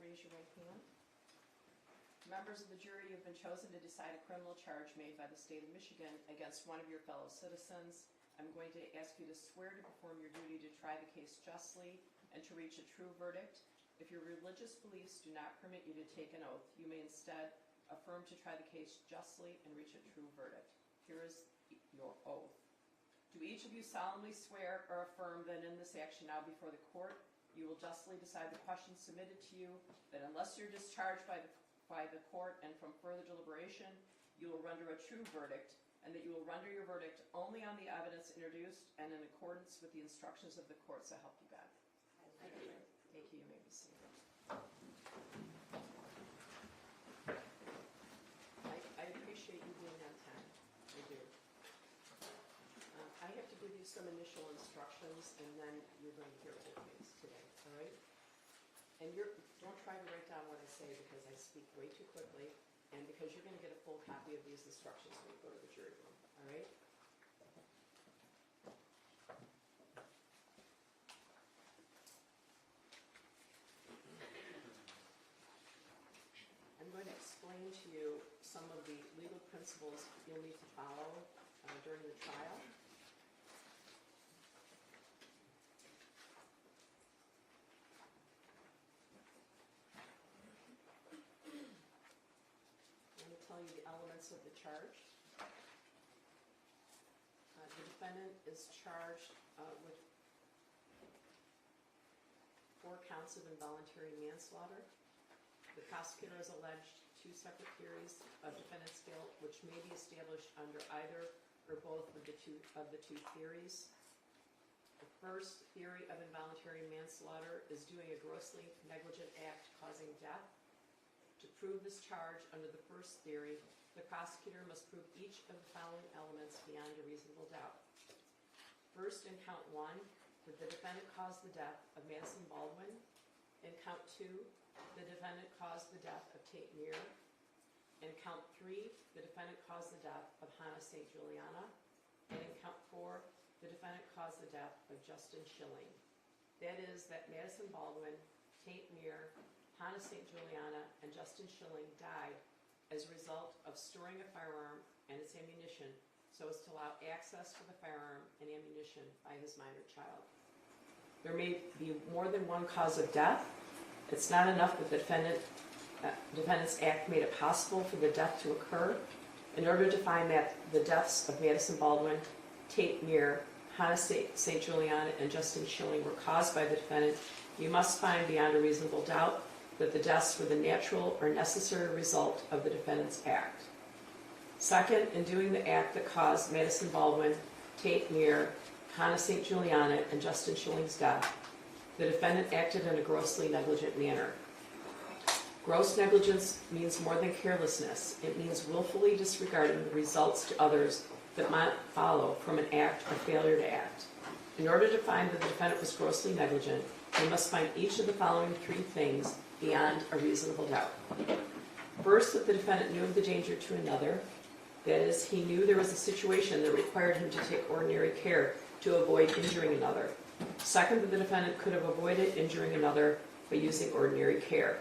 raise your right hand. Members of the jury, you have been chosen to decide a criminal charge made by the state of Michigan against one of your fellow citizens. I'm going to ask you to swear to perform your duty to try the case justly and to reach a true verdict. If your religious beliefs do not permit you to take an oath, you may instead affirm to try the case justly and reach a true verdict. Here is your oath. Do each of you solemnly swear or affirm that in this action now before the court, you will justly decide the questions submitted to you, that unless you're discharged by the court and from further deliberation, you will render a true verdict, and that you will render your verdict only on the evidence introduced and in accordance with the instructions of the court, so help you God. Thank you. Thank you. You may be seated. I appreciate you being on time. I do. I have to give you some initial instructions, and then you're going to hear old things today, all right? And don't try to write down what I say because I speak way too quickly, and because you're going to get a full copy of these instructions when you go to the jury room, all right? I'm going to explain to you some of the legal principles you'll need to follow during the trial. Tell you the elements of the charge. The defendant is charged with 4 counts of involuntary manslaughter. The prosecutor has alleged 2 separate theories of defendant's guilt, which may be established under either or both of the two theories. The first theory of involuntary manslaughter is doing a grossly negligent act causing death. To prove this charge under the first theory, the prosecutor must prove each of the following elements beyond a reasonable doubt. First, in count 1, that the defendant caused the death of Madison Baldwin. In count 2, the defendant caused the death of Tate Muir. In count 3, the defendant caused the death of Hannah St. Juliana. And in count 4, the defendant caused the death of Justin Schilling. That is, that Madison Baldwin, Tate Muir, Hannah St. Juliana, and Justin Schilling died as a result of storing a firearm and its ammunition so as to allow access to the firearm and ammunition by his minor child. There may be more than one cause of death. It's not enough that the defendant's act made it possible for the death to occur. In order to find that the deaths of Madison Baldwin, Tate Muir, Hannah St. Juliana, and Justin Schilling were caused by the defendant, you must find beyond a reasonable doubt that the deaths were the natural or necessary result of the defendant's act. Second, in doing the act that caused Madison Baldwin, Tate Muir, Hannah St. Juliana, and Justin Schilling's death, the defendant acted in a grossly negligent manner. Gross negligence means more than carelessness. It means willfully disregarding the results to others that might follow from an act or failure to act. In order to find that the defendant was grossly negligent, we must find each of the following 3 things beyond a reasonable doubt. First, that the defendant knew of the danger to another. That is, he knew there was a situation that required him to take ordinary care to avoid injuring another. Second, that the defendant could have avoided injuring another by using ordinary care.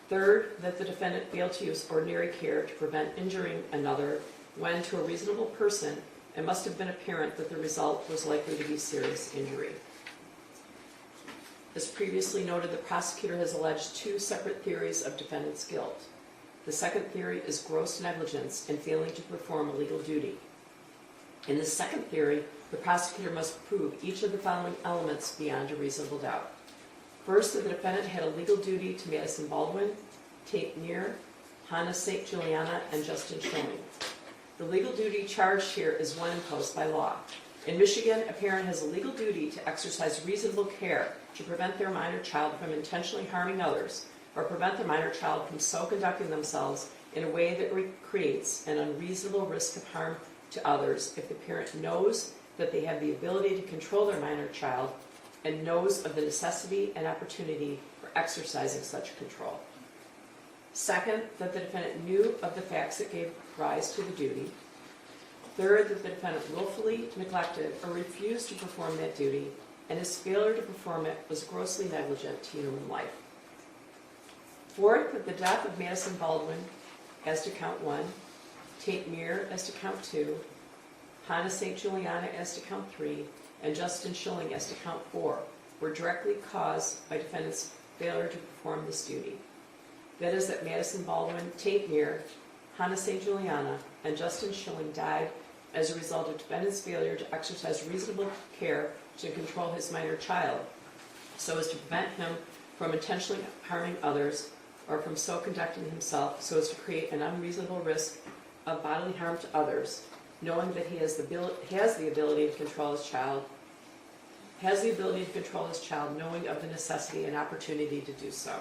Third, that the defendant failed to use ordinary care to prevent injuring another when, to a reasonable person, it must have been apparent that the result was likely to be serious injury. As previously noted, the prosecutor has alleged 2 separate theories of defendant's guilt. The second theory is gross negligence in failing to perform a legal duty. In the second theory, the prosecutor must prove each of the following elements beyond a reasonable doubt. First, that the defendant had a legal duty to Madison Baldwin, Tate Muir, Hannah St. Juliana, and Justin Schilling. The legal duty charged here is one imposed by law. In Michigan, a parent has a legal duty to exercise reasonable care to prevent their minor child from intentionally harming others, or prevent the minor child from so conducting themselves in a way that creates an unreasonable risk of harm to others if the parent knows that they have the ability to control their minor child and knows of the necessity and opportunity for exercising such control. Second, that the defendant knew of the facts that gave rise to the duty. Third, that the defendant willfully neglected or refused to perform that duty, and his failure to perform it was grossly negligent to human life. Fourth, that the death of Madison Baldwin as to count 1, Tate Meir as to count 2, Hannah St. Juliana as to count 3, and Justin Schilling as to count 4 were directly caused by defendant's failure to perform this duty. That is, that Madison Baldwin, Tate Meir, Hannah St. Juliana, and Justin Schilling died as a result of defendant's failure to exercise reasonable care to control his minor child, so as to prevent him from intentionally harming others or from so conducting himself so as to create an unreasonable risk of bodily harm to others, knowing that he has the ability to control his child, knowing of the necessity and opportunity to do so.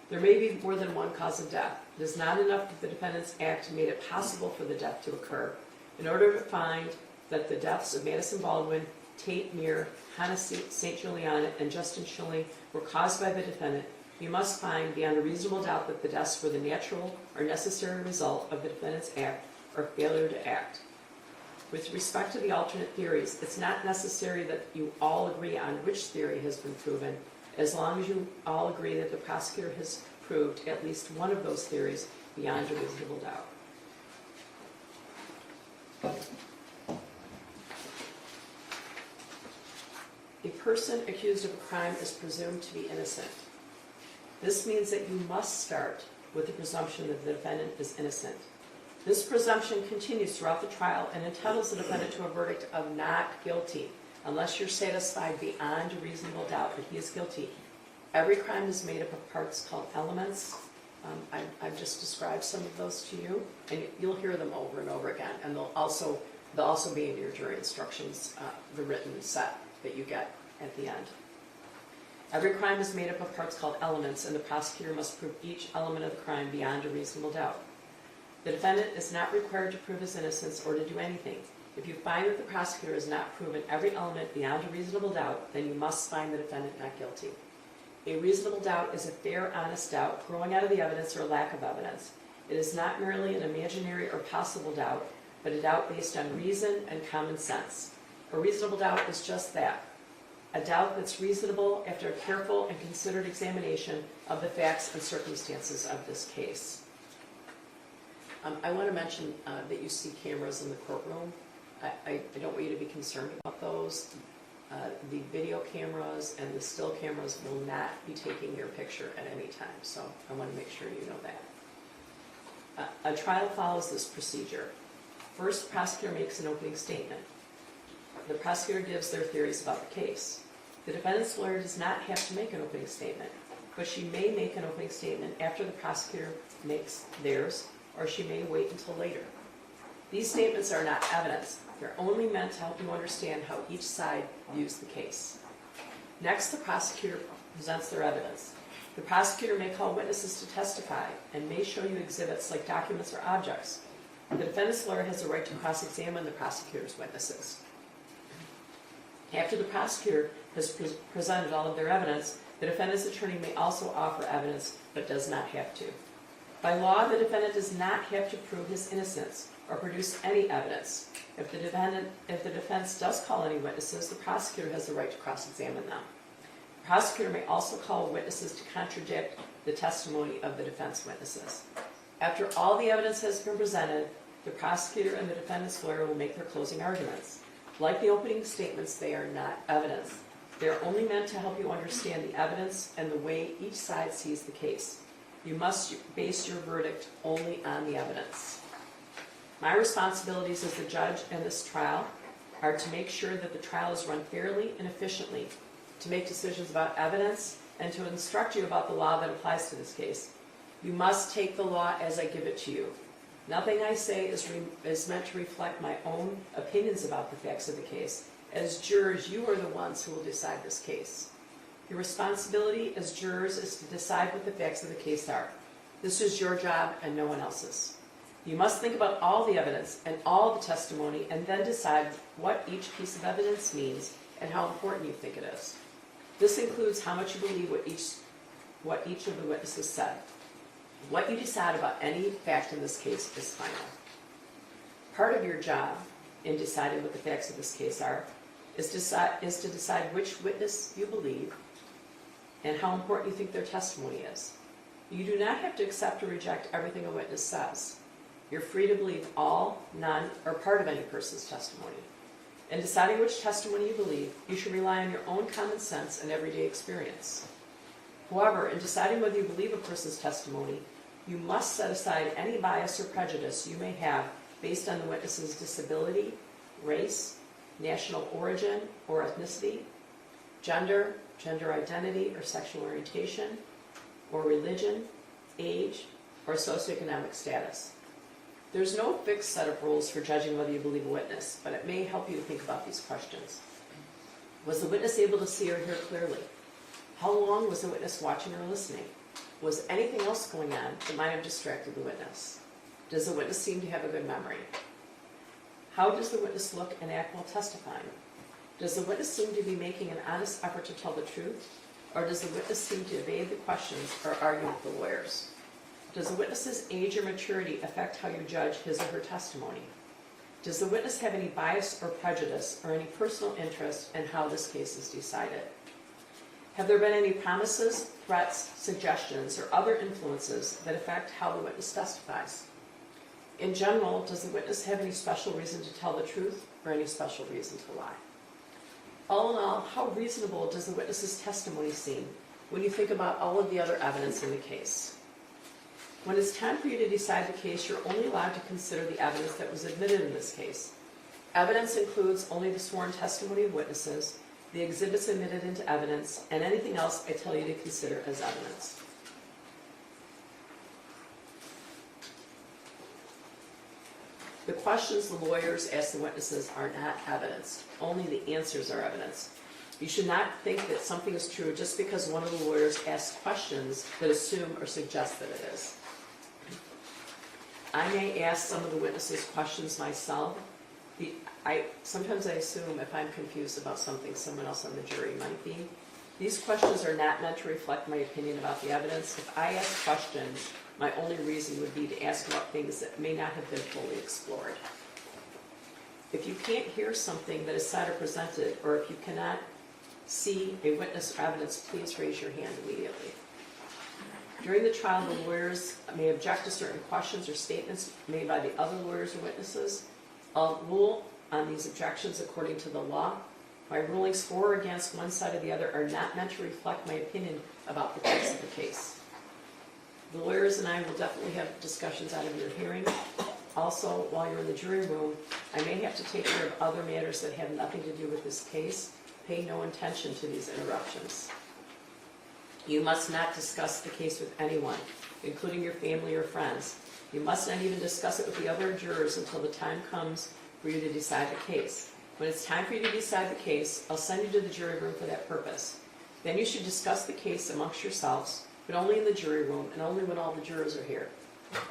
There may be more than one cause of death. It is not enough that the defendant's act made it possible for the death to occur. In order to find that the deaths of Madison Baldwin, Tate Meir, Hannah St. Juliana, and Justin Schilling were caused by the defendant, you must find beyond a reasonable doubt that the deaths were the natural or necessary result of the defendant's act or failure to act. With respect to the alternate theories, it's not necessary that you all agree on which theory has been proven, as long as you all agree that the prosecutor has proved at least one of those theories beyond a reasonable doubt. A person accused of a crime is presumed to be innocent. This means that you must start with the presumption that the defendant is innocent. This presumption continues throughout the trial and entitles the defendant to a verdict of not guilty, unless you're satisfied beyond a reasonable doubt that he is guilty. Every crime is made up of parts called elements. I've just described some of those to you, and you'll hear them over and over again, and they'll also be in your jury instructions, the written set that you get at the end. Every crime is made up of parts called elements, and the prosecutor must prove each element of the crime beyond a reasonable doubt. The defendant is not required to prove his innocence or to do anything. If you find that the prosecutor has not proven every element beyond a reasonable doubt, then you must find the defendant not guilty. A reasonable doubt is a fair, honest doubt growing out of the evidence or lack of evidence. It is not merely an imaginary or possible doubt, but a doubt based on reason and common sense. A reasonable doubt is just that, a doubt that's reasonable after a careful and considered examination of the facts and circumstances of this case. I want to mention that you see cameras in the courtroom. I don't want you to be concerned about those. The video cameras and the still cameras will not be taking your picture at any time, so I want to make sure you know that. A trial follows this procedure. First, the prosecutor makes an opening statement. The prosecutor gives their theories about the case. The defendant's lawyer does not have to make an opening statement, but she may make an opening statement after the prosecutor makes theirs, or she may wait until later. These statements are not evidence. They're only meant to help you understand how each side views the case. Next, the prosecutor presents their evidence. The prosecutor may call witnesses to testify and may show you exhibits like documents or objects. The defendant's lawyer has the right to cross-examine the prosecutor's witnesses. After the prosecutor has presented all of their evidence, the defendant's attorney may also offer evidence, but does not have to. By law, the defendant does not have to prove his innocence or produce any evidence. If the defense does call any witnesses, the prosecutor has the right to cross-examine them. The prosecutor may also call witnesses to contradict the testimony of the defense witnesses. After all the evidence has been presented, the prosecutor and the defendant's lawyer will make their closing arguments. Like the opening statements, they are not evidence. They are only meant to help you understand the evidence and the way each side sees the case. You must base your verdict only on the evidence. My responsibilities as the judge in this trial are to make sure that the trial is run fairly and efficiently, to make decisions about evidence, and to instruct you about the law that applies to this case. You must take the law as I give it to you. Nothing I say is meant to reflect my own opinions about the facts of the case. As jurors, you are the ones who will decide this case. Your responsibility as jurors is to decide what the facts of the case are. This is your job and no one else's. You must think about all the evidence and all the testimony and then decide what each piece of evidence means and how important you think it is. This includes how much you believe what each of the witnesses said. What you decide about any fact in this case is final. Part of your job in deciding what the facts of this case are is to decide which witness you believe and how important you think their testimony is. You do not have to accept or reject everything a witness says. You're free to believe all, none, or part of any person's testimony. In deciding which testimony you believe, you should rely on your own common sense and everyday experience. However, in deciding whether you believe a person's testimony, you must set aside any bias or prejudice you may have based on the witness's disability, race, national origin or ethnicity, gender, gender identity or sexual orientation, or religion, age, or socioeconomic status. There's no fixed set of rules for judging whether you believe a witness, but it may help you to think about these questions. Was the witness able to see or hear clearly? How long was the witness watching or listening? Was anything else going on that might have distracted the witness? Does the witness seem to have a good memory? How does the witness look and act while testifying? Does the witness seem to be making an honest effort to tell the truth? Or does the witness seem to evade the questions or argue with the lawyers? Does the witness's age or maturity affect how you judge his or her testimony? Does the witness have any bias or prejudice or any personal interest in how this case is decided? Have there been any promises, threats, suggestions, or other influences that affect how the witness testifies? In general, does the witness have any special reason to tell the truth or any special reason to lie? All in all, how reasonable does the witness's testimony seem when you think about all of the other evidence in the case? When it's time for you to decide the case, you're only allowed to consider the evidence that was admitted in this case. Evidence includes only the sworn testimony of witnesses, the exhibits admitted into evidence, and anything else I tell you to consider as evidence. The questions the lawyers ask the witnesses are not evidence. Only the answers are evidence. You should not think that something is true just because one of the lawyers asks questions that assume or suggest that it is. I may ask some of the witnesses questions myself. Sometimes I assume if I'm confused about something, someone else on the jury might be. These questions are not meant to reflect my opinion about the evidence. If I ask questions, my only reason would be to ask about things that may not have been fully explored. If you can't hear something that is said or presented, or if you cannot see a witness or evidence, please raise your hand immediately. During the trial, the lawyers may object to certain questions or statements made by the other lawyers or witnesses. I'll rule on these objections according to the law. My rulings for or against one side or the other are not meant to reflect my opinion about the case of the case. The lawyers and I will definitely have discussions out of your hearing. Also, while you're in the jury room, I may have to take care of other matters that have nothing to do with this case. Pay no attention to these interruptions. You must not discuss the case with anyone, including your family or friends. You must not even discuss it with the other jurors until the time comes for you to decide the case. When it's time for you to decide the case, I'll send you to the jury room for that purpose. Then you should discuss the case amongst yourselves, but only in the jury room and only when all the jurors are here.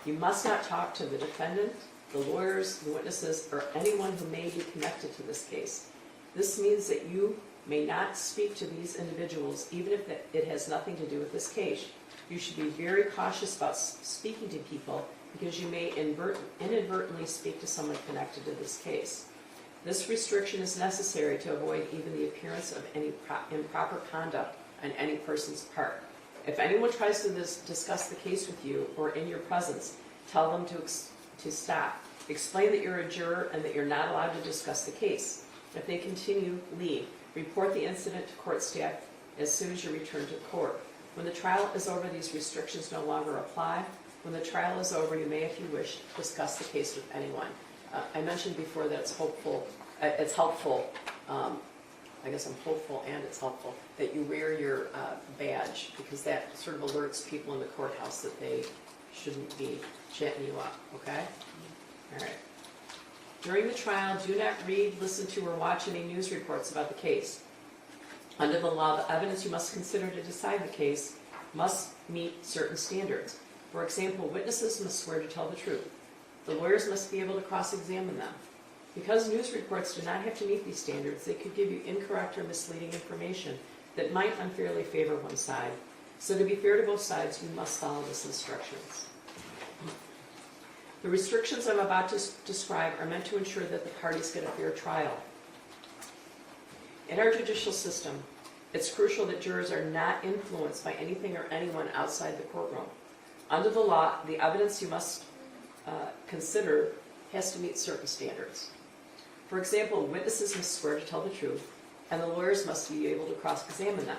You must not talk to the defendant, the lawyers, the witnesses, or anyone who may be connected to this case. This means that you may not speak to these individuals even if it has nothing to do with this case. You should be very cautious about speaking to people because you may inadvertently speak to someone connected to this case. This restriction is necessary to avoid even the appearance of any improper conduct on any person's part. If anyone tries to discuss the case with you or in your presence, tell them to stop. Explain that you're a juror and that you're not allowed to discuss the case. If they continue, leave. Report the incident to court staff as soon as you return to court. When the trial is over, these restrictions no longer apply. When the trial is over, you may, if you wish, discuss the case with anyone. I mentioned before that it's helpful. I guess I'm hopeful and it's helpful that you wear your badge because that sort of alerts people in the courthouse that they shouldn't be chatting you up, okay? All right. During the trial, do not read, listen to, or watch any news reports about the case. Under the law, the evidence you must consider to decide the case must meet certain standards. For example, witnesses must swear to tell the truth. The lawyers must be able to cross-examine them. Because news reports do not have to meet these standards, they could give you incorrect or misleading information that might unfairly favor one side. So to be fair to both sides, you must follow these instructions. The restrictions I'm about to describe are meant to ensure that the parties get a fair trial. In our judicial system, it's crucial that jurors are not influenced by anything or anyone outside the courtroom. Under the law, the evidence you must consider has to meet certain standards. For example, witnesses must swear to tell the truth, and the lawyers must be able to cross-examine them.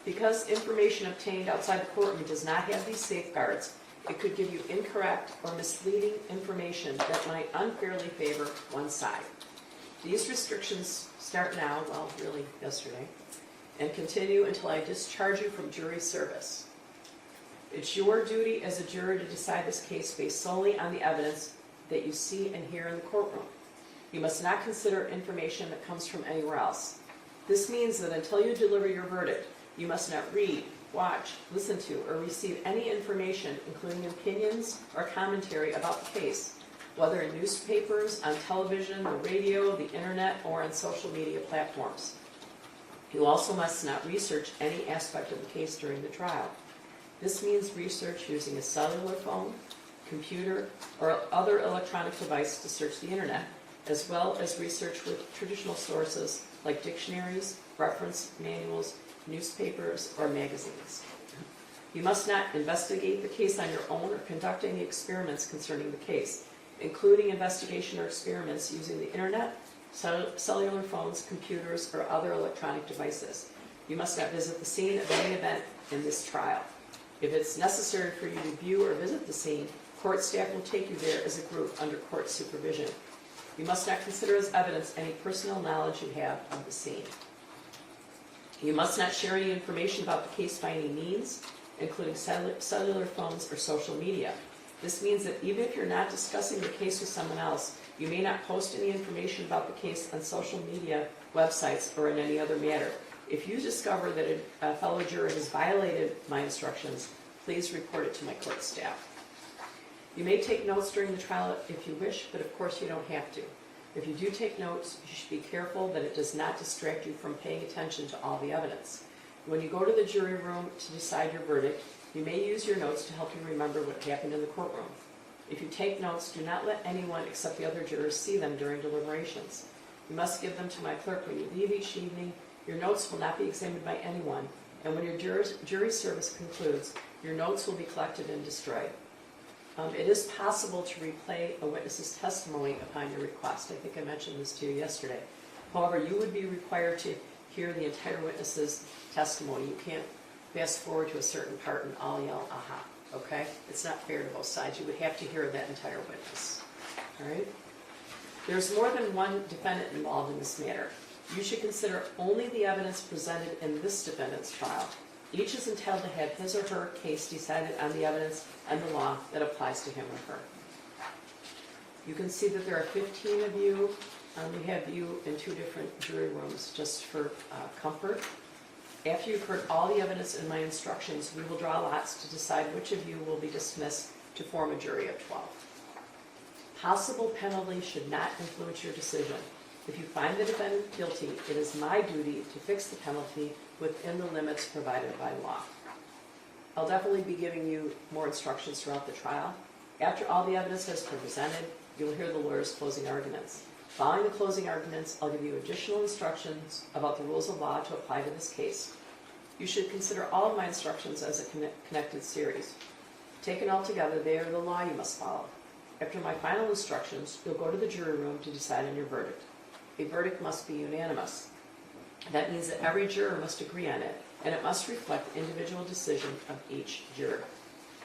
Because information obtained outside the courtroom does not have these safeguards, it could give you incorrect or misleading information that might unfairly favor one side. These restrictions start now, well, really yesterday, and continue until I discharge you from jury service. It's your duty as a juror to decide this case based solely on the evidence that you see and hear in the courtroom. You must not consider information that comes from anywhere else. This means that until you deliver your verdict, you must not read, watch, listen to, or receive any information, including opinions or commentary about the case, whether in newspapers, on television, the radio, the internet, or on social media platforms. You also must not research any aspect of the case during the trial. This means research using a cellular phone, computer, or other electronic device to search the internet, as well as research with traditional sources like dictionaries, reference manuals, newspapers, or magazines. You must not investigate the case on your own or conduct any experiments concerning the case, including investigation or experiments using the internet, cellular phones, computers, or other electronic devices. You must not visit the scene of any event in this trial. If it's necessary for you to view or visit the scene, court staff will take you there as a group under court supervision. You must not consider as evidence any personal knowledge you have of the scene. You must not share any information about the case by any means, including cellular phones or social media. This means that even if you're not discussing the case with someone else, you may not post any information about the case on social media, websites, or in any other matter. If you discover that a fellow juror has violated my instructions, please report it to my court staff. You may take notes during the trial if you wish, but of course you don't have to. If you do take notes, you should be careful that it does not distract you from paying attention to all the evidence. When you go to the jury room to decide your verdict, you may use your notes to help you remember what happened in the courtroom. If you take notes, do not let anyone except the other jurors see them during deliberations. You must give them to my clerk when you leave each evening. Your notes will not be examined by anyone, and when your jury service concludes, your notes will be collected and destroyed. It is possible to replay a witness's testimony upon your request. I think I mentioned this to you yesterday. However, you would be required to hear the entire witness's testimony. You can't fast forward to a certain part and all yell, aha, okay? It's not fair to both sides. You would have to hear that entire witness, all right? There's more than one defendant involved in this matter. You should consider only the evidence presented in this defendant's trial. Each is entitled to have his or her case decided on the evidence and the law that applies to him or her. You can see that there are 15 of you. We have you in 2 different jury rooms just for comfort. After you've heard all the evidence in my instructions, we will draw lots to decide which of you will be dismissed to form a jury of 12. Possible penalty should not influence your decision. If you find the defendant guilty, it is my duty to fix the penalty within the limits provided by law. I'll definitely be giving you more instructions throughout the trial. After all the evidence has been presented, you'll hear the lawyer's closing arguments. Following the closing arguments, I'll give you additional instructions about the rules of law to apply to this case. You should consider all of my instructions as a connected series. Taken all together, they are the law you must follow. After my final instructions, you'll go to the jury room to decide on your verdict. A verdict must be unanimous. That means that every juror must agree on it, and it must reflect the individual decision of each juror.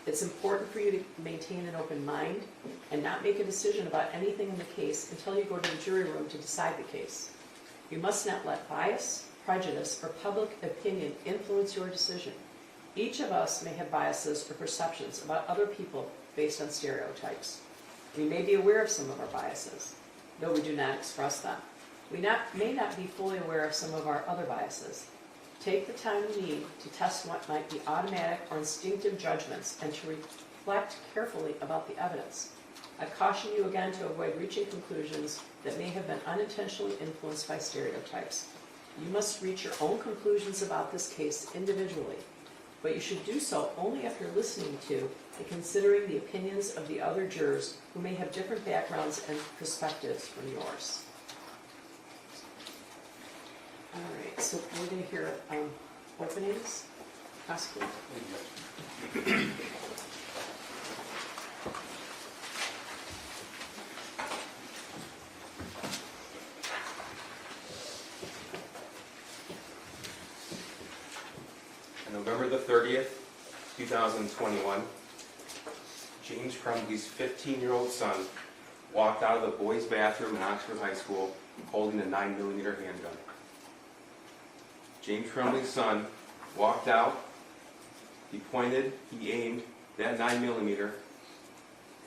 It's important for you to maintain an open mind and not make a decision about anything in the case until you go to the jury room to decide the case. You must not let bias, prejudice, or public opinion influence your decision. Each of us may have biases or perceptions about other people based on stereotypes. We may be aware of some of our biases, though we do not express them. We may not be fully aware of some of our other biases. Take the time you need to test what might be automatic or instinctive judgments and to reflect carefully about the evidence. I caution you again to avoid reaching conclusions that may have been unintentionally influenced by stereotypes. You must reach your own conclusions about this case individually, but you should do so only after listening to and considering the opinions of the other jurors who may have different backgrounds and perspectives from yours. All right, so we're going to hear openings. Prosecutor. November the 30th, 2021, James Crumbley's 15-year-old son walked out of the boys' bathroom in Oxford High School holding a 9mm handgun. James Crumbley's son walked out, he pointed, he aimed that 9mm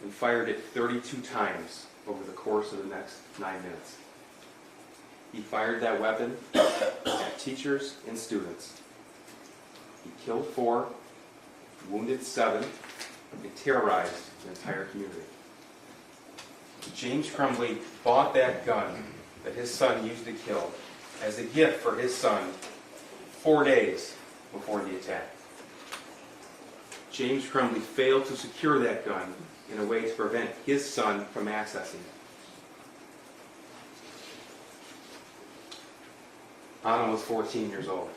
and fired it 32 times over the course of the next 9 minutes. He fired that weapon at teachers and students. He killed 4, wounded 7, and terrorized the entire community. James Crumbley bought that gun that his son used to kill as a gift for his son 4 days before the attack. James Crumbley failed to secure that gun in a way to prevent his son from accessing it. Anna was 14 years old.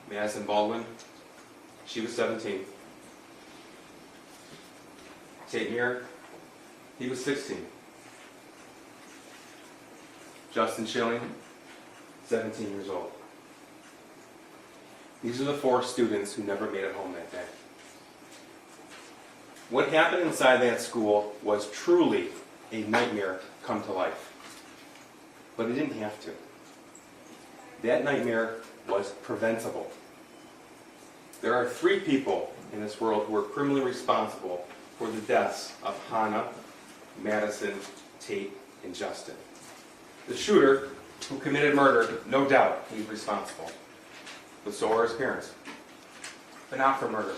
Madison Baldwin, she was 17. Tate Muir, he was 16. Justin Schilling, 17 years old. These are the 4 students who never made it home that day. What happened inside that school was truly a nightmare come to life. But it didn't have to. That nightmare was preventable. There are 3 people in this world who are criminally responsible for the deaths of Hannah, Madison, Tate, and Justin. The shooter who committed murder, no doubt he's responsible. But so are his parents. But not for murder.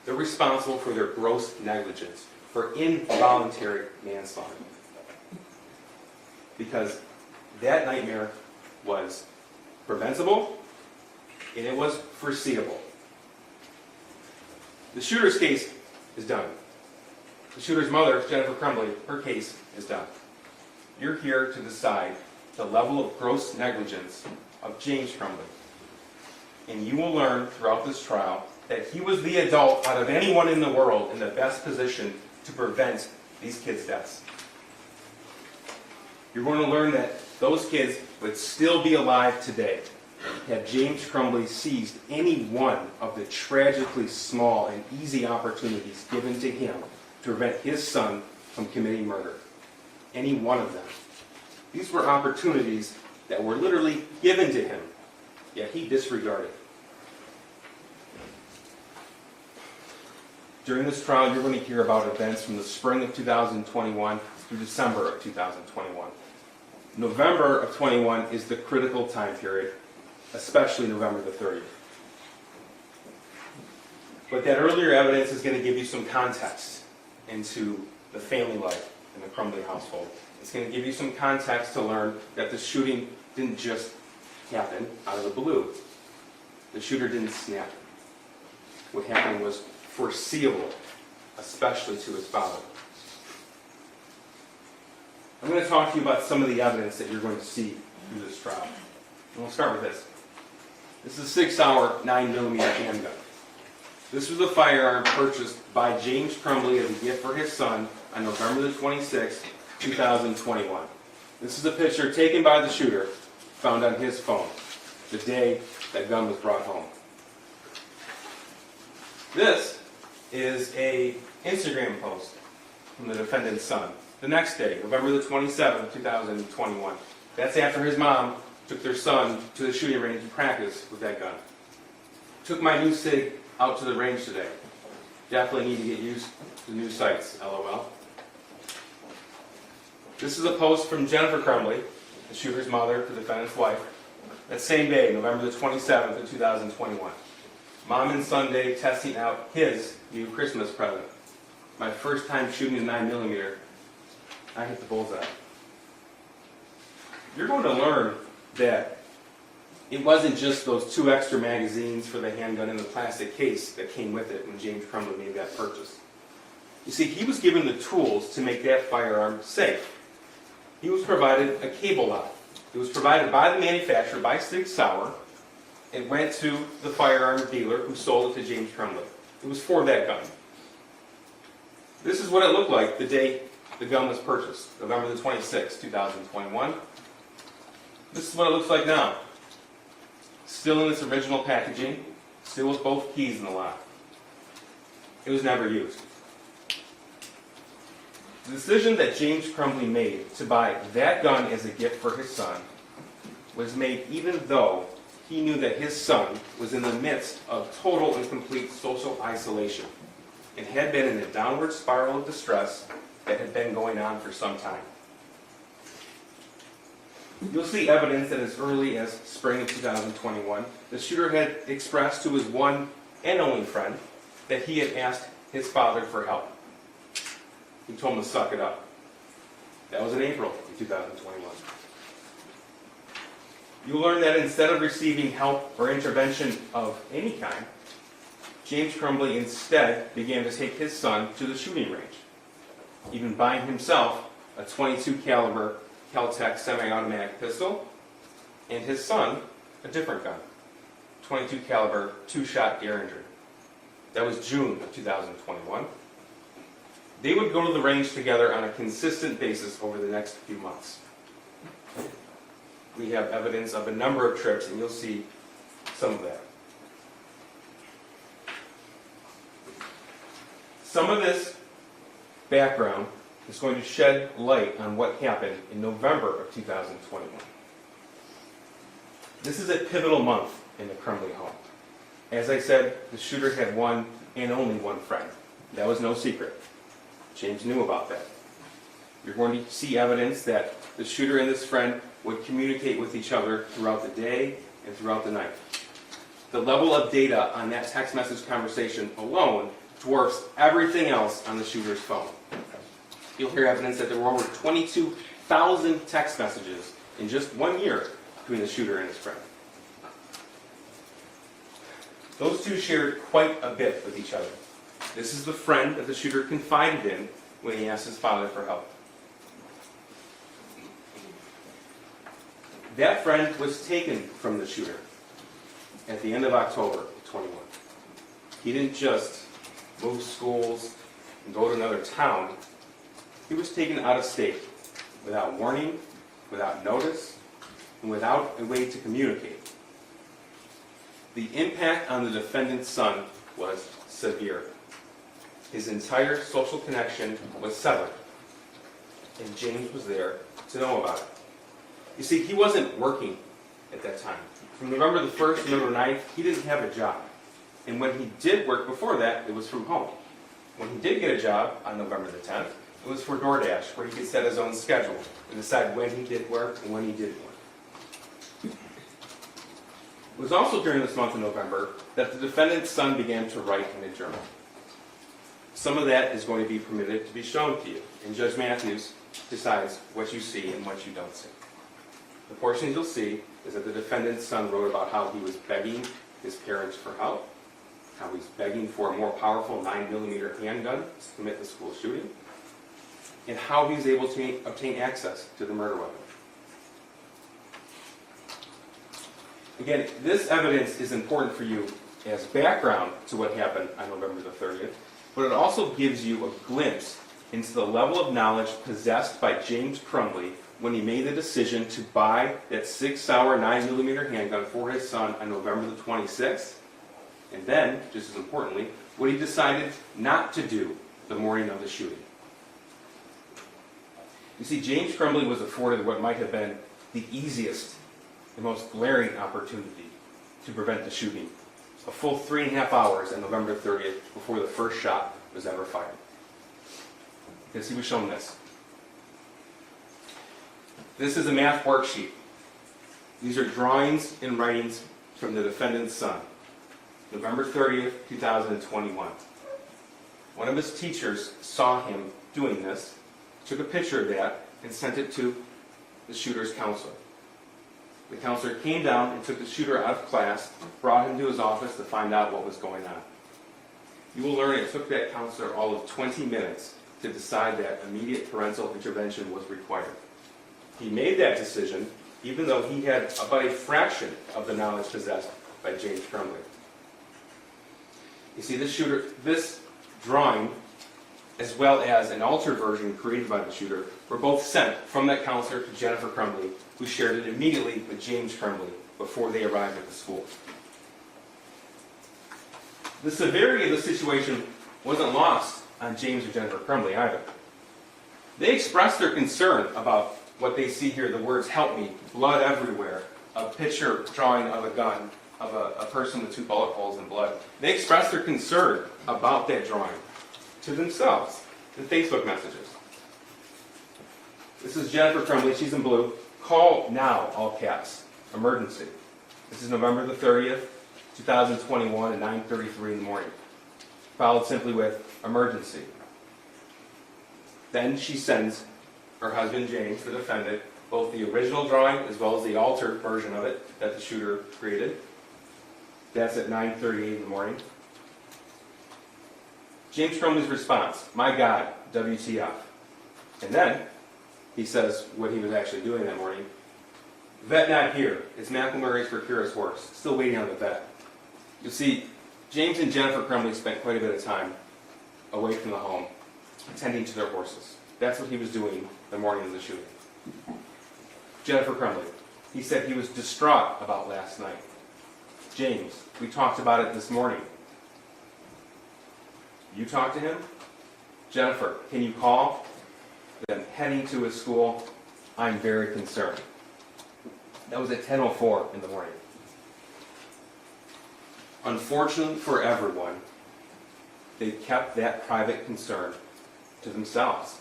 They're responsible for their gross negligence, for involuntary manslaughter. Because that nightmare was preventable and it was foreseeable. The shooter's case is done. The shooter's mother, Jennifer Crumbley, her case is done. You're here to decide the level of gross negligence of James Crumbley. And you will learn throughout this trial that he was the adult out of anyone in the world in the best position to prevent these kids' deaths. You're going to learn that those kids would still be alive today had James Crumbley seized any one of the tragically small and easy opportunities given to him to prevent his son from committing murder. Any one of them. These were opportunities that were literally given to him, yet he disregarded. During this trial, you're going to hear about events from the spring of 2021 through December of 2021. November of 21 is the critical time period, especially November the 30th. But that earlier evidence is going to give you some context into the family life in the Crumbley household. It's going to give you some context to learn that the shooting didn't just happen out of the blue. The shooter didn't snap. What happened was foreseeable, especially to his father. I'm going to talk to you about some of the evidence that you're going to see through this trial. And we'll start with this. This is a 6-hour 9mm handgun. This was a firearm purchased by James Crumbley as a gift for his son on November the 26th, 2021. This is a picture taken by the shooter, found on his phone, the day that gun was brought home. This is an Instagram post from the defendant's son. The next day, November the 27th, 2021. That's after his mom took their son to the shooting range to practice with that gun. Took my new SIG out to the range today. Definitely need to get used to the new sights, LOL. This is a post from Jennifer Crumbley, the shooter's mother, the defendant's wife. That same day, November the 27th of 2021. Mom and son day testing out his new Christmas present. My first time shooting a 9mm. I hit the bullseye. You're going to learn that it wasn't just those 2 extra magazines for the handgun in the plastic case that came with it when James Crumbley made that purchase. You see, he was given the tools to make that firearm safe. He was provided a cable lock. It was provided by the manufacturer, by Sig Sauer. It went to the firearm dealer who sold it to James Crumbley. It was for that gun. This is what it looked like the day the gun was purchased, November the 26th, 2021. This is what it looks like now. still in its original packaging, still with both keys in the lock. It was never used. The decision that James Crumbley made to buy that gun as a gift for his son was made even though he knew that his son was in the midst of total and complete social isolation and had been in a downward spiral of distress that had been going on for some time. You'll see evidence that as early as spring of 2021, the shooter had expressed to his one and only friend that he had asked his father for help. He told him to suck it up. That was in April of 2021. You'll learn that instead of receiving help or intervention of any kind, James Crumbley instead began to take his son to the shooting range, even buying himself a .22 caliber Kel-Tec semi-automatic pistol, and his son a different gun, .22 caliber two-shot Derringer. That was June of 2021. They would go to the range together on a consistent basis over the next few months. We have evidence of a number of trips, and you'll see some of that. Some of this background is going to shed light on what happened in November of 2021. This is a pivotal month in the Crumbley home. As I said, the shooter had one and only one friend. That was no secret. James knew about that. You're going to see evidence that the shooter and this friend would communicate with each other throughout the day and throughout the night. The level of data on that text message conversation alone dwarfs everything else on the shooter's phone. You'll hear evidence that there were over 22,000 text messages in just 1 year between the shooter and his friend. Those two shared quite a bit with each other. This is the friend that the shooter confided in when he asked his father for help. That friend was taken from the shooter at the end of October of 21. He didn't just move schools and go to another town. He was taken out of state without warning, without notice, and without a way to communicate. The impact on the defendant's son was severe. His entire social connection was severed, and James was there to know about it. You see, he wasn't working at that time. From November the 1st to November 9th, he didn't have a job. And when he did work before that, it was from home. When he did get a job on November the 10th, it was for DoorDash, where he could set his own schedule and decide when he did work and when he didn't work. It was also during this month of November that the defendant's son began to write in a journal. Some of that is going to be permitted to be shown to you, and Judge Matthews decides what you see and what you don't see. The portions you'll see is that the defendant's son wrote about how he was begging his parents for help, how he's begging for a more powerful 9mm handgun to commit the school shooting, and how he's able to obtain access to the murder weapon. Again, this evidence is important for you as background to what happened on November the 30th, but it also gives you a glimpse into the level of knowledge possessed by James Crumbley when he made the decision to buy that 6 Sauer 9mm handgun for his son on November the 26th, and then, just as importantly, what he decided not to do the morning of the shooting. You see, James Crumbley was afforded what might have been the easiest, the most glaring opportunity to prevent the shooting. A full 3.5 hours on November 30th before the first shot was ever fired. Because he was shown this. This is a math worksheet. These are drawings and writings from the defendant's son. November 30th, 2021. One of his teachers saw him doing this, took a picture of that, and sent it to the shooter's counselor. The counselor came down and took the shooter out of class, brought him to his office to find out what was going on. You will learn it took that counselor all of 20 minutes to decide that immediate parental intervention was required. He made that decision even though he had about a fraction of the knowledge possessed by James Crumbley. You see, this drawing as well as an altered version created by the shooter, were both sent from that counselor to Jennifer Crumbley, who shared it immediately with James Crumbley before they arrived at the school. The severity of the situation wasn't lost on James or Jennifer Crumbley either. They expressed their concern about what they see here, the words "help me," blood everywhere, a picture drawing of a gun, of a person with 2 bullet holes in blood. They expressed their concern about that drawing to themselves in Facebook messages. This is Jennifer Crumbley, she's in blue. "Call now," all caps, emergency. This is November the 30th, 2021 at 9:33 in the morning. Followed simply with emergency. Then she sends her husband James, the defendant, both the original drawing as well as the altered version of it that the shooter created. That's at 9:38 in the morning. James Crumbley's response: "My God, WTF." And then he says what he was actually doing that morning. "Vet not here. It's McElmurray's for Kira's horse. Still waiting on the vet." You see, James and Jennifer Crumbley spent quite a bit of time away from the home, tending to their horses. That's what he was doing the morning of the shooting. Jennifer Crumbley, he said he was distraught about last night. "James, we talked about it this morning." "You talked to him?" "Jennifer, can you call?" Then heading to his school, "I'm very concerned." That was at 10:04 in the morning. Unfortunately for everyone, they kept that private concern to themselves.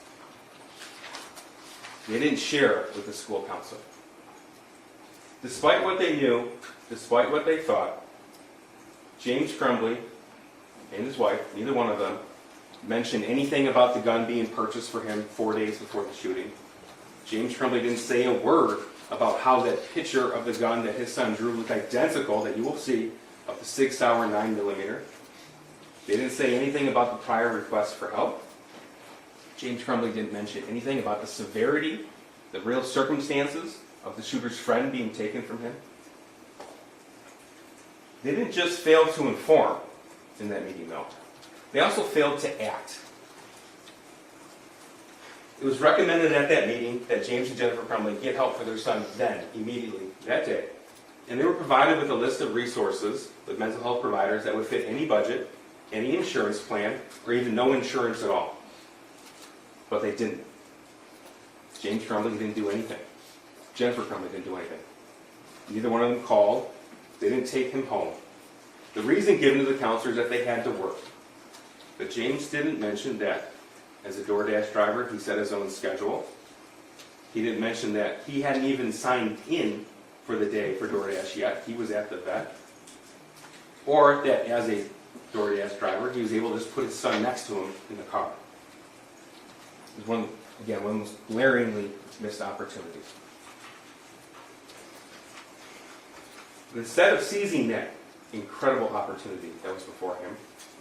They didn't share it with the school counselor. Despite what they knew, despite what they thought, James Crumbley and his wife, neither one of them, mentioned anything about the gun being purchased for him 4 days before the shooting. James Crumbley didn't say a word about how that picture of the gun that his son drew looked identical, that you will see, of the 6 Sauer 9mm. They didn't say anything about the prior request for help. James Crumbley didn't mention anything about the severity, the real circumstances of the shooter's friend being taken from him. They didn't just fail to inform in that meeting note. They also failed to act. It was recommended at that meeting that James and Jennifer Crumbley get help for their son then, immediately, that day. And they were provided with a list of resources with mental health providers that would fit any budget, any insurance plan, or even no insurance at all. But they didn't. James Crumbley didn't do anything. Jennifer Crumbley didn't do anything. Neither one of them called. They didn't take him home. The reason given to the counselor is that they had to work. But James didn't mention that as a DoorDash driver, he set his own schedule. He didn't mention that he hadn't even signed in for the day for DoorDash yet. He was at the vet. Or that as a DoorDash driver, he was able to just put his son next to him in the car. It was one of the most glaringly missed opportunities. But instead of seizing that incredible opportunity that was before him,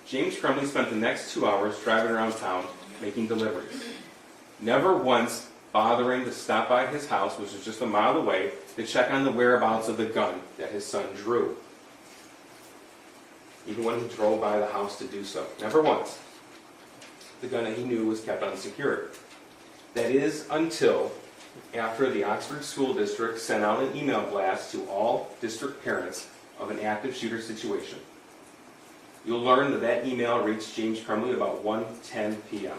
James Crumbley spent the next 2 hours driving around town making deliveries. Never once bothering to stop by his house, which was just a mile away, to check on the whereabouts of the gun that his son drew. Even when he drove by the house to do so. Never once. The gun that he knew was kept unsecured. That is until after the Oxford School District sent out an email blast to all district parents of an active shooter situation. You'll learn that that email reached James Crumbley about 1:10 p.m.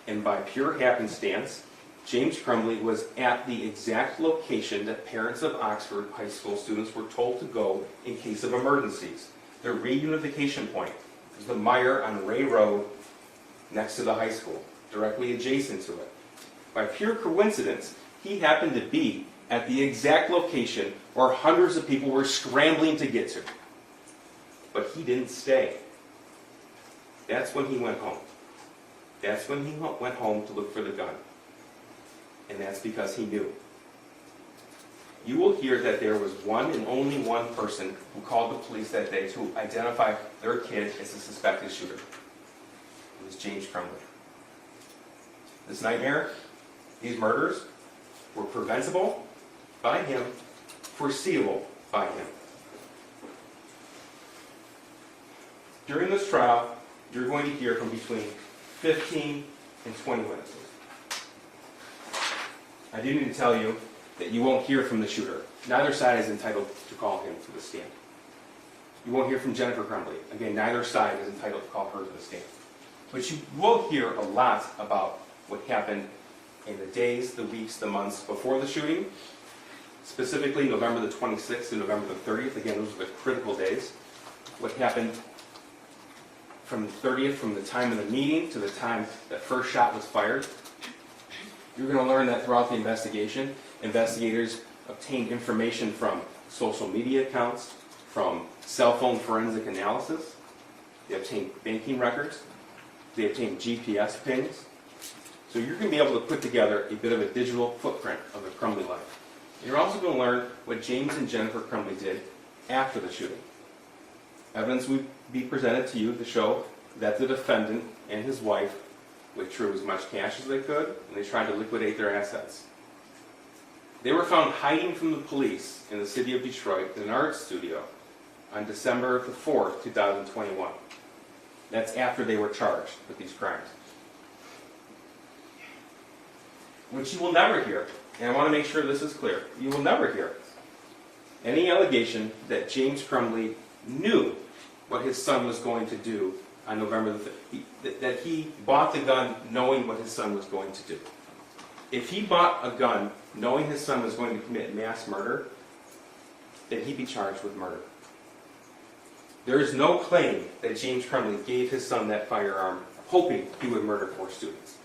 And by pure happenstance, James Crumbley was at the exact location that parents of Oxford high school students were told to go in case of emergencies. Their reunification point was the mire on Ray Road next to the high school, directly adjacent to it. By pure coincidence, he happened to be at the exact location where hundreds of people were scrambling to get to. But he didn't stay. That's when he went home. That's when he went home to look for the gun. And that's because he knew. You will hear that there was one and only one person who called the police that day to identify their kid as the suspected shooter. It was James Crumbley. This nightmare, these murders, were preventable by him, foreseeable by him. During this trial, you're going to hear from between 15, and 20 witnesses. I do need to tell you that you won't hear from the shooter. Neither side is entitled to call him to the stand. You won't hear from Jennifer Crumbley. Again, neither side is entitled to call her to the stand. But you will hear a lot about what happened in the days, the weeks, the months before the shooting, specifically November the 26th and November the 30th. Again, those were the critical days. What happened from the 30th, from the time of the meeting to the time that first shot was fired. You're going to learn that throughout the investigation, investigators obtained information from social media accounts, from cell phone forensic analysis. They obtained banking records. They obtained GPS pings. So you're going to be able to put together a bit of a digital footprint of the Crumbley life. You're also going to learn what James and Jennifer Crumbley did after the shooting. Evidence would be presented to you to show that the defendant and his wife withdrew as much cash as they could, and they tried to liquidate their assets. They were found hiding from the police in the city of Detroit in an art studio on December the 4th, 2021. That's after they were charged with these crimes. What you will never hear, and I want to make sure this is clear, you will never hear any allegation that James Crumbley knew what his son was going to do on November the 5th, that he bought the gun knowing what his son was going to do. If he bought a gun knowing his son was going to commit mass murder, then he'd be charged with murder. There is no claim that James Crumbley gave his son that firearm hoping he would murder 4 students.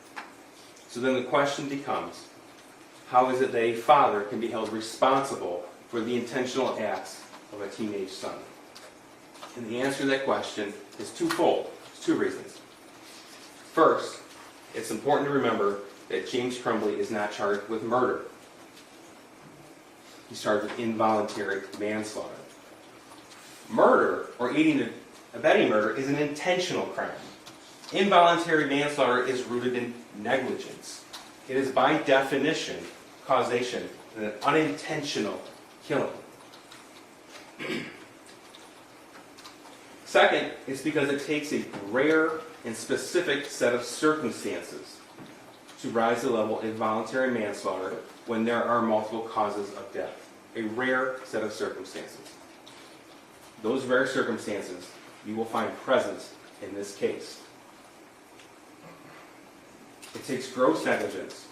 So then the question becomes, how is it that a father can be held responsible for the intentional acts of a teenage son? And the answer to that question is twofold. There's 2 reasons. First, it's important to remember that James Crumbley is not charged with murder. He's charged with involuntary manslaughter. Murder, or aiding and abetting murder, is an intentional crime. Involuntary manslaughter is rooted in negligence. It is by definition causation in an unintentional killing. Second, it's because it takes a rare and specific set of circumstances to rise to the level of involuntary manslaughter when there are multiple causes of death. A rare set of circumstances. Those rare circumstances you will find present in this case. It takes gross negligence.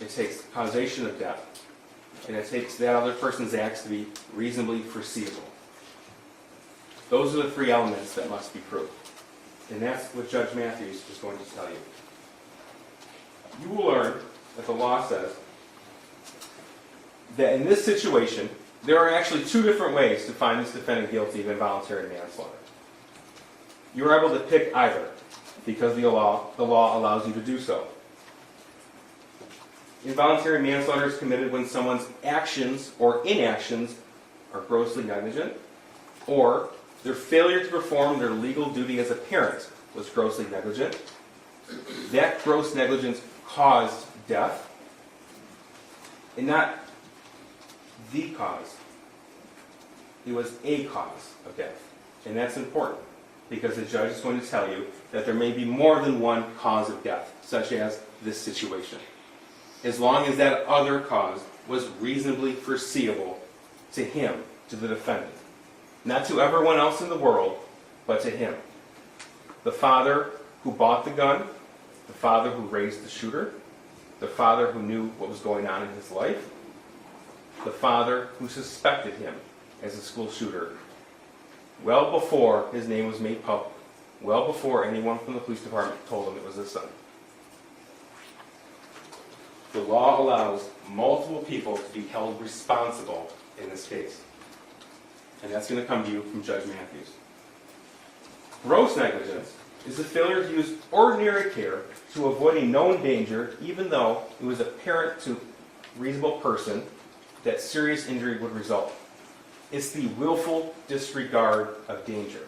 It takes causation of death. And it takes that other person's acts to be reasonably foreseeable. Those are the 3 elements that must be proved. And that's what Judge Matthews is going to tell you. You will learn that the law says that in this situation, there are actually 2 different ways to find this defendant guilty of involuntary manslaughter. You are able to pick either, because the law allows you to do so. Involuntary manslaughter is committed when someone's actions or inactions are grossly negligent, or their failure to perform their legal duty as a parent was grossly negligent. That gross negligence caused death, and not the cause. It was a cause of death. And that's important, because the judge is going to tell you that there may be more than one cause of death, such as this situation, as long as that other cause was reasonably foreseeable to him, to the defendant. Not to everyone else in the world, but to him. The father who bought the gun, the father who raised the shooter, the father who knew what was going on in his life, the father who suspected him as a school shooter, well before his name was made public, well before anyone from the police department told him it was his son. The law allows multiple people to be held responsible in this case. And that's going to come to you from Judge Matthews. Gross negligence is the failure to use ordinary care to avoid a known danger, even though it was apparent to a reasonable person that serious injury would result. It's the willful disregard of danger.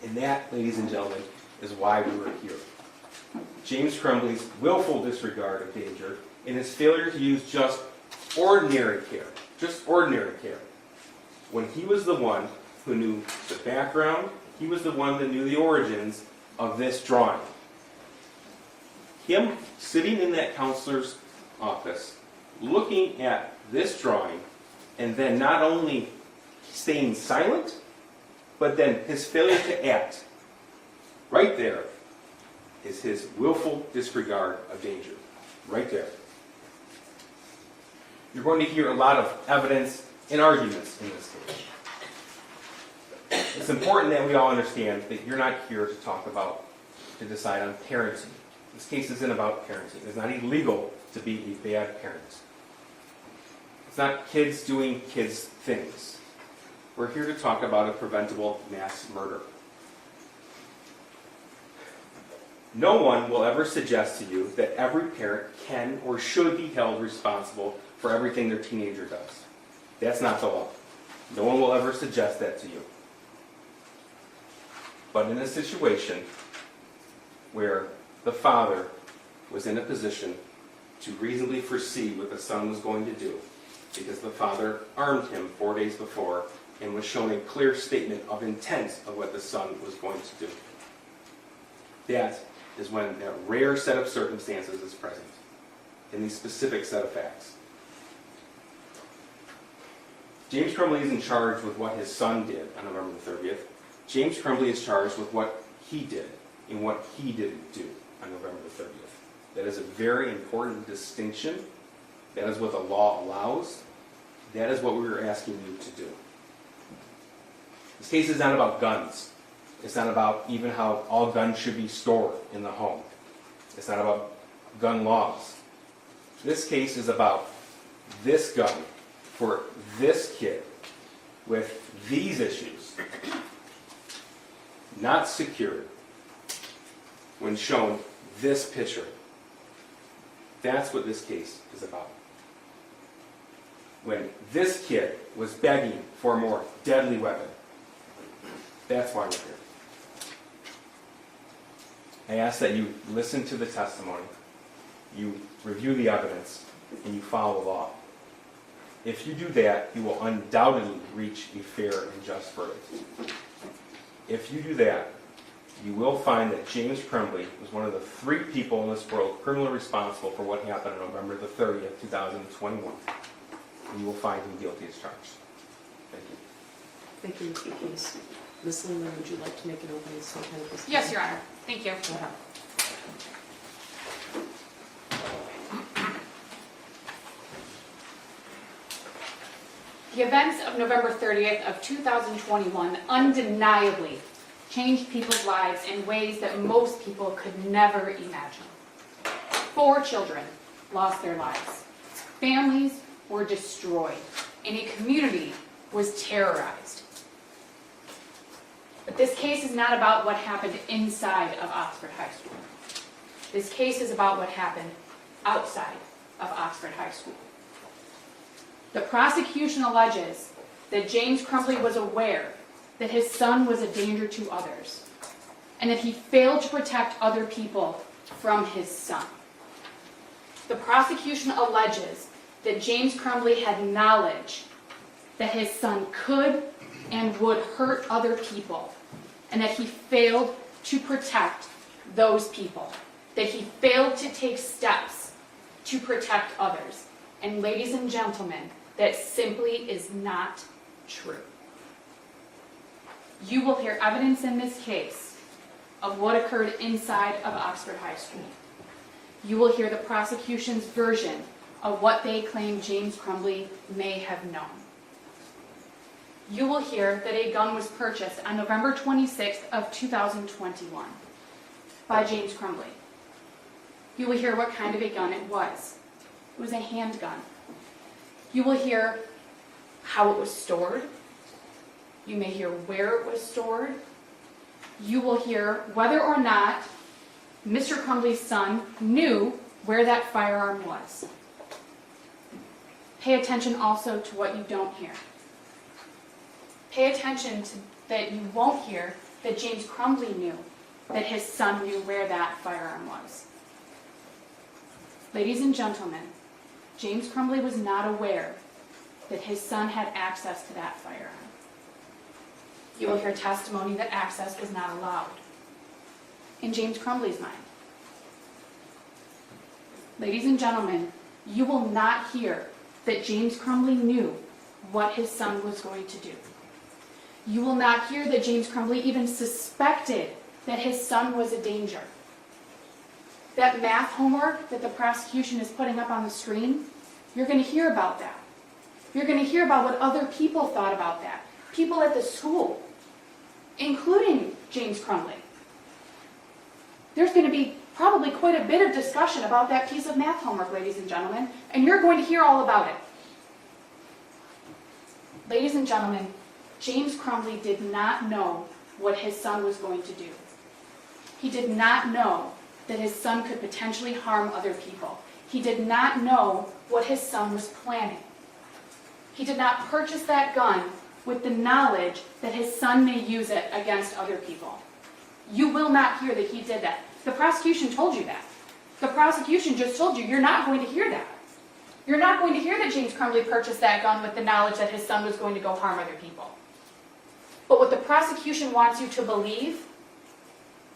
And that, ladies and gentlemen, is why we were here. James Crumbley's willful disregard of danger and his failure to use just ordinary care, when he was the one who knew the background, he was the one that knew the origins of this drawing. Him sitting in that counselor's office, looking at this drawing, and then not only staying silent, but then his failure to act. Right there is his willful disregard of danger. Right there. You're going to hear a lot of evidence and arguments in this case. It's important that we all understand that you're not here to decide on parenting. This case isn't about parenting. It's not illegal to be a bad parent. It's not kids doing kids' things. We're here to talk about a preventable mass murder. No one will ever suggest to you that every parent can or should be held responsible for everything their teenager does. That's not the law. No one will ever suggest that to you. But in a situation where the father was in a position to reasonably foresee what the son was going to do, because the father armed him 4 days before and was shown a clear statement of intent of what the son was going to do. That is when that rare set of circumstances is present, in these specific set of facts. James Crumbley is in charge with what his son did on November the 30th. James Crumbley is charged with what he did and what he didn't do on November the 30th. That is a very important distinction. That is what the law allows. That is what we were asking you to do. This case is not about guns. It's not about even how all guns should be stored in the home. It's not about gun laws. This case is about this gun for this kid with these issues, not secured, when shown this picture. That's what this case is about. When this kid was begging for a more deadly weapon. That's why we're here. I ask that you listen to the testimony, you review the evidence, and you follow the law. If you do that, you will undoubtedly reach a fair and just verdict. If you do that, you will find that James Crumbley was one of the 3 people in this world criminally responsible for what happened on November the 30th, 2021. And you will find him guilty as charged. Thank you. Thank you, Mr. Case. Ms. Lehman, would you like to make an opening statement at this time? Yes, Your Honor. Thank you. Go ahead. The events of November 30th of 2021 undeniably changed people's lives in ways that most people could never imagine. 4 children lost their lives. Families were destroyed, and a community was terrorized. But this case is not about what happened inside of Oxford High School. This case is about what happened outside of Oxford High School. The prosecution alleges that James Crumbley was aware that his son was a danger to others, and that he failed to protect other people from his son. The prosecution alleges that James Crumbley had knowledge that his son could and would hurt other people, and that he failed to protect those people, that he failed to take steps to protect others. And ladies and gentlemen, that simply is not true. You will hear evidence in this case of what occurred inside of Oxford High School. You will hear the prosecution's version of what they claim James Crumbley may have known. You will hear that a gun was purchased on November 26th of 2021 by James Crumbley. You will hear what kind of a gun it was. It was a handgun. You will hear how it was stored. You may hear where it was stored. You will hear whether or not Mr. Crumbley's son knew where that firearm was. Pay attention also to what you don't hear. Pay attention to that you won't hear that James Crumbley knew that his son knew where that firearm was. Ladies and gentlemen, James Crumbley was not aware that his son had access to that firearm. You will hear testimony that access was not allowed. in James Crumbley's mind. Ladies and gentlemen, you will not hear that James Crumbley knew what his son was going to do. You will not hear that James Crumbley even suspected that his son was a danger. That math homework that the prosecution is putting up on the screen, you're going to hear about that. You're going to hear about what other people thought about that. People at the school, including James Crumbley. There's going to be probably quite a bit of discussion about that piece of math homework, ladies and gentlemen, and you're going to hear all about it. Ladies and gentlemen, James Crumbley did not know what his son was going to do. He did not know that his son could potentially harm other people. He did not know what his son was planning. He did not purchase that gun with the knowledge that his son may use it against other people. You will not hear that he did that. The prosecution told you that. The prosecution just told you you're not going to hear that. You're not going to hear that James Crumbley purchased that gun with the knowledge that his son was going to go harm other people. But what the prosecution wants you to believe,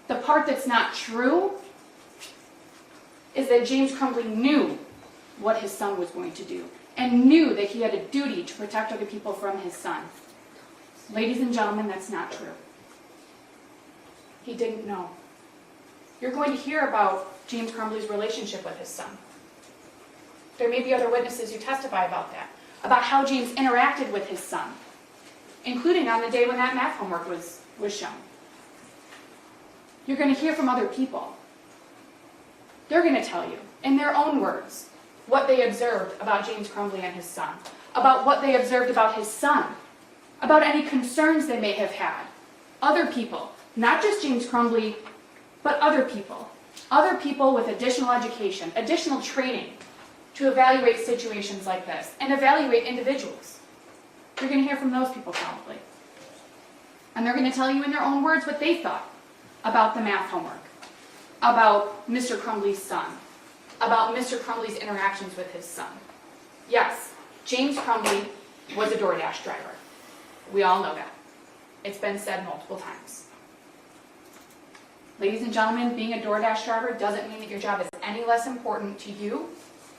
the part that's not true, is that James Crumbley knew what his son was going to do and knew that he had a duty to protect other people from his son. Ladies and gentlemen, that's not true. He didn't know. You're going to hear about James Crumbley's relationship with his son. There may be other witnesses who testify about that, about how James interacted with his son, including on the day when that math homework was shown. You're going to hear from other people. They're going to tell you, in their own words, what they observed about James Crumbley and his son, about what they observed about his son, about any concerns they may have had. Other people, not just James Crumbley, but other people with additional education, additional training to evaluate situations like this and evaluate individuals. You're going to hear from those people probably. And they're going to tell you in their own words what they thought about the math homework, about Mr. Crumbley's son, about Mr. Crumbley's interactions with his son. Yes, James Crumbley was a DoorDash driver. We all know that. It's been said multiple times. Ladies and gentlemen, being a DoorDash driver doesn't mean that your job is any less important to you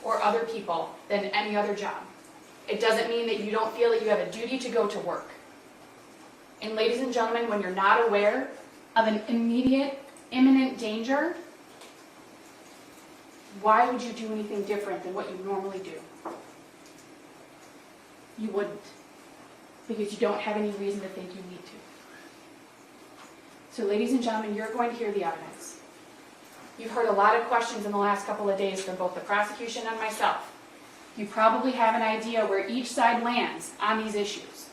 or other people than any other job. It doesn't mean that you don't feel that you have a duty to go to work. And ladies and gentlemen, when you're not aware of an immediate, imminent danger, why would you do anything different than what you normally do? You wouldn't, because you don't have any reason to think you need to. So ladies and gentlemen, you're going to hear the evidence. You've heard a lot of questions in the last couple of days from both the prosecution and myself. You probably have an idea where each side lands on these issues.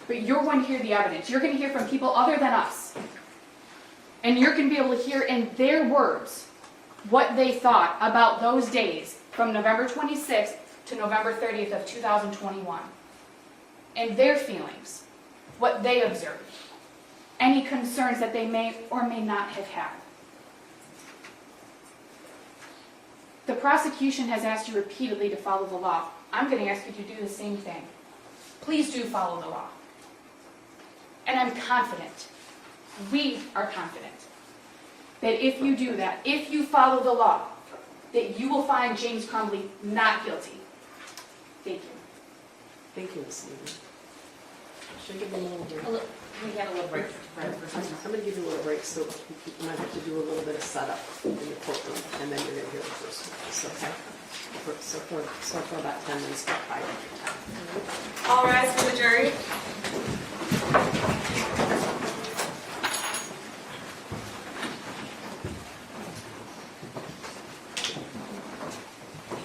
But you're going to hear the evidence. You're going to hear from people other than us. And you're going to be able to hear in their words what they thought about those days from November 26th to November 30th of 2021. And their feelings, what they observed, any concerns that they may or may not have had. The prosecution has asked you repeatedly to follow the law. I'm going to ask you to do the same thing. Please do follow the law. And I'm confident, we are confident, that if you do that, if you follow the law, that you will find James Crumbley not guilty. Thank you. Thank you, Ms. Levy. Should I give them a little break? We had a little break. I'm going to give you a little break, so you might have to do a little bit of setup in the courtroom, and then you're going to hear the first one. Okay? So for about 10 minutes, about 5 minutes. All rise for the jury.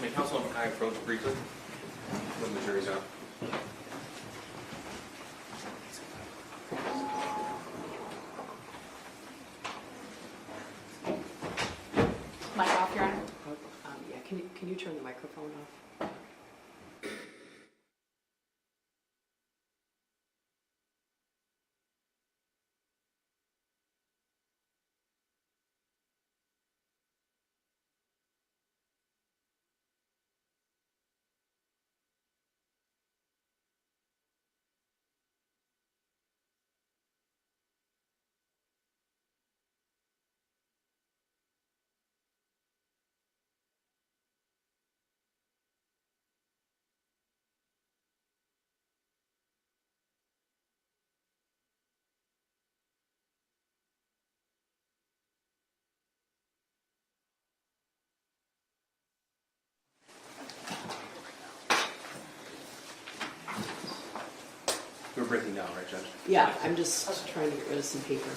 May counsel I approach briefly when the jury's out? Mic off, Your Honor. Yeah, can you turn the microphone off? breaking down, right, Judge? Yeah, I'm just trying to get rid of some paper.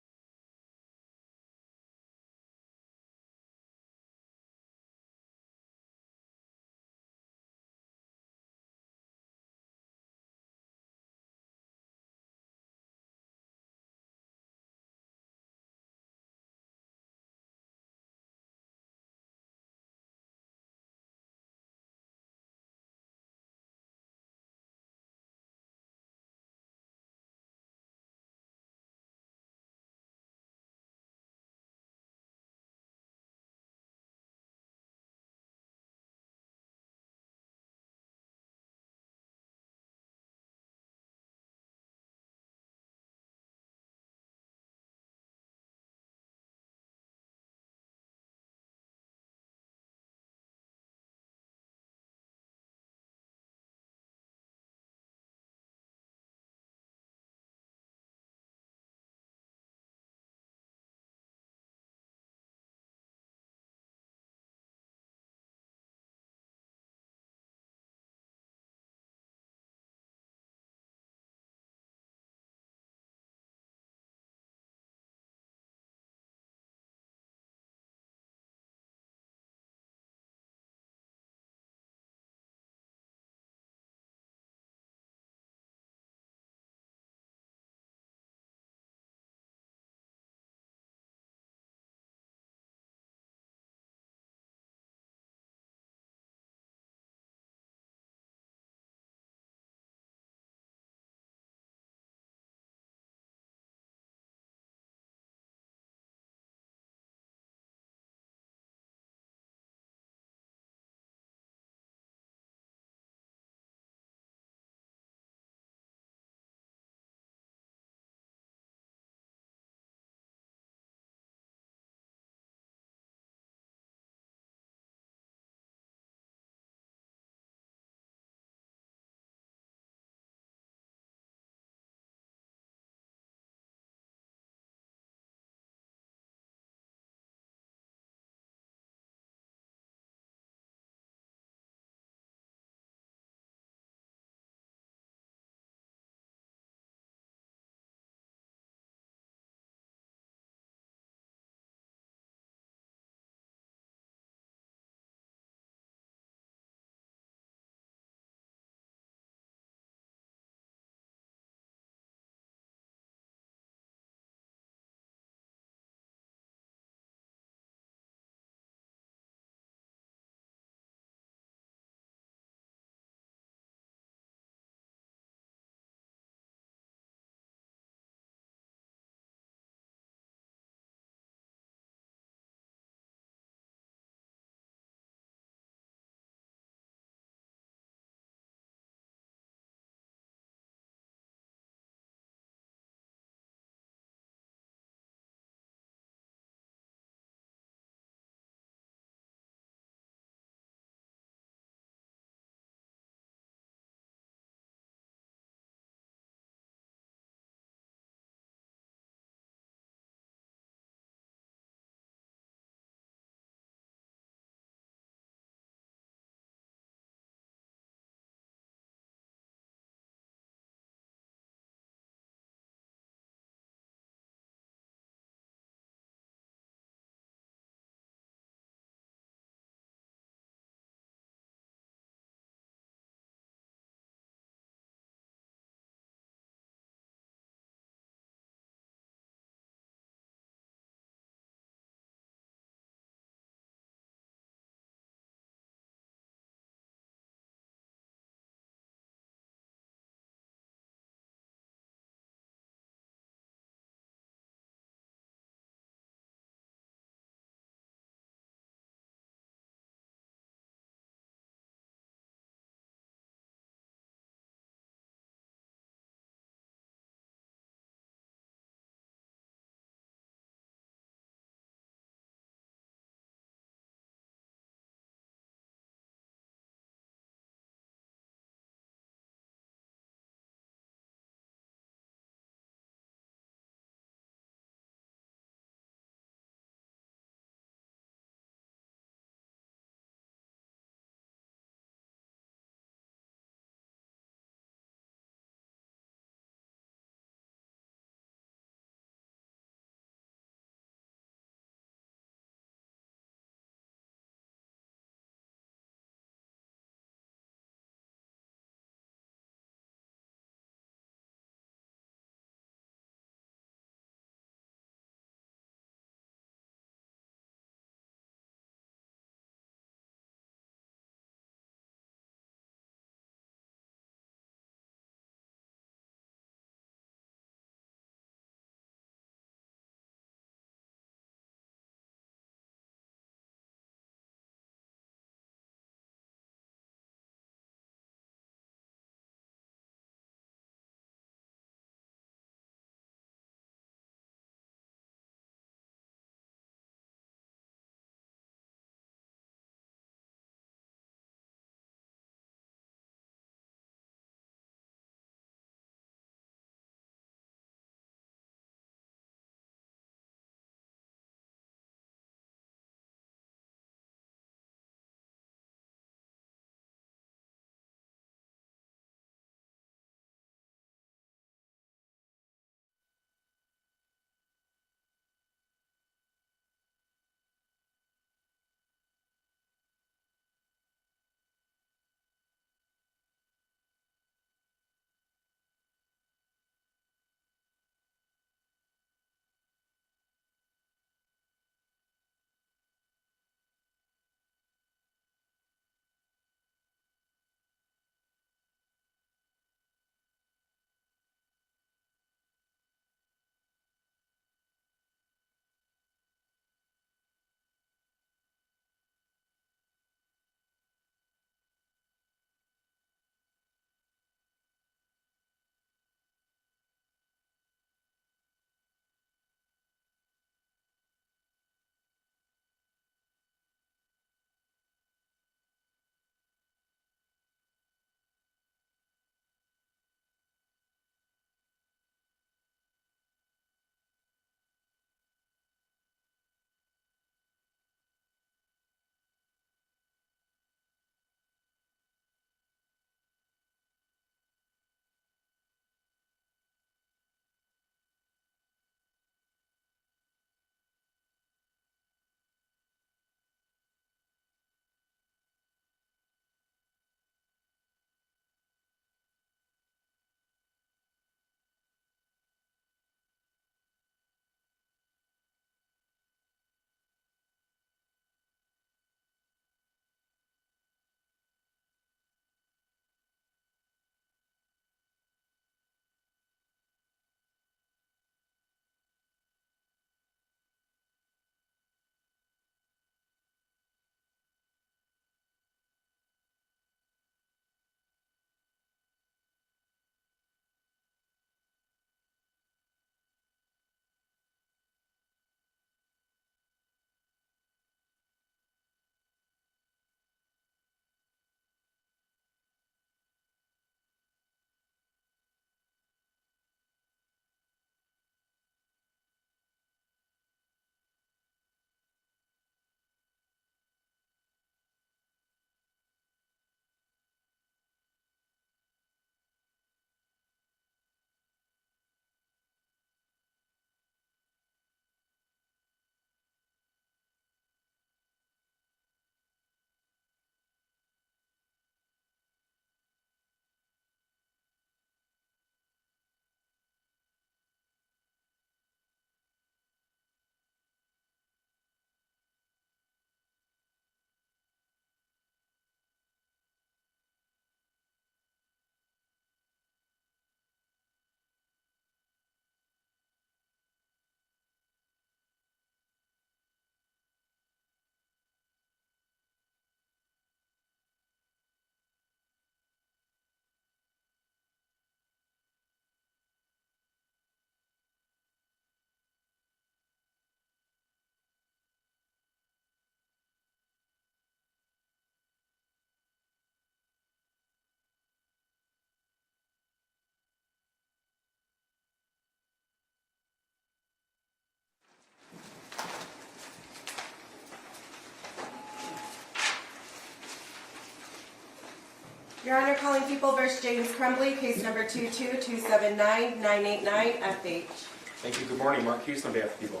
Your Honor, calling People v. James Crumbley, case number 222799989, FH. Thank you. Good morning. Mark Hughes on behalf of people.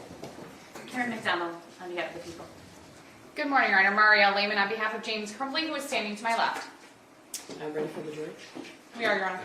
Karen McDonald on behalf of the people. Good morning, Your Honor. Marielle Lehman on behalf of James Crumbley, who is standing to my left. I'm ready for the jury. We are, Your Honor.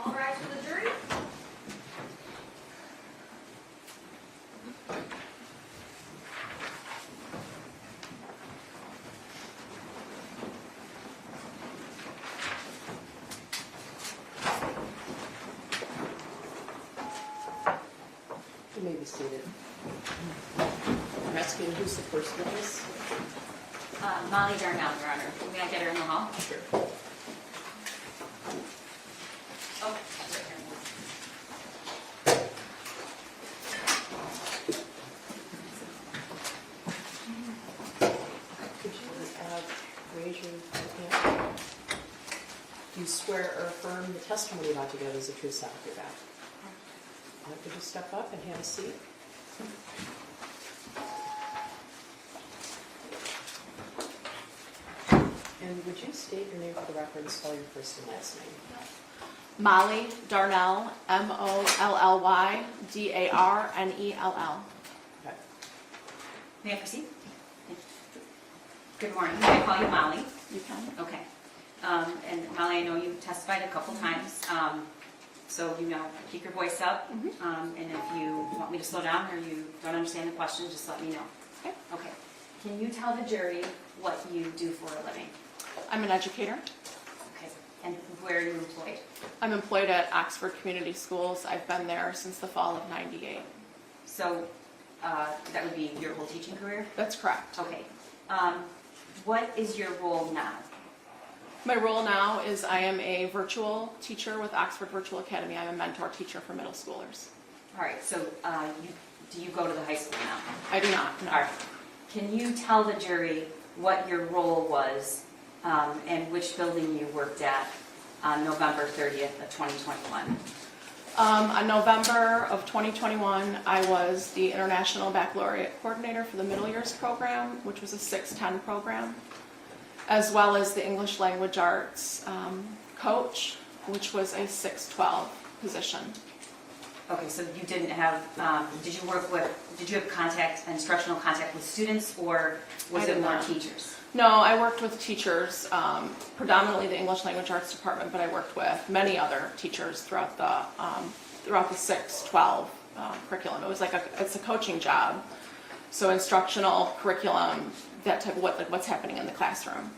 All rise for the jury. You may be seated. I'm asking who's the first witness? Molly Darnell, Your Honor. May I get her in the hall? Sure. Oh, right Could you raise your hand? Do you swear or affirm the testimony about to give is the truth, so help you God? Could you step up and have a seat? And would you state your name for the record and spell your first and last name? Molly Darnell, MOLLY-DARNELL. Okay. May I proceed? Good morning. May I call you Molly? You can. Okay. And Molly, I know you testified a couple times, so you know, keep your voice up. And if you want me to slow down or you don't understand the question, just let me know. Okay. Okay. Can you tell the jury what you do for a living? I'm an educator. Okay. And where are you employed? I'm employed at Oxford Community Schools. I've been there since the fall of '98. So that would be your whole teaching career? That's correct. Okay. What is your role now? My role now is I am a virtual teacher with Oxford Virtual Academy. I'm a mentor teacher for middle schoolers. All right, so do you go to the high school now? I do not, no. All right. Can you tell the jury what your role was and which building you worked at on November 30th of 2021? On November of 2021, I was the International Baccalaureate Coordinator for the Middle Years program, which was a 610 program, as well as the English Language Arts coach, which was a 612 position. Okay, so you didn't have, did you have instructional contact with students, or was I it did more not. teachers? No, I worked with teachers, predominantly the English Language Arts department, but I worked with many other teachers throughout the 612 curriculum. It was like it's a coaching job, so instructional curriculum, that type of what's happening in the classroom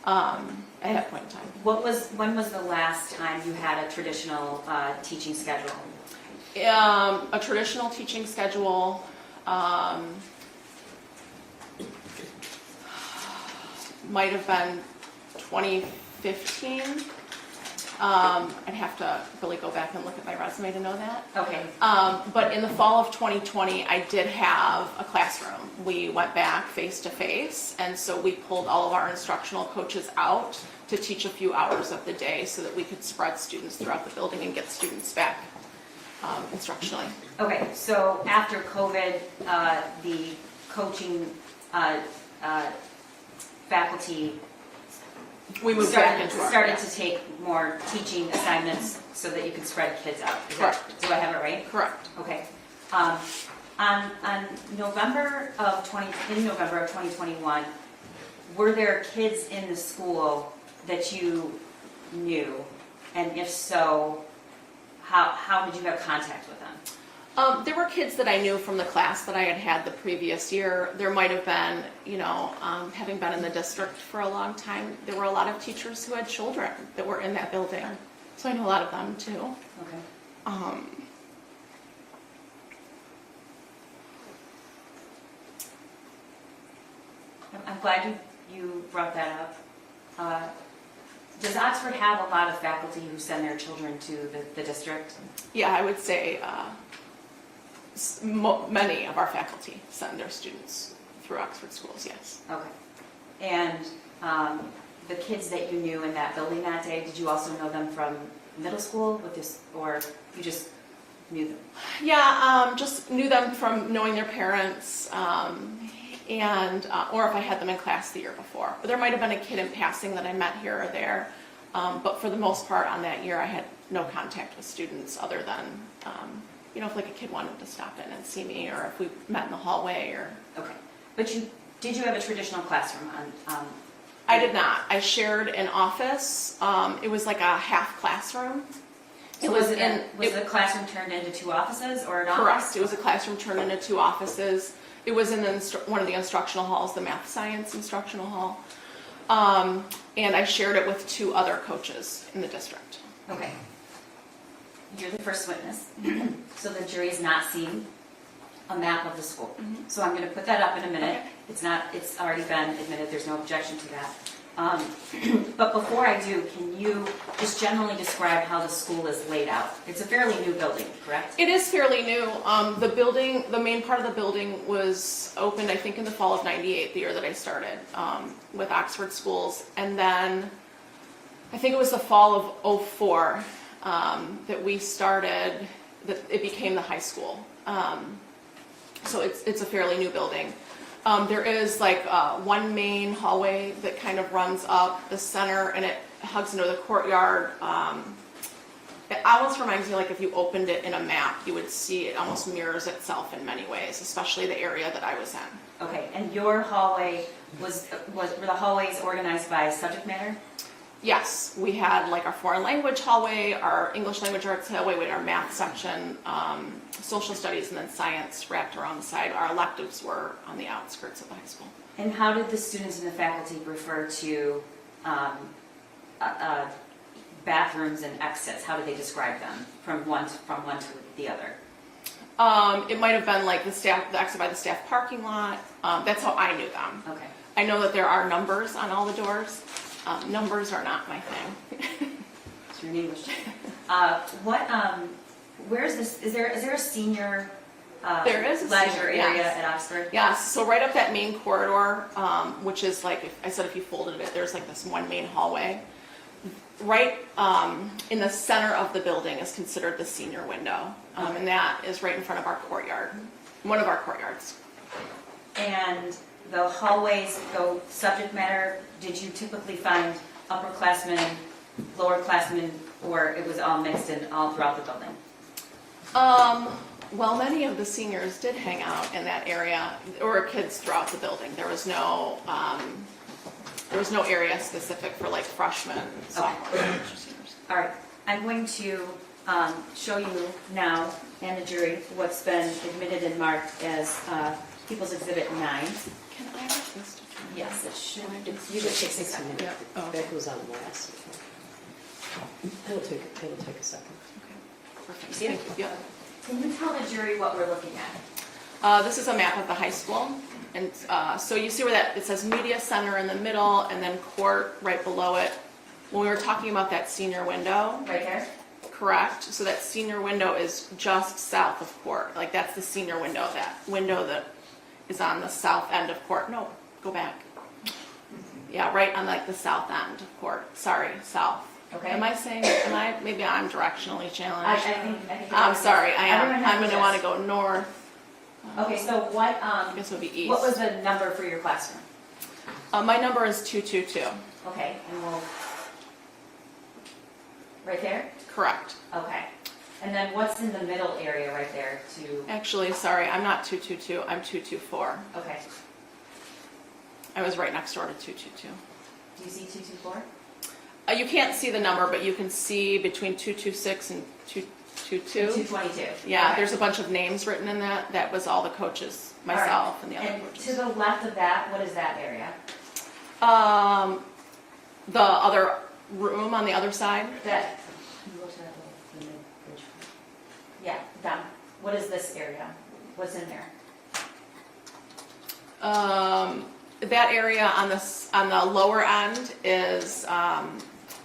at that point in time. When was the last time you had a traditional teaching schedule? A traditional teaching schedule. Might have been 2015. I'd have to really go back and look at my resume to know that. Okay, But in the fall of 2020, I did have a classroom. We went back face to face, and so we pulled all of our instructional coaches out to teach a few hours of the day so that we could spread students throughout the building and get students back instructionally. okay, so after COVID, the coaching faculty We moved back into our. started to take more teaching assignments so that you could spread kids out. Is that- Correct. Do I have it right? Correct. Okay. On November of 2021, were there kids in the school that you knew? And if so, how did you have contact with them? There were kids that I knew from the class that I had had the previous year. There might have been, having been in the district for a long time, there were a lot of teachers who had children that were in that building. So I know a lot of them too. Okay. I'm glad you brought that up. Does Oxford have a lot of faculty who send their children to the district? Yeah, I would say many of our faculty send their students through Oxford schools, yes. Okay. And the kids that you knew in that building that day, did you also know them from middle school with this, or you just knew them? Yeah, just knew them from knowing their parents, and or if I had them in class the year before. But there might have been a kid in passing that I met here or there, but for the most part on that year I had no contact with students other than, if like a kid wanted to stop in and see me, or if we met in the hallway, or. Okay. But did you have a traditional classroom on? I did not. I shared an office. It was like a half classroom. So was the classroom turned into two offices or an office? Correct. It was a classroom turned into two offices. It was in one of the instructional halls, the math science instructional hall. And I shared it with two other coaches in the district. Okay. You're the first witness, so the jury has not seen a map of the school. So I'm going to put that up in a minute. Okay. It's already been admitted, there's no objection to that. But before I do, can you just generally describe how the school is laid out? It's a fairly new building, correct? It is fairly new. The main part of the building was opened, I think, in the fall of '98, the year that I started with Oxford Schools. And then I think it was the fall of '04 that we started, that it became the high school. So it's a fairly new building. There is like one main hallway that kind of runs up the center, and it hugs into the courtyard. It almost reminds me like if you opened it in a map, you would see it almost mirrors itself in many ways, especially the area that I was in. Okay, and your hallway were the hallways organized by subject matter? Yes, we had like our foreign language hallway, our English language arts hallway, we had our math section, social studies, and then science wrapped around the side. Our electives were on the outskirts of the high school. And how did the students and the faculty refer to bathrooms and exits? How did they describe them from one to the other? It might have been like the exit by the staff parking lot. That's how I knew them. Okay. I know that there are numbers on all the doors. Numbers are not my thing. So you're an English teacher. Where is this? Is there a senior There is a leisure senior, area yes. at Oxford? Yes, so right up that main corridor, which is like, if you folded it, there's like this one main hallway. Right in the center of the building is considered the senior window, and that is right in front of our courtyard, one of our courtyards. And the hallways go subject matter. Did you typically find upperclassmen, lowerclassmen, or it was all mixed in all throughout the building? Well, many of the seniors did hang out in that area, or kids throughout the building. There was no area specific for like freshmen, sophomores, or seniors. All right, I'm going to show you now and the jury what's been admitted and marked as People's Exhibit 9. Can I have this to turn? Yes, it should. You should take 6 minutes. Yeah. Oh. That goes on last. It'll take a second. Okay, perfect. You see it? Thank you. Yep. Can you tell the jury what we're looking at? This is a map of the high school, and so you see where it says media center in the middle, and then court right below it, when we were talking about that senior window, Right there? correct? So that senior window is just south of court. Like that's the senior window, that window that is on the south end of court. No, go back. Yeah, right on like the south end of court. Sorry, south. Okay. Maybe I'm directionally I challenged. think. I'm sorry, I am. Everyone has I'm gonna this. wanna go north. Okay, so what, I guess it would be east. what was the number for your classroom? My number is 222. Okay, and we'll, right there? Correct. Okay. And then what's in the middle area right there to, Actually, sorry, I'm not 222, I'm 224. okay. I was right next door to 222. Do you see 224? You can't see the number, but you can see between 226 and 222. 222. Yeah, Okay. there's a bunch of names written in that. That was all the coaches, All right. myself and the other And coaches. to the left of that, what is that area? The other room on the other side. That, can you go to that little, the mid-bridge? Yeah, down. What is this area? What's in there? That area on the lower end is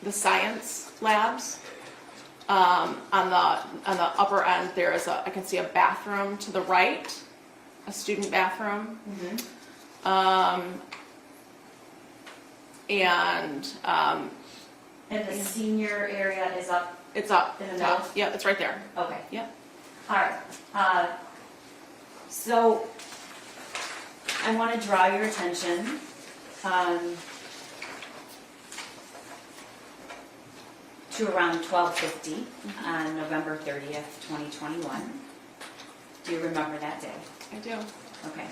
the science labs. On the upper end, there is I can see a bathroom to the right, a student bathroom. And And the senior area is up, it's up In the top. middle? Yeah, it's right there. okay. Yep. All right. So I want to draw your attention to around 12:50 on November 30th, 2021. Do you remember that day? I do. Okay.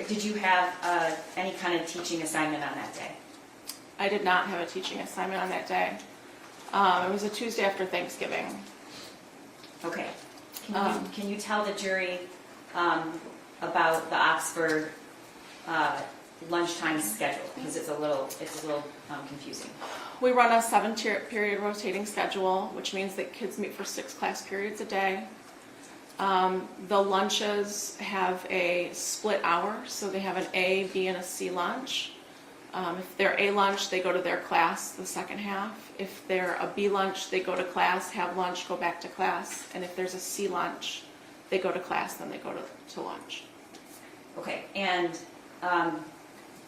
Did you have any kind of teaching assignment on that day? I did not have a teaching assignment on that day. It was a Tuesday after Thanksgiving. Okay. Can you tell the jury about the Oxford lunchtime schedule? Because it's a little confusing. We run a 7-period rotating schedule, which means that kids meet for 6 class periods a day. The lunches have a split hour, so they have an A, B, and a C lunch. If they're A lunch, they go to their class the second half. If they're a B lunch, they go to class, have lunch, go back to class. And if there's a C lunch, they go to class, then they go to lunch. Okay. And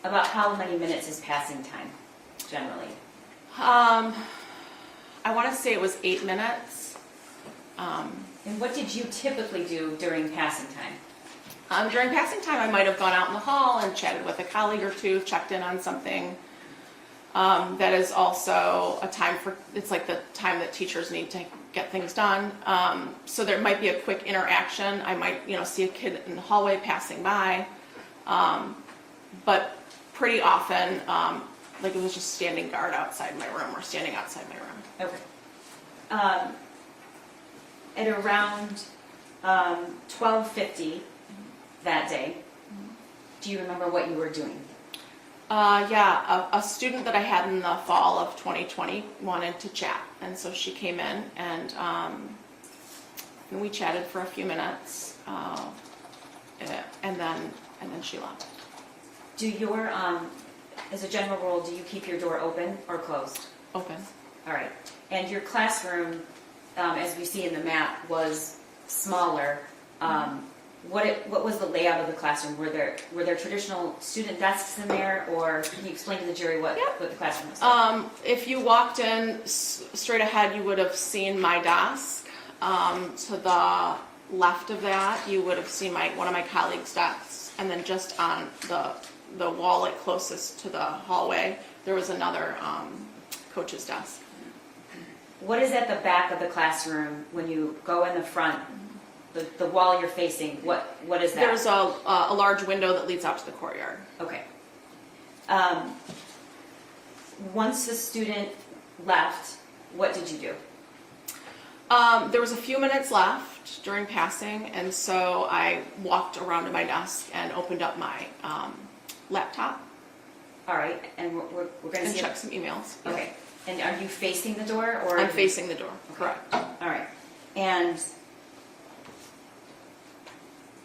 about how many minutes is passing time, generally? I want to say it was 8 minutes. And what did you typically do during passing time? During passing time, I might have gone out in the hall and chatted with a colleague or two, checked in on something. That is also a time it's like the time that teachers need to get things done. So there might be a quick interaction. I might, see a kid in the hallway passing by. But pretty often, like it was just standing guard outside my room or standing outside my room. Okay. At around 12:50 that day, do you remember what you were doing? A student that I had in the fall of 2020 wanted to chat, and so she came in and we chatted for a few minutes, and then she left. Do your, as a general rule, do you keep your door open or closed? Open. All right. And your classroom, as we see in the map, was smaller. What was the layout of the classroom? Were there traditional student desks in there, or can you explain to the jury what the classroom was like? If you walked in straight ahead, you would have seen my desk. To the left of that, you would have seen one of my colleagues' desks, and then just on the wall closest to the hallway, there was another coach's desk. What is at the back of the classroom when you go in the front? The wall you're facing, what is that? There's a large window that leads out to the courtyard. Okay. Once the student left, what did you do? There was a few minutes left during passing, and so I walked around to my desk and opened up my laptop. All right, and we're going to and see. check some emails. Okay, and are you facing the door or? I'm facing the door. Correct. All right, and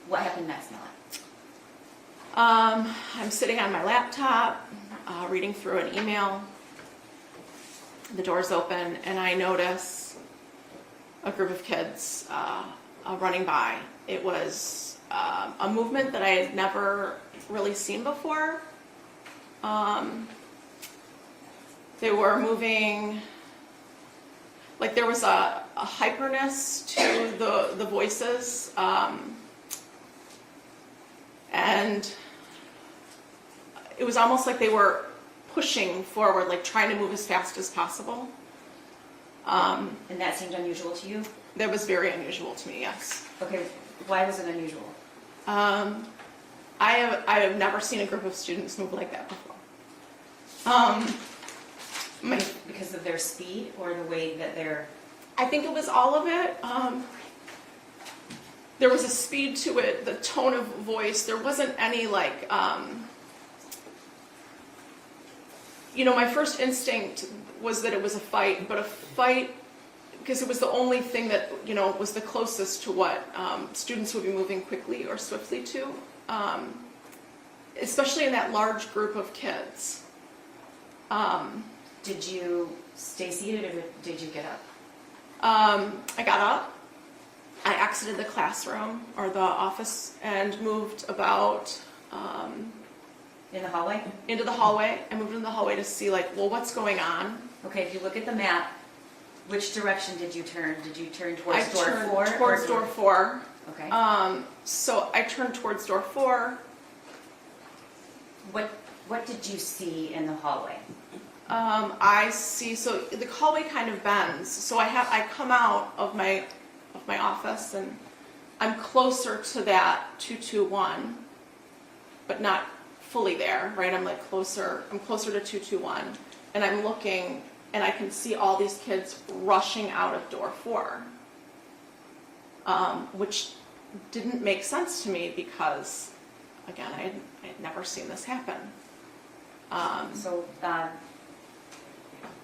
what happened next, Nella? I'm sitting on my laptop, reading through an email. The door's open, and I notice a group of kids running by. It was a movement that I had never really seen before. They were moving, like there was a hyperness to the voices, and it was almost like they were pushing forward, like trying to move as fast as possible. And that seemed unusual to you? That was very unusual to me, yes. Okay, why was it unusual? I have never seen a group of students move like that before. Because of their speed or the way that they're... I think it was all of it. There was a speed to it, the tone of voice. There wasn't any like, my first instinct was that it was a fight, but a fight, because it was the only thing that, was the closest to what students would be moving quickly or swiftly to, especially in that large group of kids. Did you stay seated or did you get up? I got up, I exited the classroom or the office and moved about In the hallway? into the hallway. I moved into the hallway to see what's going on. Okay, if you look at the map, which direction did you turn? Did you turn I towards door turned 4? towards door 4. Okay. So I turned towards door 4. What did you see in the hallway? I see, so the hallway kind of bends. So I come out of my office and I'm closer to that 221, but not fully there, right? I'm closer to 221, and I'm looking and I can see all these kids rushing out of door 4, which didn't make sense to me because, again, I had never seen this happen. So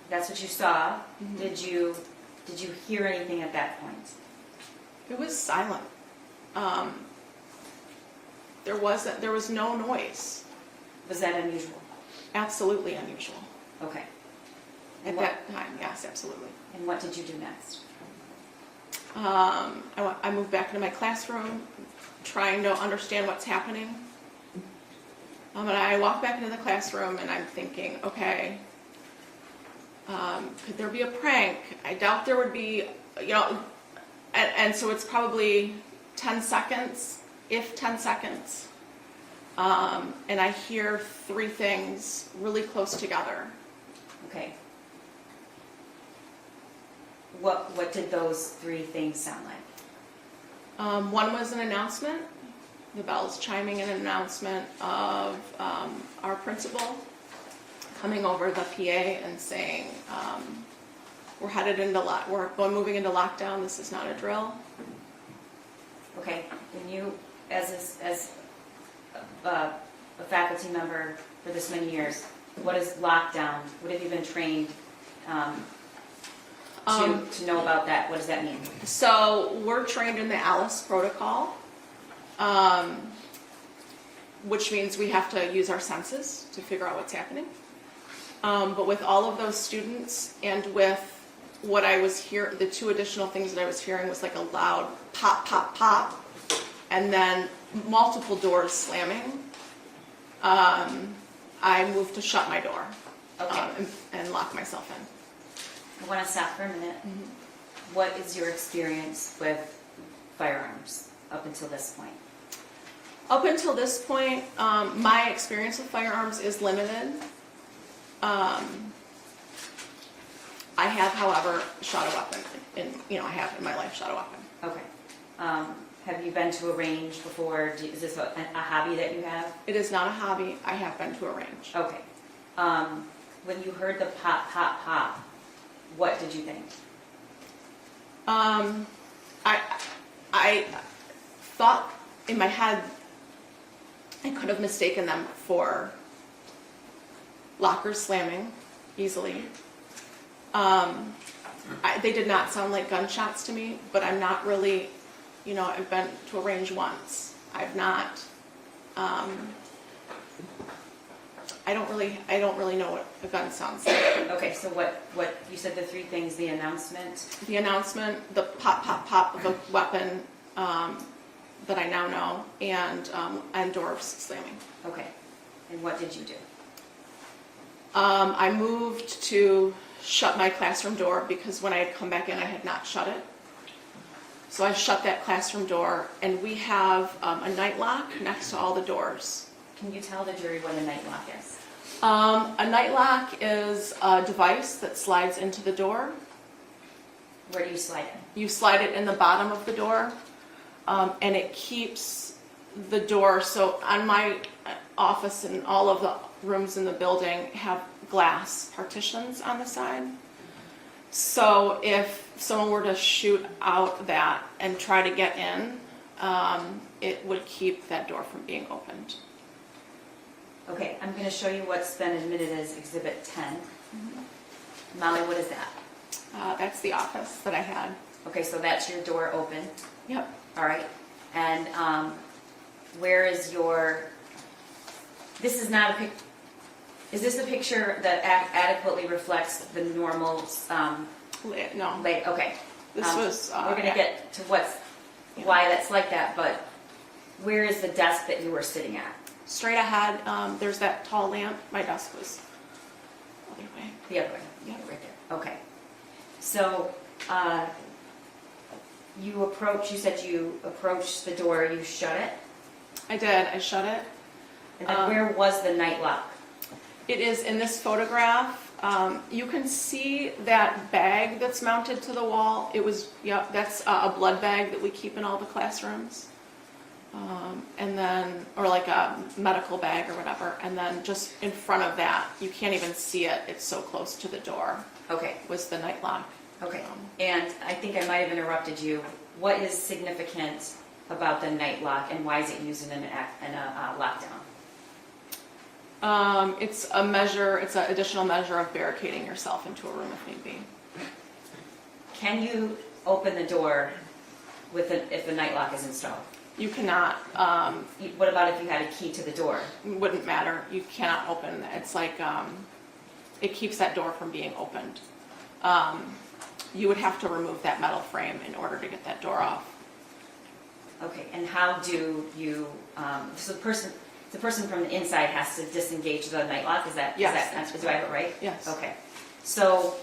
that's what you saw. Mhm. Did you hear anything at that point? It was silent. There was no noise. Was that unusual? Absolutely unusual. Okay. At And that time, yes, absolutely. And what did you do next? I moved back into my classroom, trying to understand what's happening. And I walk back into the classroom and I'm thinking, okay, could there be a prank? I doubt there would be, and so it's probably 10 seconds, if 10 seconds. And I hear 3 things really close together. Okay. What did those 3 things sound like? One was an announcement, the bells chiming in an announcement of our principal coming over the PA and saying, we're moving into lockdown, this is not a drill. Okay. And you, as a faculty member for this many years, what is lockdown? What have you been trained to know about that? What does that mean? So we're trained in the ALICE protocol, which means we have to use our senses to figure out what's happening. But with all of those students and with what I was hearing, the 2 additional things that I was hearing was like a loud pop, pop, pop, and then multiple doors slamming. I moved to shut my door and lock myself in. I want to stop for a minute. Mm-hmm. What is your experience with firearms up until this point? Up until this point, my experience with firearms is limited. I have, however, shot a weapon. I have in my life shot a weapon. Okay. Have you been to a range before? Is this a hobby that you have? It is not a hobby. I have been to a range. Okay. When you heard the pop, pop, pop, what did you think? I thought in my head I could have mistaken them for lockers slamming easily. They did not sound like gunshots to me, but I'm not really, I've been to a range once. I've not I don't really know what a gun sounds like. Okay, so what, you said the three things, the announcement, The announcement, the pop, pop, pop of a weapon that I now know, and doors slamming. okay. And what did you do? I moved to shut my classroom door because when I had come back in, I had not shut it. So I shut that classroom door, and we have a night lock next to all the doors. Can you tell the jury what a night lock is? A night lock is a device that slides into the door. Where do you slide it? You slide it in the bottom of the door, and it keeps the door. So on my office and all of the rooms in the building have glass partitions on the side. So if someone were to shoot out that and try to get in, it would keep that door from being opened. Okay, I'm gonna show you what's been admitted as Exhibit 10. Molly, what is that? That's the office that I had. Okay, so that's your door open, Yep. all right? And where is your, this is not a pic, is this a picture that adequately reflects the normal, No, like, okay. this was. We're gonna get to why that's like that, but where is the desk that you were sitting at? Straight ahead, there's that tall lamp. My desk was the other way. The other way? Yep. Right there, okay. So, you said you approached the door, you shut it, I did. I shut it. and then where was the night lock? It is in this photograph. You can see that bag that's mounted to the wall. It was, yeah, that's a blood bag that we keep in all the classrooms. And then, or like a medical bag or whatever. And then just in front of that, you can't even see it. It's so close to the door, Okay, was the night lock. okay. And I think I might have interrupted you. What is significant about the night lock, and why is it used in a lockdown? It's a measure, it's an additional measure of barricading yourself into a room if need be. Can you open the door if the night lock is installed? You cannot, What about if you had a key to the door? wouldn't matter, you cannot open, it's like, it keeps that door from being opened. You would have to remove that metal frame in order to get that door off. Okay, and how do you, so the person from the inside has to disengage the night lock, is that, Yes, that's do I have it right? Yes. Okay, so,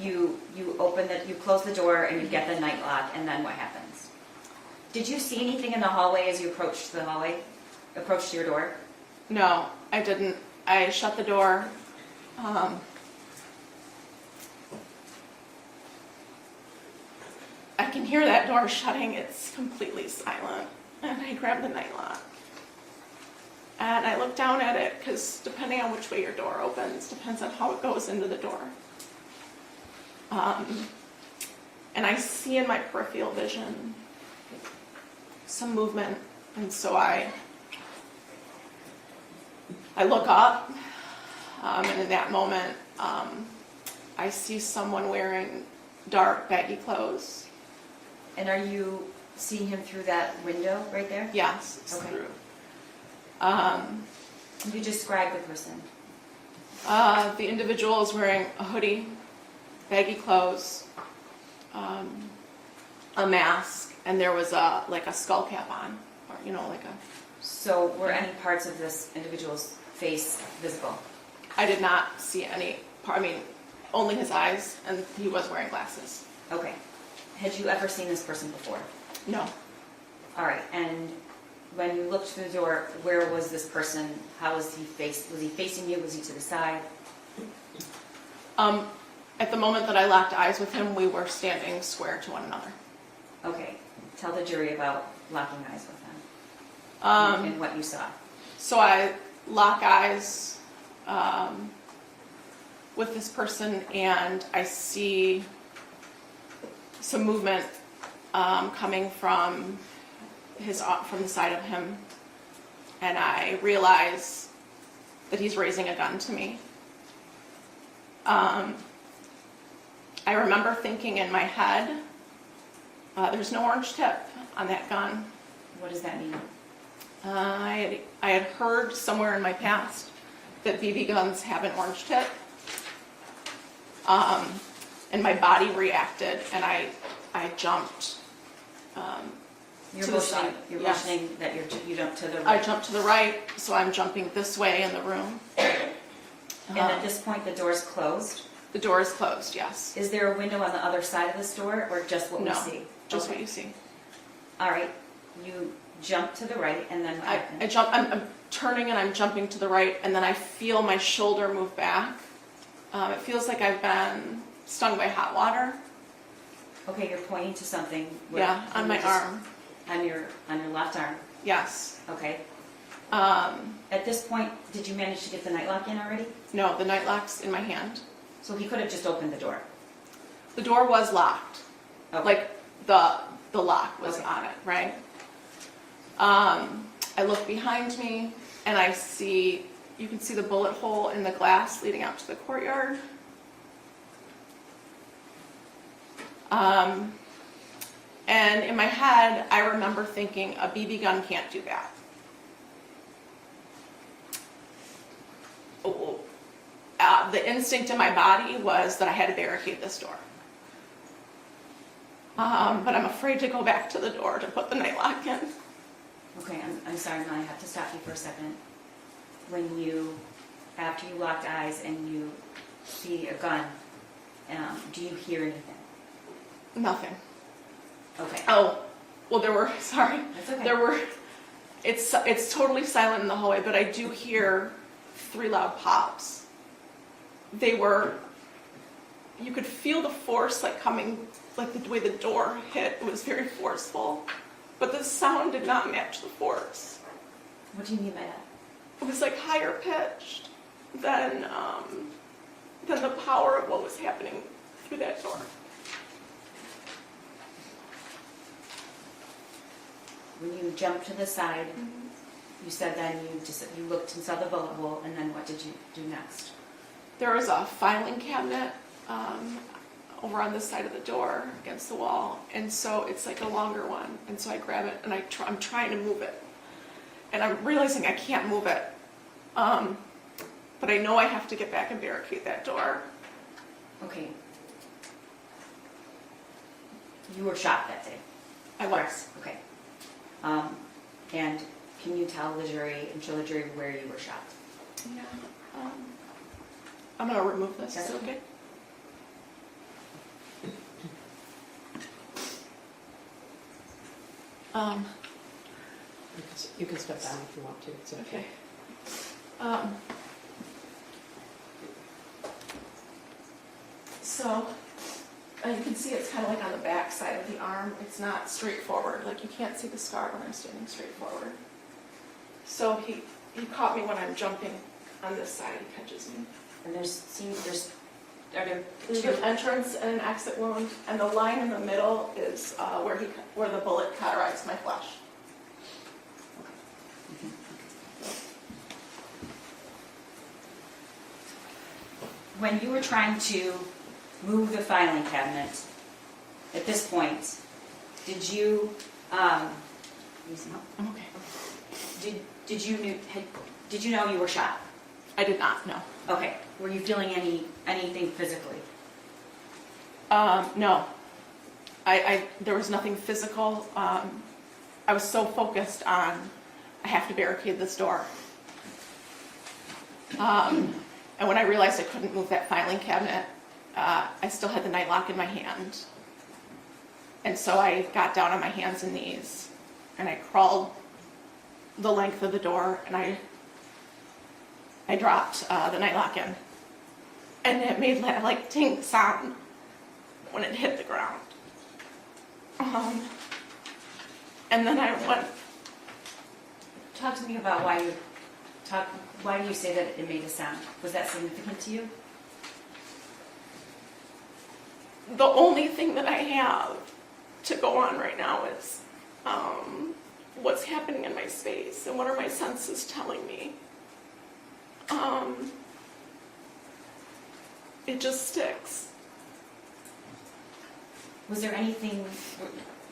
you close the door and you get the night lock, and then what happens? Did you see anything in the hallway as you approached your door? No, I didn't. I shut the door. I can hear that door shutting. It's completely silent. And I grab the night lock. And I look down at it because depending on which way your door opens, depends on how it goes into the door. And I see in my peripheral vision some movement, and so I look up, and in that moment, I see someone wearing dark, baggy clothes. And are you seeing him through that window right there? Yes, it's Okay. through. Can you describe the person? The individual is wearing a hoodie, baggy clothes, a mask, and there was a skull cap on, or like a. So were any parts of this individual's face visible? I did not see any part. I mean, only his eyes, and he was wearing glasses. Okay. Had you ever seen this person before? No. All right, and when you looked through the door, where was this person? How was he faced? Was he facing you? Was he to the side? At the moment that I locked eyes with him, we were standing square to one another. Okay, tell the jury about locking eyes with him and what you saw. So I lock eyes with this person, and I see some movement coming from the side of him, and I realize that he's raising a gun to me. I remember thinking in my head, there's no orange tip on that gun. What does that mean? I had heard somewhere in my past that BB guns have an orange tip. And my body reacted, and I jumped. You're To the motioning, side, you're yes. motioning that you jump to the I right. jumped to the right, so I'm jumping this way in the room. And at this point, the door's closed. The door is closed, yes. Is there a window on the other side of this door, or just what we No, see? just Okay. what you see. All right, you jump to the right, and then what happens? I'm turning and I'm jumping to the right, and then I feel my shoulder move back. It feels like I've been stung by hot water. Okay, you're pointing to something. Yeah, on my arm, On your left arm, yes. okay. Um, At this point, did you manage to get the nightlock in already? no, the night lock's in my hand. So he could have just opened the door. The door was locked, Okay. like the lock was Okay. on it, right? I look behind me and I see, you can see the bullet hole in the glass leading out to the courtyard. And in my head, I remember thinking, a BB gun can't do that. The instinct in my body was that I had to barricade this door. But I'm afraid to go back to the door to put the night lock in. Okay, I'm sorry, Ma, I have to stop you for a second. When you, after you locked eyes and you see a gun, do you hear anything? Nothing. Okay, Oh, well, there were, sorry. that's okay. There were, it's totally silent in the hallway, but I do hear 3 loud pops. They were, you could feel the force like coming, like the way the door hit, it was very forceful. But the sound did not match the force. What do you mean by that? It was like higher pitched than the power of what was happening through that door. When you jumped to the side, you said then you looked and saw the bullet hole, and then what did you do next? There was a filing cabinet over on this side of the door against the wall, and so it's like a longer one, and so I grab it and I'm trying to move it, and I'm realizing I can't move it, but I know I have to get back and barricade that door. Okay. You were shot that day? I was. Okay. And can you tell the jury and show the jury where you were shot? Yeah. I'm gonna remove this. That's Is it okay? You can step down if you want to, it's okay. Okay. So, you can see it's kind of like on the back side of the arm. It's not straightforward. Like you can't see the scar when I'm standing straight forward. So he caught me when I'm jumping on this side. He catches me. And are there There's two? an entrance and an exit wound, and the line in the middle is where the bullet cauterized my flesh. When you were trying to move the filing cabinet, at this point, did you, use some help? I'm okay. Did you know you were shot? I did not, no. Okay. Were you feeling anything physically? No. There was nothing physical. I was so focused on, I have to barricade this door. And when I realized I couldn't move that filing cabinet, I still had the night lock in my hand. And so I got down on my hands and knees, and I crawled the length of the door, and I dropped the night lock in. And it made that like ting sound when it hit the ground. And then I went. Talk to me about why do you say that it made a sound? Was that significant to you? The only thing that I have to go on right now is what's happening in my space and what are my senses telling me. It just sticks. Was there anything,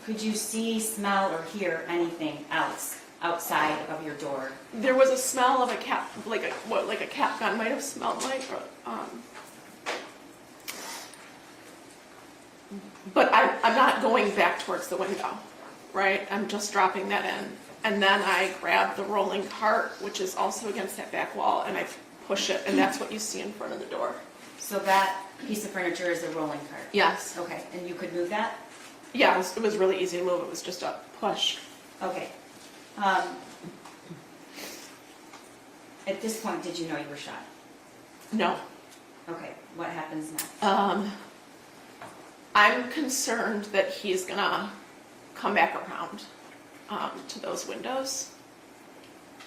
could you see, smell, or hear anything else outside of your door? There was a smell of a cap, like a cap gun might have smelled like. But I'm not going back towards the window, right? I'm just dropping that in. And then I grab the rolling cart, which is also against that back wall, and I push it, and that's what you see in front of the door. So that piece of furniture is a rolling cart? Yes. Okay, and you could move that? Yeah, it was really easy to move. It was just a push. Okay. At this point, did you know you were shot? No. Okay, what happens next? I'm concerned that he's gonna come back around to those windows.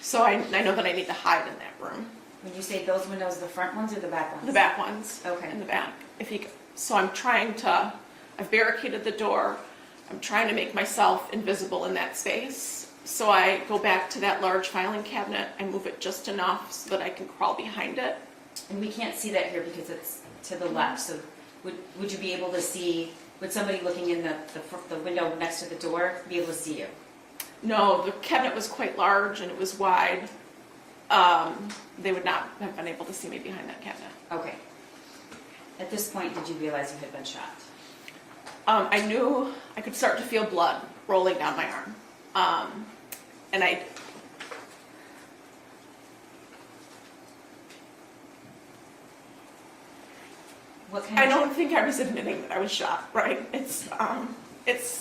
So I know that I need to hide in that room. When you say those windows, the front ones or the back ones? The back ones. Okay. In the back. So I've barricaded the door. I'm trying to make myself invisible in that space. So I go back to that large filing cabinet. I move it just enough so that I can crawl behind it. And we can't see that here because it's to the left, so would you be able to see, would somebody looking in the window next to the door be able to see you? No, the cabinet was quite large and it was wide. They would not have been able to see me behind that cabinet. Okay. At this point, did you realize you had been shot? I knew I could start to feel blood rolling down my arm. And What kind I of... don't think I was admitting that I was shot, right? It's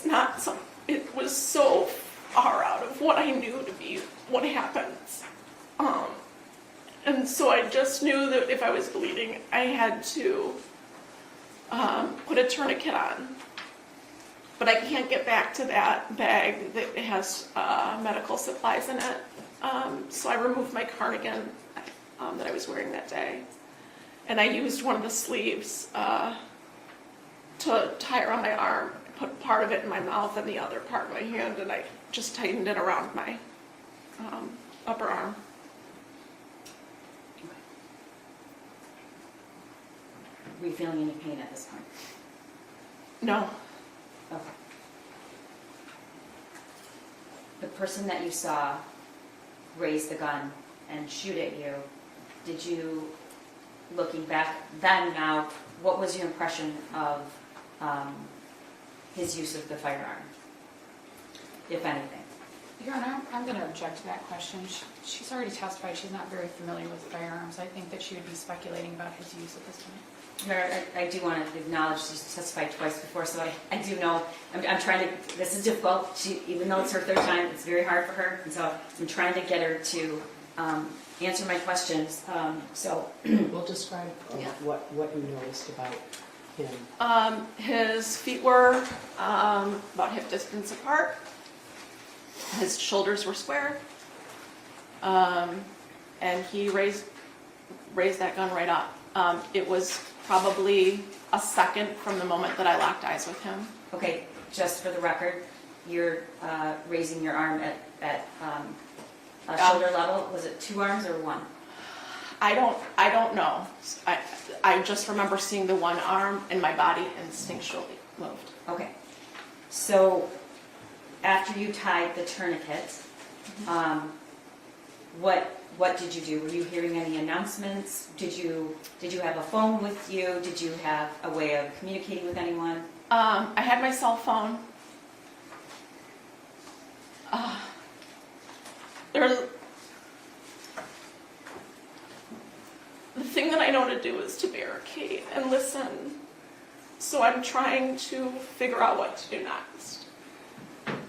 not some, it was so far out of what I knew to be what happens. And so I just knew that if I was bleeding, I had to put a tourniquet on. But I can't get back to that bag that has medical supplies in it. So I removed my cardigan that I was wearing that day. And I used one of the sleeves to tie around my arm. I put part of it in my mouth and the other part in my hand, and I just tightened it around my upper arm. Were you feeling any pain at this point? No. Okay. The person that you saw raise the gun and shoot at you, did you, looking back then now, what was your impression of his use of the firearm, if anything? Your Honor, I'm going to object to that question. She's already testified she's not very familiar with firearms. I think that she would be speculating about his use at this point. Mayor, I do want to acknowledge she's testified twice before, so I do know, I'm trying to, this is difficult, even though it's her third time, it's very hard for her, and so I'm trying to get her to answer my questions, so. We'll describe what you noticed about him. His feet were about hip distance apart. His shoulders were square. And he raised that gun right up. It was probably a second from the moment that I locked eyes with him. Okay, just for the record, you're raising your arm at shoulder level. Was it 2 arms or 1? I don't know. I just remember seeing the one arm and my body instinctually moved. Okay, so after you tied the tourniquet, what did you do? Were you hearing any announcements? Did you have a phone with you? Did you have a way of communicating with anyone? I had my cell phone. The thing that I know to do is to barricade and listen. So I'm trying to figure out what to do next.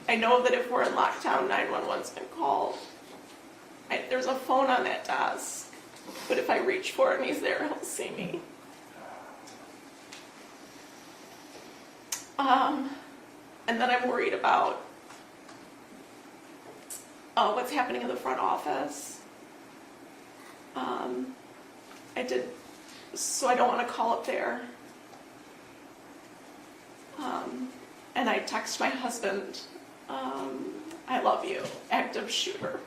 I know that if we're in lockdown, 911's been called. There's a phone on that desk, but if I reach for him, he's there, he'll see me. And then I'm worried about what's happening in the front office. So I don't want to call up there. And I text my husband, I love you, active shooter.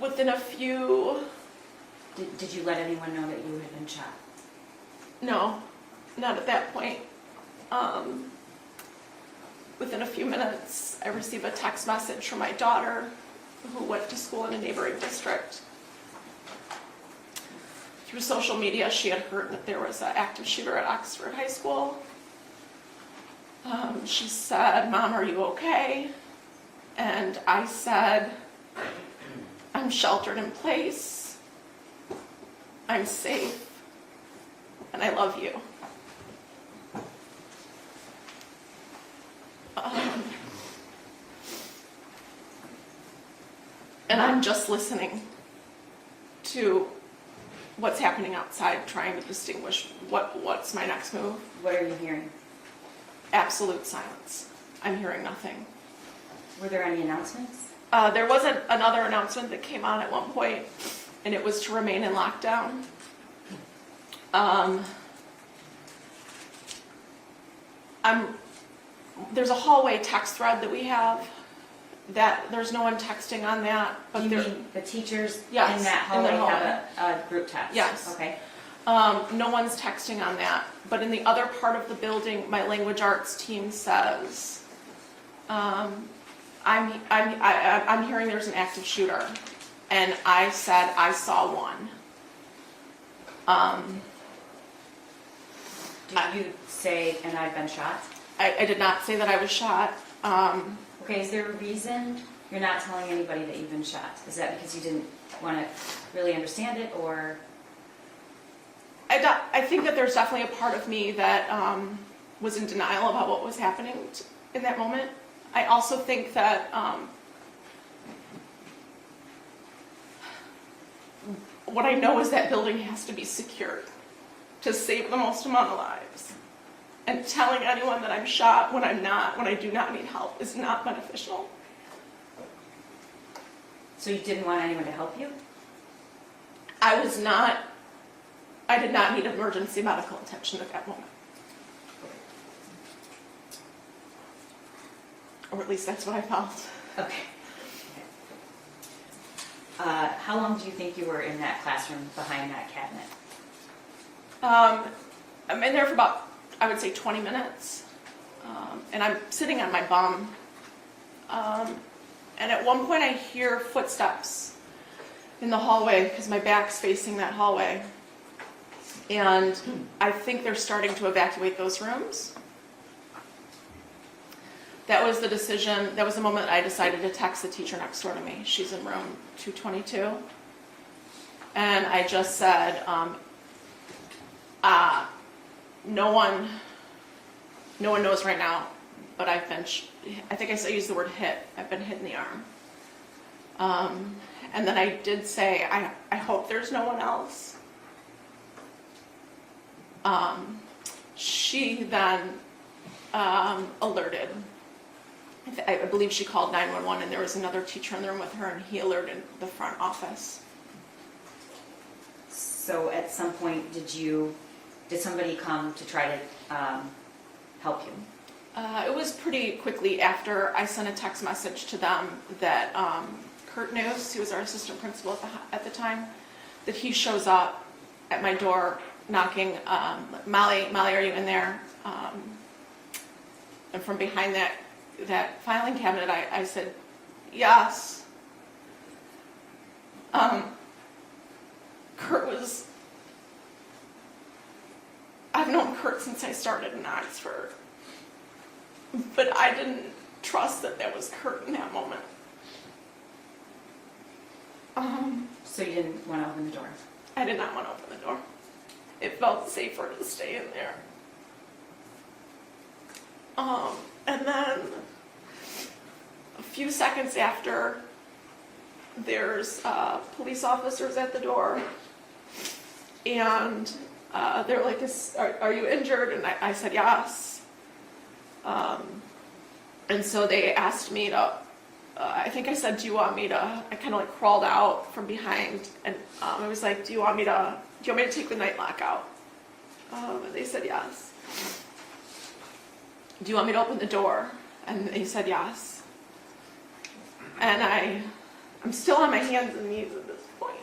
Within a few... Did you let anyone know that you had been shot? No, not at that point. within a few minutes, I receive a text message from my daughter, who went to school in a neighboring district. Through social media, she had heard that there was an active shooter at Oxford High School. She said, "Mom, are you okay?" And I said, "I'm sheltered in place. I'm safe. And I love you." And I'm just listening to what's happening outside, trying to distinguish what's my next move. What are you hearing? Absolute silence. I'm hearing nothing. Were there any announcements? There was another announcement that came on at one point, and it was to remain in lockdown. There's a hallway text thread that we have. That there's no one texting on that, but You there. mean the teachers Yes, in that in the hallway have a group text? Yes. Okay. No one's texting on that, but in the other part of the building, my language arts team says, I'm hearing there's an active shooter, and I said I saw one. Did you say, "and I've been shot"? I did not say that I was shot. Okay, is there a reason you're not telling anybody that you've been shot? Is that because you didn't want to really understand it, or? I think that there's definitely a part of me that was in denial about what was happening in that moment. I also think that what I know is that building has to be secured to save the most amount of lives. And telling anyone that I'm shot when I'm not, when I do not need help, is not beneficial. So you didn't want anyone to help you? I did not need emergency medical attention at that moment. Or at least that's what I felt. Okay. How long do you think you were in that classroom behind that cabinet? I'm in there for about, I would say, 20 minutes. And I'm sitting on my bum. And at one point I hear footsteps in the hallway because my back's facing that hallway. And I think they're starting to evacuate those rooms. That was the decision, that was the moment I decided to text the teacher next door to me. She's in room 222. And I just said, no one knows right now, but I think I used the word hit. I've been hit in the arm. And then I did say, I hope there's no one else. She then alerted. I believe she called 911, and there was another teacher in the room with her, and he alerted the front office. So at some point, did somebody come to try to help you? It was pretty quickly after I sent a text message to them that Kurt News, who was our assistant principal at the time, that he shows up at my door knocking, Molly, are you in there? And from behind that filing cabinet, I said, yes. I've known Kurt since I started in Oxford, but I didn't trust that was Kurt in that moment. So you didn't want to open the door? I did not want to open the door. It felt safer to stay in there. And then a few seconds after, there's police officers at the door, and they're like, are you injured? And I said yes. And so they asked me to, I think I said, do you want me to, I kind of like crawled out from behind, and I was like, do you want me to take the night lock out? And they said yes. Do you want me to open the door? And they said yes. And I'm still on my hands and knees at this point.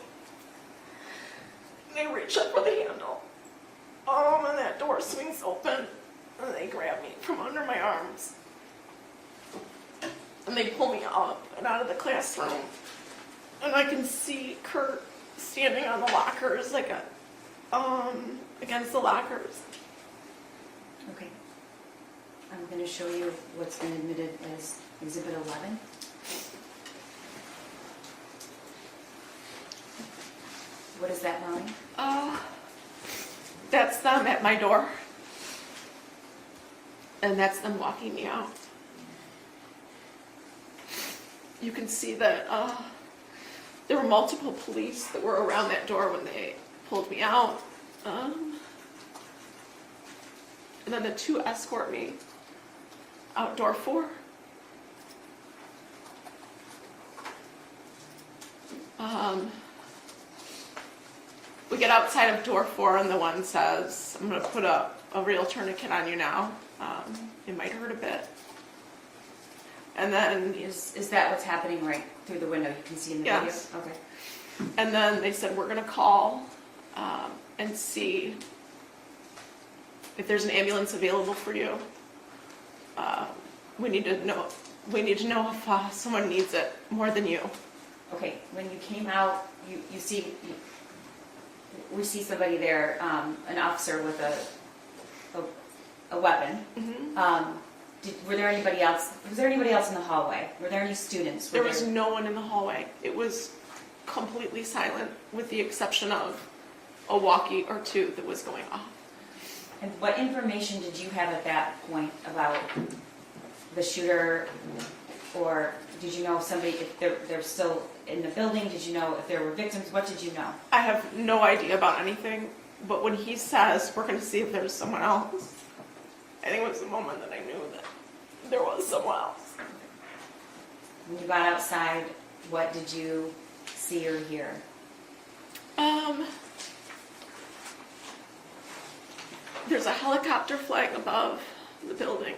And they reach up for the handle. And that door swings open, and they grab me from under my arms. and they pull me up and out of the classroom, and I can see Kurt standing on the lockers, like against the lockers. Okay. I'm going to show you what's been admitted as Exhibit 11. What is that, Molly? That's them at my door. And that's them walking me out. You can see that there were multiple police that were around that door when they pulled me out. And then the two escort me out door 4. We get outside of door 4 and the one says, I'm going to put a real tourniquet on you now. It might hurt a bit. And then, Is that what's happening right through the window? You can see in the Yes. video? Okay. and then they said, we're going to call and see if there's an ambulance available for you. We need to know if someone needs it more than you. Okay, when you came out, we see somebody there, an officer with a weapon. Mm-hmm. Was there anybody else in the hallway? Were there any students? There was no one in the hallway. It was completely silent with the exception of a walkie or two that was going off. And what information did you have at that point about the shooter, or did you know somebody, if they're still in the building? Did you know if there were victims? What did you know? I have no idea about anything, but when he says, we're going to see if there's someone else, I think it was the moment that I knew that there was someone else. When you got outside, what did you see or hear? There's a helicopter flying above the building.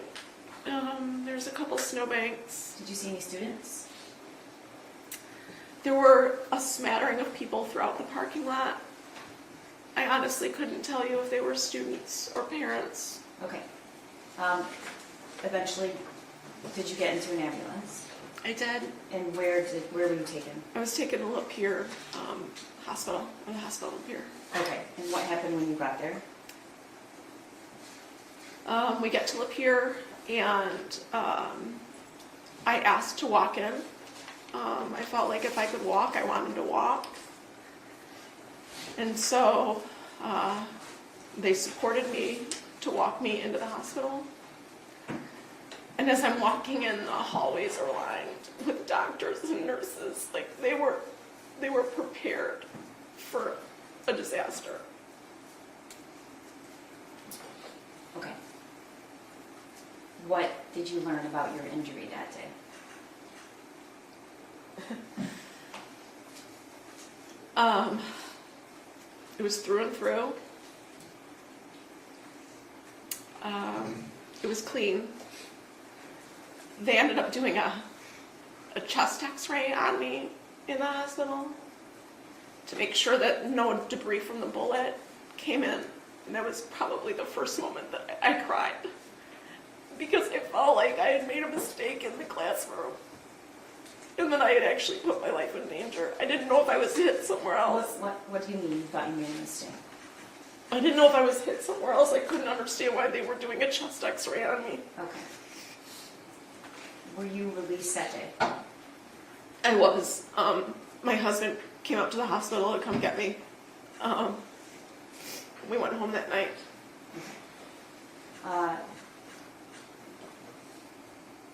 There's a couple snowbanks. Did you see any students? There were a smattering of people throughout the parking lot. I honestly couldn't tell you if they were students or parents. Okay. Eventually, did you get into an ambulance? I did. And where were you taken? I was taken to Lapeer Hospital, the hospital Lapeer. Okay. And what happened when you got there? We get to Lapeer, and I asked to walk in. I felt like if I could walk, I wanted to walk. And so they supported me to walk me into the hospital. And as I'm walking in, the hallways are lined with doctors and nurses. Like they were prepared for a disaster. Okay. What did you learn about your injury that day? It was through and through. It was clean. They ended up doing a chest x-ray on me in the hospital to make sure that no debris from the bullet came in. And that was probably the first moment that I cried. Because I felt like I had made a mistake in the classroom. And that I had actually put my life in danger. I didn't know if I was hit somewhere else. What do you mean you thought you made a mistake? I didn't know if I was hit somewhere else. I couldn't understand why they were doing a chest x-ray on me. Okay. Were you released that day? I was. My husband came up to the hospital to come get me. We went home that night.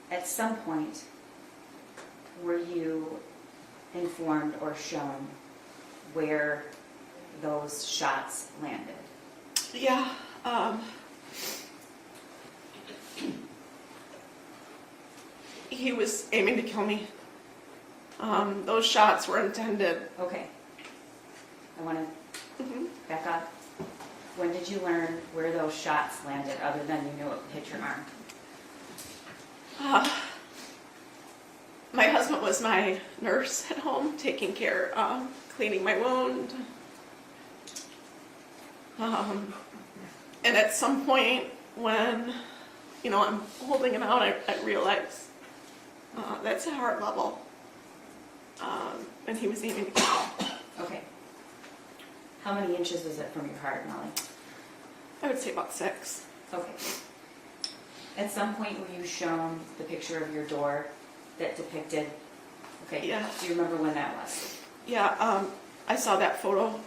At some point, were you informed or shown where those shots landed? Yeah. He was aiming to kill me. Those shots were intended. Okay. I want to back up. When did you learn where those shots landed, other than you knew it hit your arm? My husband was my nurse at home, taking care, cleaning my wound. And at some point when, I'm holding him out, I realized That's a heart level. And he was aiming to kill me. Okay. How many inches is it from your heart, Molly? I would say about 6. Okay. At some point were you shown the picture of your door that depicted, okay. Yeah. Do you remember when that was? Yeah, I saw that photo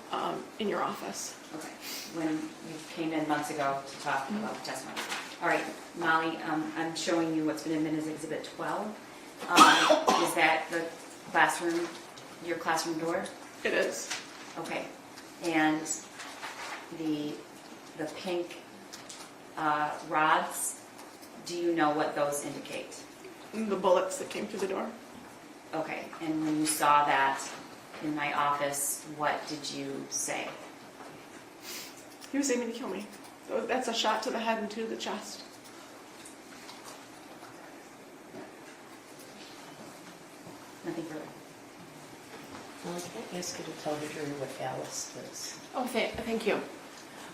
in your office. Okay, when you came in months ago to talk about the testimony. All right, Molly, I'm showing you what's been admitted as Exhibit 12. Is that the classroom, your classroom door? It is. Okay, and the pink rods, do you know what those indicate? The bullets that came through the door. Okay, and when you saw that in my office, what did you say? He was aiming to kill me. That's a shot to the head and to the chest. Nothing further. Can I ask you to tell the jury what Alice is? Oh, thank you.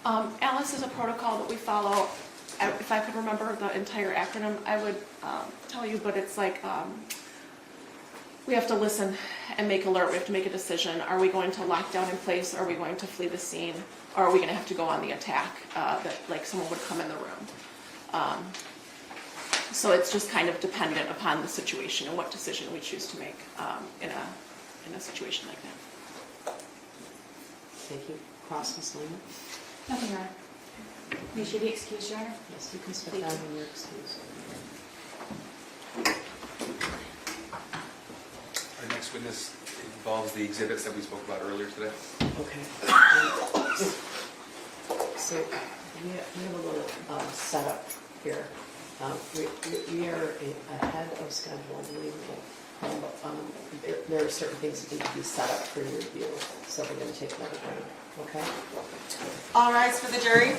Alice is a protocol that we follow. If I could remember the entire acronym, I would tell you, but it's like we have to listen and make alert. We have to make a decision. Are we going to lock down in place? Are we going to flee the scene? Or are we going to have to go on the attack that like someone would come in the room? So it's just kind of dependent upon the situation and what decision we choose to make in a situation like that. Thank you. Cross, Ms. Lehman? Nothing wrong. May she be excused, Your Honor? Yes, you can step Thank down you. when you're excused. Our next witness involves the exhibits that we spoke about earlier today. Okay. So we have a little setup here. We are ahead of schedule, believe me. There are certain things that need to be set up for your review, so we're going to take another break, okay? All rise for the jury.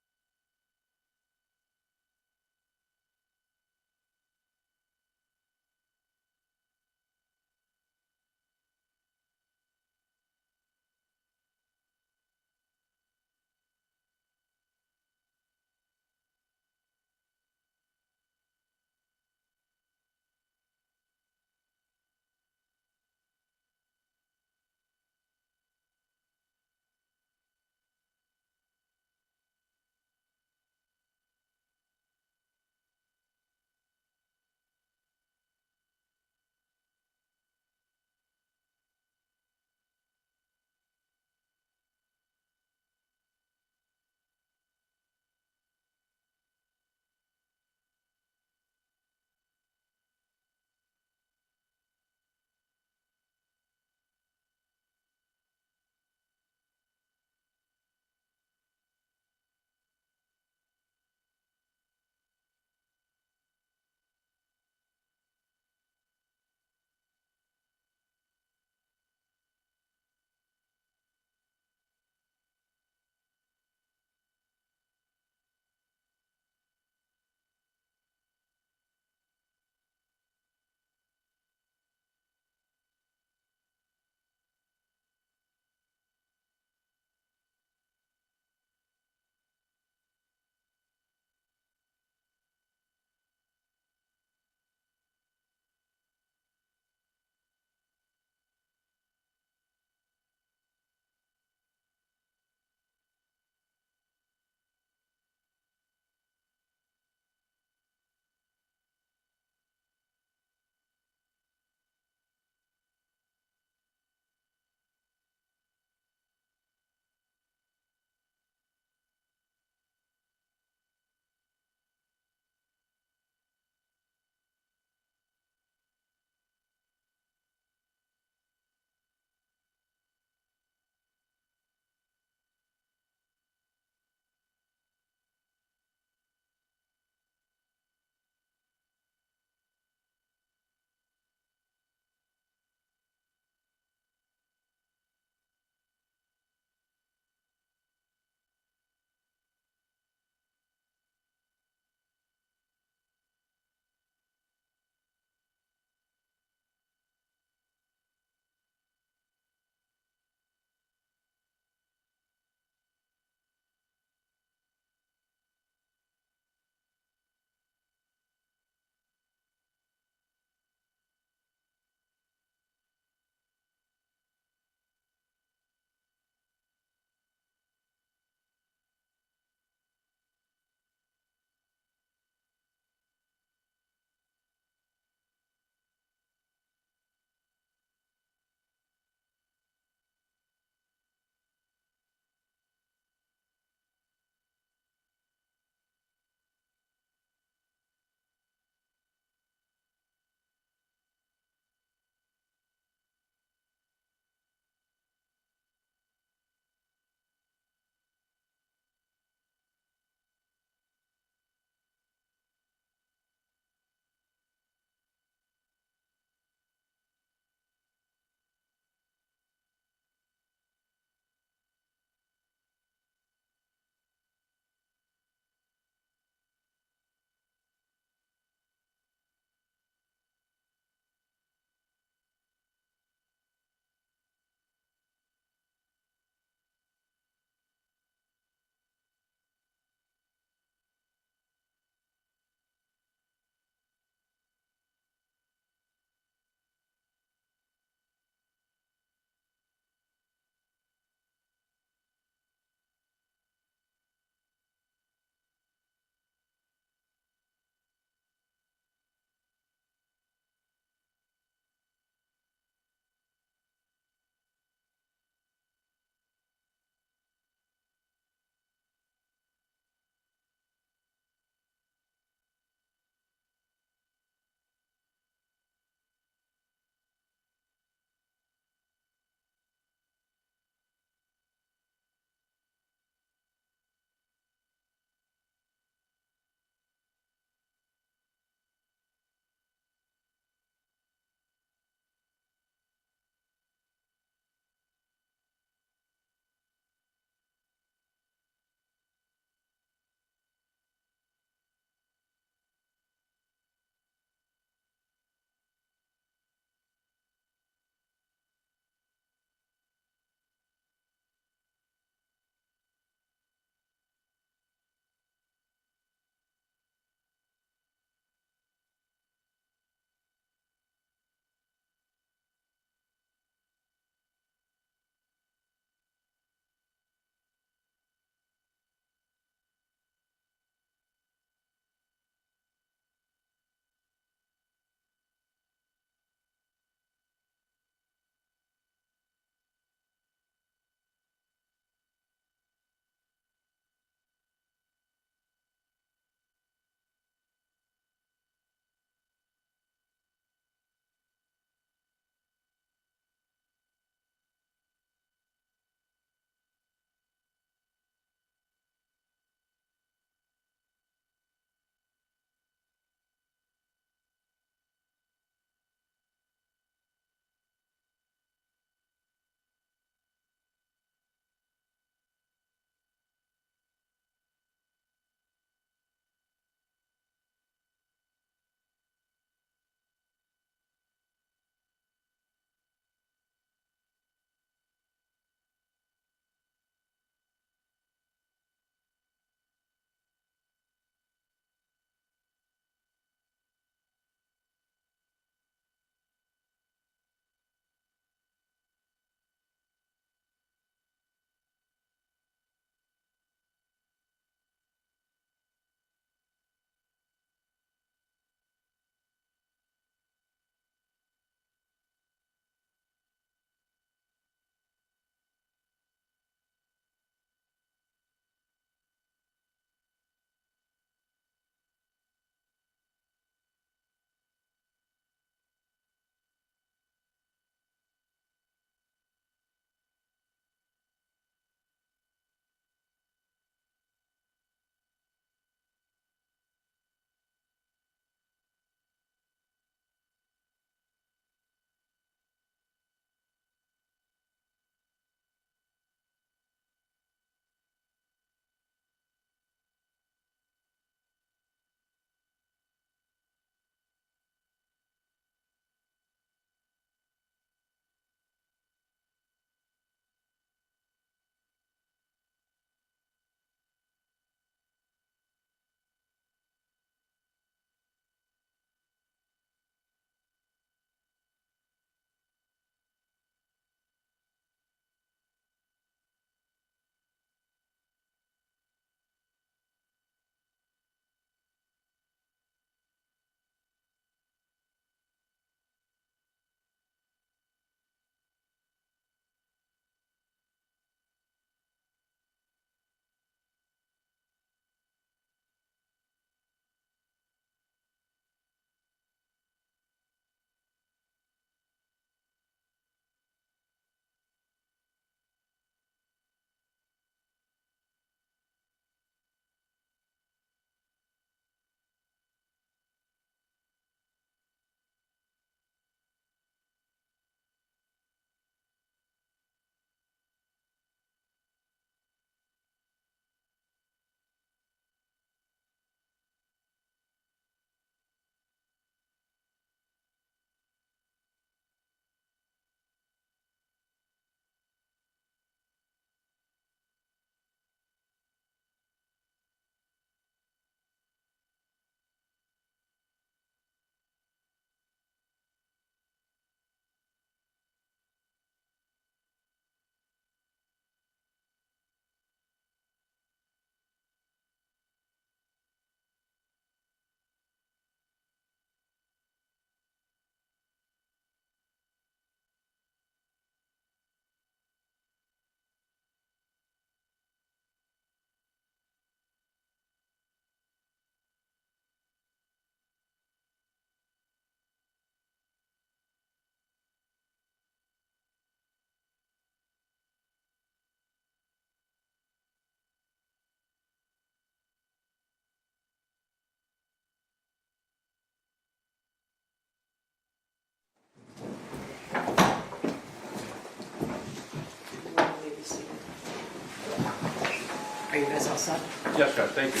all set? Yes, Judge, thank you.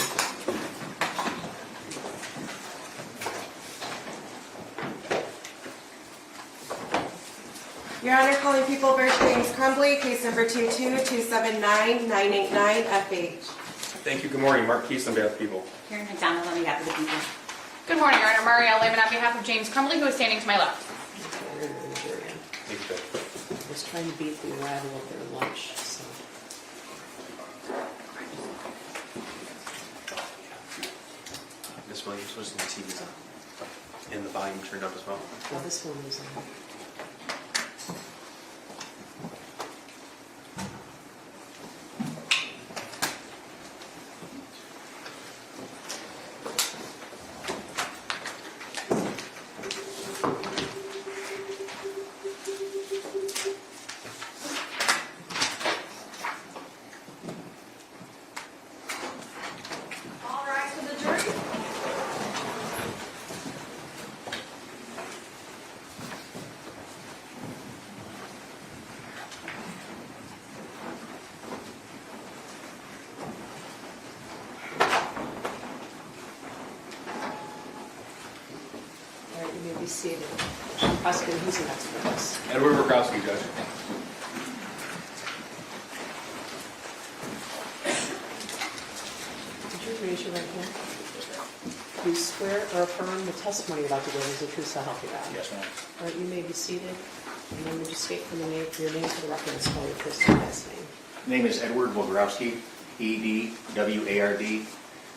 Your Honor, calling People v. James Crumbley, case number 22-279-989-FH. Thank you, good morning, Mark Keese on behalf of people. Karen McDonald on behalf of the people. Good morning, Your Honor. Marielle Lehman on behalf of James Crumbley, who is standing to my left. We're gonna bring the jury in. Thank you, Judge. I was trying to beat the arrival of their lunch, so. Ms. Williams, was the TV's on? And the volume turned up as well? Well, this one is on. All rise for the jury. All right, you may be seated. Prosecutor, who's next for us? Edward Wazowski, Judge. Did you raise your right hand? Do you swear or affirm the testimony you're about to give is the truth, so help you God? Yes, ma'am. All right, you may be seated. And then would you state your name for the record and spell your first and last name? Name is Edward Wazowski, E-D-W-A-R-D.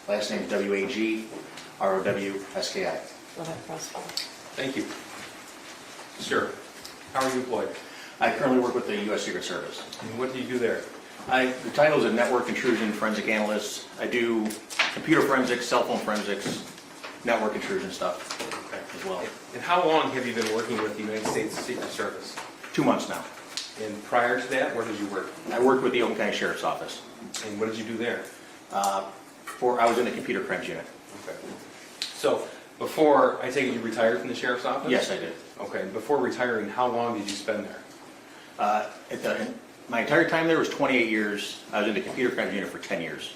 Last name is W-A-G-R-O-W-S-K-I. Go ahead, prosecutor. Thank you. Sir, how are you employed? I currently work with the U.S. Secret Service. And what do you do there? The title is a network intrusion forensic analyst. I do computer forensics, cell phone forensics, network intrusion stuff as well. And how long have you been working with the United States Secret Service? 2 months now. And prior to that, where did you work? I worked with the Oakland County Sheriff's Office. And what did you do there? I was in the computer crimes unit. Okay. So, before, I take it you retired from the Sheriff's Office? Yes, I did. Okay, before retiring, how long did you spend there? My entire time there was 28 years. I was in the computer crimes unit for 10 years.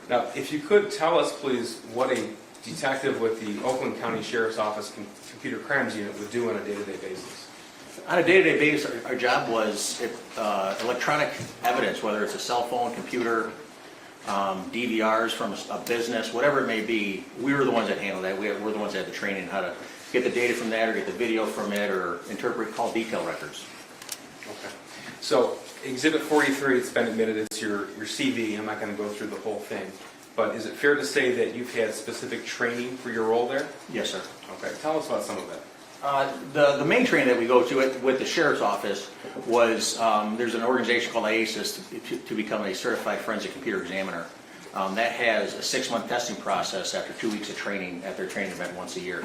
Now, if you could tell us, please, what a detective with the Oakland County Sheriff's Office Computer Crimes Unit would do on a day-to-day basis. On a day-to-day basis, our job was electronic evidence, whether it's a cell phone, computer, DVRs from a business, whatever it may be. We were the ones that handled that. We're the ones that had the training how to get the data from that or get the video from it or interpret call detail records. Okay. So, Exhibit 43, it's been admitted, it's your CV. I'm not going to go through the whole thing. But is it fair to say that you've had specific training for your role there? Yes, sir. Okay, tell us about some of that. The main training that we go to with the Sheriff's Office was, there's an organization called IASIS to become a certified forensic computer examiner. That has a 6-month testing process after 2 weeks of training at their training event once a year.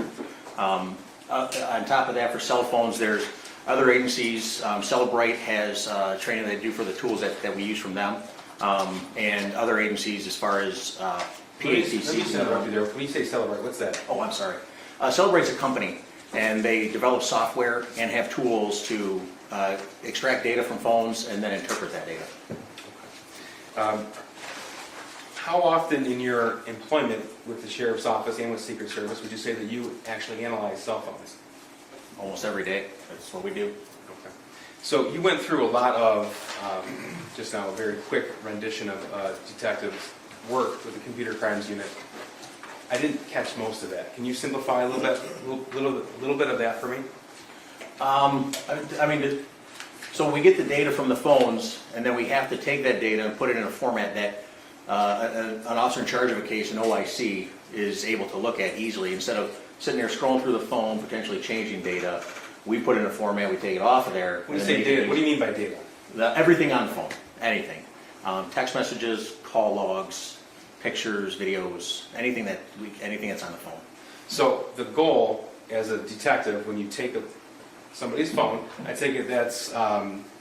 On top of that, for cell phones, there's other agencies. Celebrate has training they do for the tools that we use from them. And other agencies as far as PACC. Let me interrupt you there. When you say Celebrate, what's that? Oh, I'm sorry. Celebrate's a company, and they develop software and have tools to extract data from phones and then interpret that data. How often in your employment with the Sheriff's Office and with Secret Service would you say that you actually analyze cell phones? Almost every day. That's what we do. Okay. So you went through a lot of, just now, a very quick rendition of detectives' work with the Computer Crimes Unit. I didn't catch most of that. Can you simplify a little bit of that for me? So we get the data from the phones, and then we have to take that data and put it in a format that an officer in charge of a case, an OIC, is able to look at easily. Instead of sitting there scrolling through the phone, potentially changing data, we put it in a format, we take it off of there. When you say data, what do you mean by data? Everything on the phone, anything. Text messages, call logs, pictures, videos, anything that's on the phone. So the goal as a detective, when you take somebody's phone, I take it that's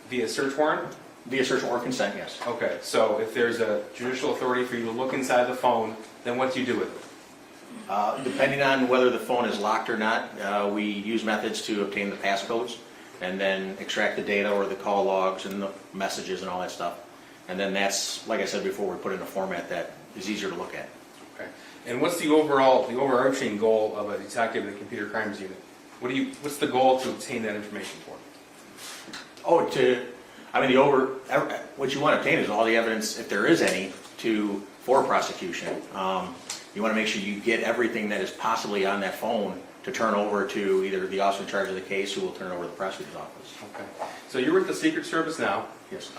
via search warrant? Via search warrant consent, yes. Okay, so if there's a judicial authority for you to look inside the phone, then what do you do with it? Depending on whether the phone is locked or not, we use methods to obtain the passcodes and then extract the data or the call logs and the messages and all that stuff. And then that's, like I said before, we put it in a format that is easier to look at. Okay. And what's the overarching goal of a detective in the computer crimes unit? What's the goal to obtain that information for? What you want to obtain is all the evidence, if there is any, for prosecution. You want to make sure you get everything that is possibly on that phone to turn over to either the officer in charge of the case, who will turn it over to the prosecutor's office. Okay. So you're with the Secret Service now. Yes.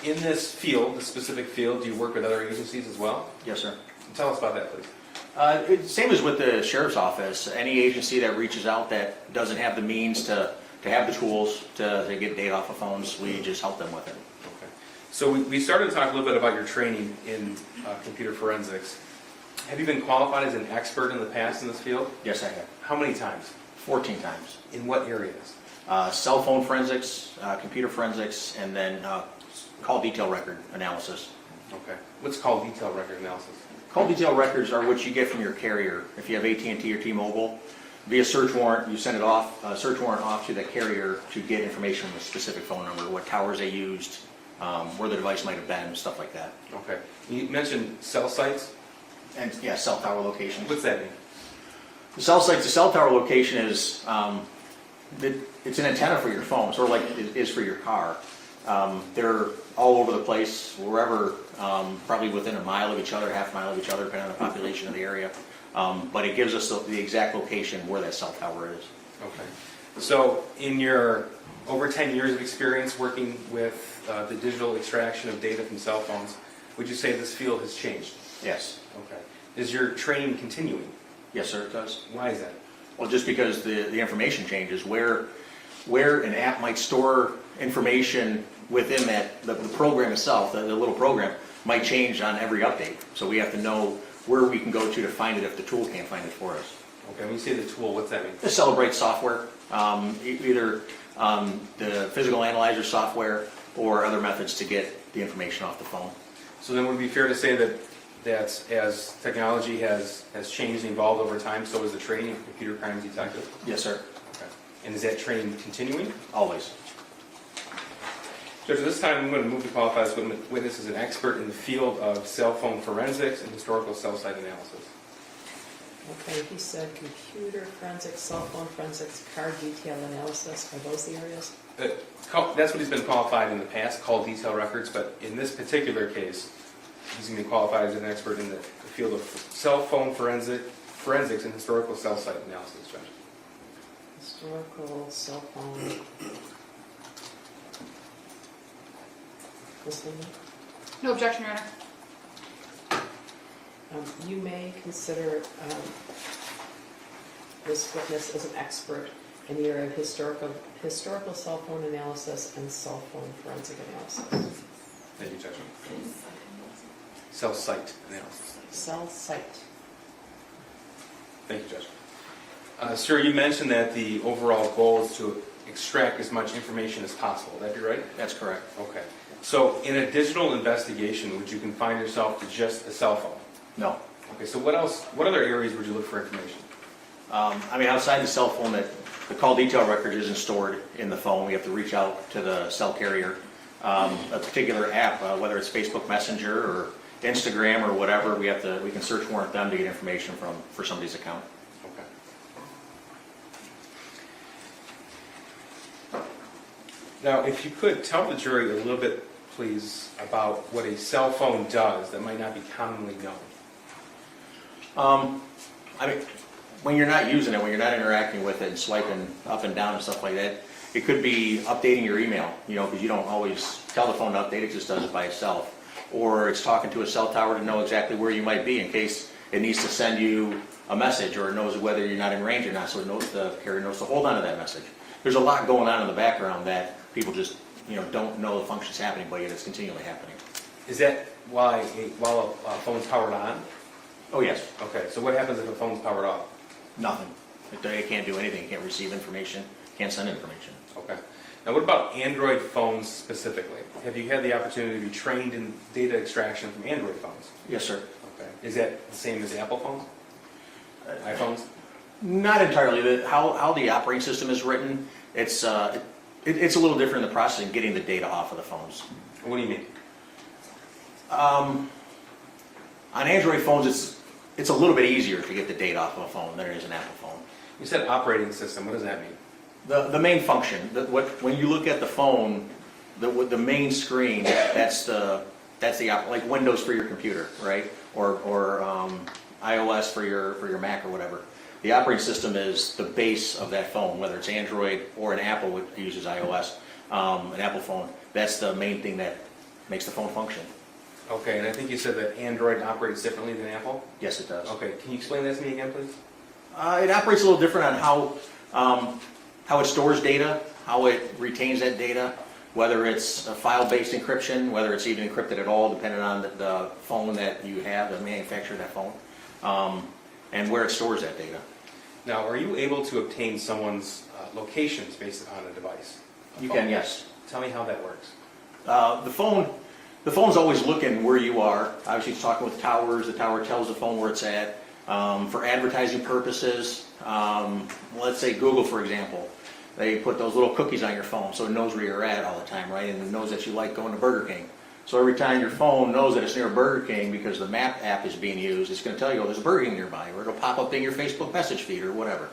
In this field, this specific field, do you work with other agencies as well? Yes, sir. Tell us about that, please. Same as with the sheriff's office. Any agency that reaches out that doesn't have the means to have the tools to get data off of phones, we just help them with it. Okay. So we started to talk a little bit about your training in computer forensics. Have you been qualified as an expert in the past in this field? Yes, I have. How many times? 14 times. In what areas? Cell phone forensics, computer forensics, and then call detail record analysis. Okay. What's called detail record analysis? Call detail records are what you get from your carrier. If you have AT&T or T-Mobile, via search warrant, you send it off, search warrant off to the carrier to get information on the specific phone number, what towers they used, where the device might have been, stuff like that. Okay. You mentioned cell sites. And yeah, cell tower locations. What's that mean? The cell tower location is, it's an antenna for your phone, sort of like it is for your car. They're all over the place, wherever, probably within a mile of each other, half a mile of each other, depending on the population of the area. But it gives us the exact location where that cell tower is. Okay. So in your over 10 years of experience working with the digital extraction of data from cell phones, would you say this field has changed? Yes. Okay. Is your training continuing? Yes, sir, it does. Why is that? Well, just because the information changes, where an app might store information within the program itself, the little program, might change on every update. So we have to know where we can go to find it if the tool can't find it for us. Okay, when you say the tool, what's that mean? The Celebrate software, either the physical analyzer software or other methods to get the information off the phone. So then would it be fair to say that as technology has changed and evolved over time, so is the training of computer crimes detective? Yes, sir. Okay. And is that training continuing? Always. Judge, at this time I'm going to move to qualify this witness as an expert in the field of cell phone forensics and historical cell site analysis. Okay, he said computer forensics, cell phone forensics, car detail analysis. Are those the areas? That's what he's been qualified in the past, called detail records, but in this particular case, he's going to be qualified as an expert in the field of cell phone forensics and historical cell site analysis, Judge. Historical cell phone. Listening? No objection, Your Honor. You may consider this witness as an expert in the area of historical cell phone analysis and cell phone forensic analysis. Thank you, Judge. Cell site analysis. Cell site. Thank you, Judge. Sir, you mentioned that the overall goal is to extract as much information as possible. Would that be right? That's correct. Okay. So in a digital investigation, would you confine yourself to just a cell phone? No. Okay, so what other areas would you look for information? Outside the cell phone, the call detail record isn't stored in the phone. We have to reach out to the cell carrier. A particular app, whether it's Facebook Messenger or Instagram or whatever, we can search warrant them to get information for somebody's account. Okay. Now, if you could tell the jury a little bit, please, about what a cell phone does that might not be commonly known. When you're not using it, when you're not interacting with it and swiping up and down and stuff like that, it could be updating your email, because you don't always tell the phone to update, it just does it by itself. Or it's talking to a cell tower to know exactly where you might be in case it needs to send you a message, or it knows whether you're not in range or not, so the carrier knows to hold on to that message. There's a lot going on in the background that people just don't know the function's happening, but yet it's continually happening. Is that while a phone's powered on? Oh, yes. Okay, so what happens if a phone's powered off? Nothing. It can't do anything. It can't receive information, can't send information. Okay. Now what about Android phones specifically? Have you had the opportunity to be trained in data extraction from Android phones? Yes, sir. Okay. Is that the same as Apple phones? iPhones? Not entirely. How the operating system is written, it's It's a little different in the process in getting the data off of the phones. What do you mean? On Android phones, it's a little bit easier to get the data off of a phone than it is an Apple phone. You said operating system, what does that mean? The main function, when you look at the phone, the main screen, that's like Windows for your computer, right? Or iOS for your Mac or whatever. The operating system is the base of that phone, whether it's Android or an Apple, which uses iOS, an Apple phone. That's the main thing that makes the phone function. Okay, and I think you said that Android operates differently than Apple? Yes, it does. Okay, can you explain that to me again, please? It operates a little different on how it stores data, how it retains that data, whether it's a file-based encryption, whether it's even encrypted at all, depending on the phone that you have, the manufacturer of that phone, and where it stores that data. Now, are you able to obtain someone's locations based upon a device? You can, yes. Tell me how that works. The phone's always looking where you are. Obviously, it's talking with towers. The tower tells the phone where it's at. For advertising purposes, let's say Google, for example, they put those little cookies on your phone so it knows where you're at all the time, right? And it knows that you like going to Burger King. So every time your phone knows that it's near Burger King because the map app is being used, it's going to tell you, oh, there's a Burger King nearby, or it'll pop up in your Facebook message feed or whatever.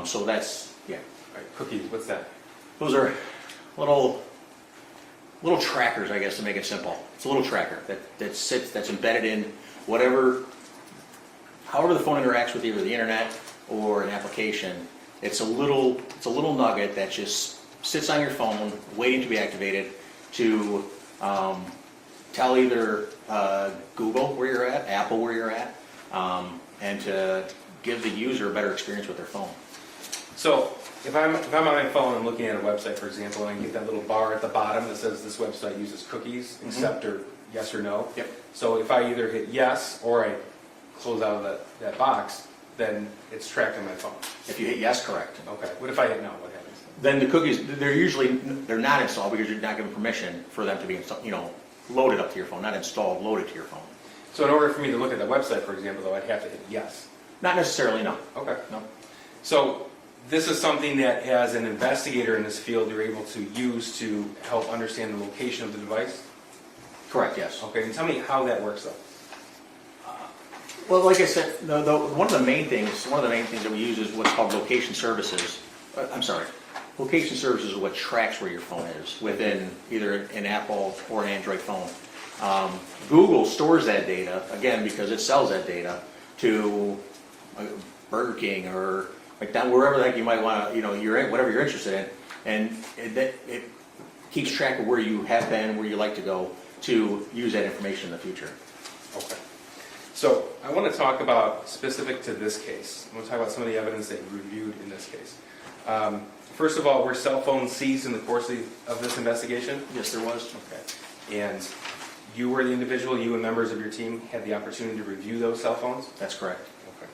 So that's, yeah. All right, cookies, what's that? Those are little trackers, I guess, to make it simple. It's a little tracker that's embedded in however the phone interacts with either the internet or an application. It's a little nugget that just sits on your phone, waiting to be activated to tell either Google where you're at, Apple where you're at, and to give the user a better experience with their phone. So, if I'm on my phone and looking at a website, for example, and I get that little bar at the bottom that says this website uses cookies, accept or yes or no. Yep. So if I either hit yes or I close out of that box, then it's tracked on my phone. If you hit yes, correct. Okay. What if I hit no? What happens? Then the cookies, they're not installed because you're not given permission for them to be loaded up to your phone, not installed, loaded to your phone. So in order for me to look at that website, for example, though, I'd have to hit yes. Not necessarily, no. Okay. No. So this is something that, as an investigator in this field, you're able to use to help understand the location of the device? Correct, yes. Okay, and tell me how that works, though. Well, like I said, one of the main things that we use is what's called location services. Location services is what tracks where your phone is within either an Apple or an Android phone. Google stores that data, again, because it sells that data to Burger King or McDonald's, wherever the heck you might want to, you're in, whatever you're interested in. And it keeps track of where you have been, where you like to go to use that information in the future. Okay. So I want to talk about, specific to this case, I want to talk about some of the evidence that you reviewed in this case. First of all, were cell phones seized in the course of this investigation? Yes, there was. Okay. And you were the individual, you and members of your team had the opportunity to review those cell phones? That's correct. Okay.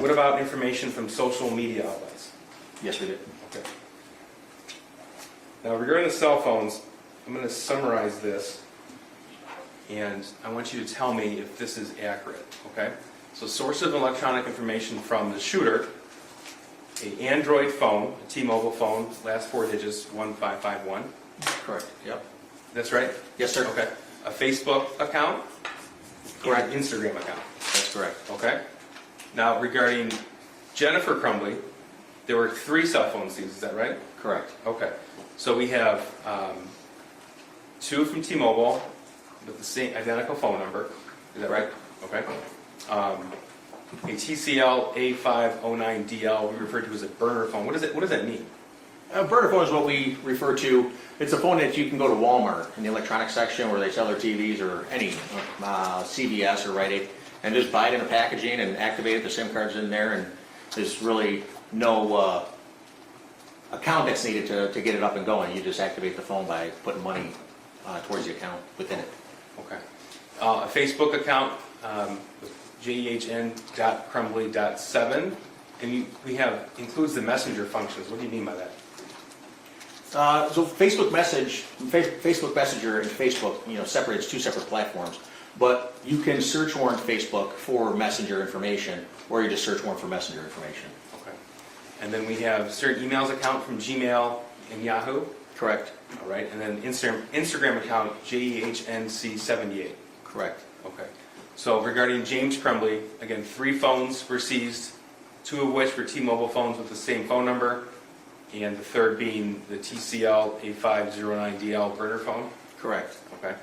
What about information from social media outlets? Yes, we did. Okay. Now, regarding the cell phones, I'm going to summarize this, and I want you to tell me if this is accurate, okay? So, source of electronic information from the shooter, an Android phone, a T-Mobile phone, last four digits, 1551. Correct. Yep. That's right? Yes, sir. Okay. A Facebook account? Correct. And an Instagram account? That's correct. Okay. Now, regarding Jennifer Crumbley, there were 3 cell phone seized, is that right? Correct. Okay. So we have 2 from T-Mobile with the same identical phone number. Is that right? Okay. A TCL A509DL we refer to as a burner phone. What does that mean? A burner phone is what we refer to. It's a phone that you can go to Walmart in the electronics section where they sell their TVs or any CVS or Rite Aid and just buy it in a packaging and activate it. The SIM card's in there, and there's really no account that's needed to get it up and going. You just activate the phone by putting money towards the account within it. Okay. A Facebook account, jehn.crumbly.7, and includes the messenger functions. What do you mean by that? So Facebook Messenger and Facebook, separates 2 separate platforms. But you can search warrant Facebook for messenger information, or you just search warrant for messenger information. Okay. And then we have certain emails account from Gmail and Yahoo. Correct. All right, and then Instagram account, JEHNC78. Correct. Okay. So regarding James Crumbley, again, 3 phones were seized, 2 of which were T-Mobile phones with the same phone number, and the third being the TCL A509DL burner phone. Correct. Okay.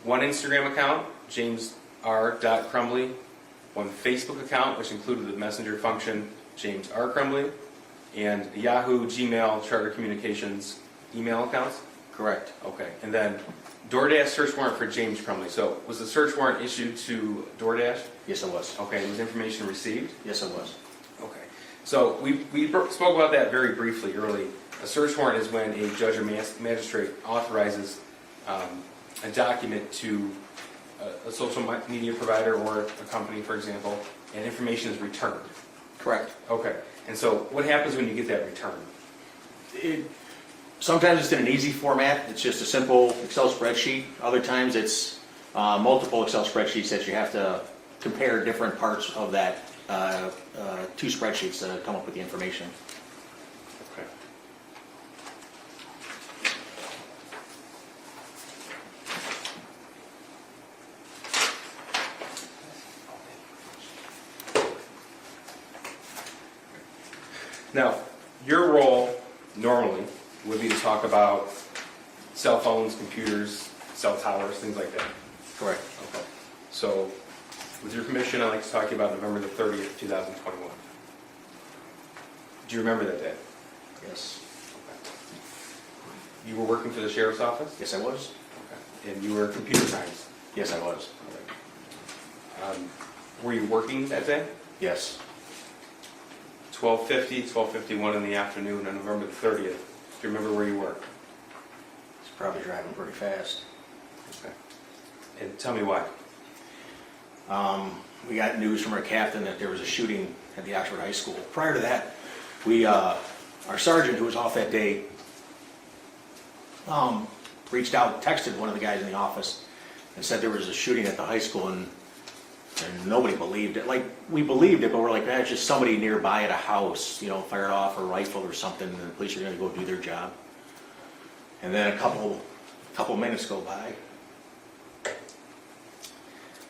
1 Instagram account, James R. Crumbley. 1 Facebook account, which included the messenger function, James R. Crumbley. And Yahoo, Gmail, Charter Communications email accounts. Correct. Okay. And then DoorDash search warrant for James Crumbley. So was the search warrant issued to DoorDash? Yes, it was. Okay. And was information received? Yes, it was. Okay. So we spoke about that very briefly early. A search warrant is when a judge or magistrate authorizes a document to a social media provider or a company, for example, and information is returned. Correct. Okay. And so what happens when you get that return? Sometimes it's in an easy format. It's just a simple Excel spreadsheet. Other times it's multiple Excel spreadsheets that you have to compare different parts of that 2 spreadsheets to come up with the information. Okay. Now, your role normally would be to talk about cell phones, computers, cell towers, things like that. Correct. Okay. So, with your permission, I'd like to talk to you about November the 30th, 2021. Do you remember that day? Yes. You were working for the sheriff's office? Yes, I was. Okay. And you were computer science? Yes, I was. Were you working that day? Yes. 12:50, 12:51 in the afternoon on November the 30th. Do you remember where you were? It's probably driving pretty fast. Okay. And tell me why. We got news from our captain that there was a shooting at the Oxford High School. Prior to that, our sergeant, who was off that day, reached out, texted one of the guys in the office, and said there was a shooting at the high school, and nobody believed it. Like, we believed it, but we're like, that's just somebody nearby at a house, fired off a rifle or something, and the police are going to go do their job. And then a couple minutes go by,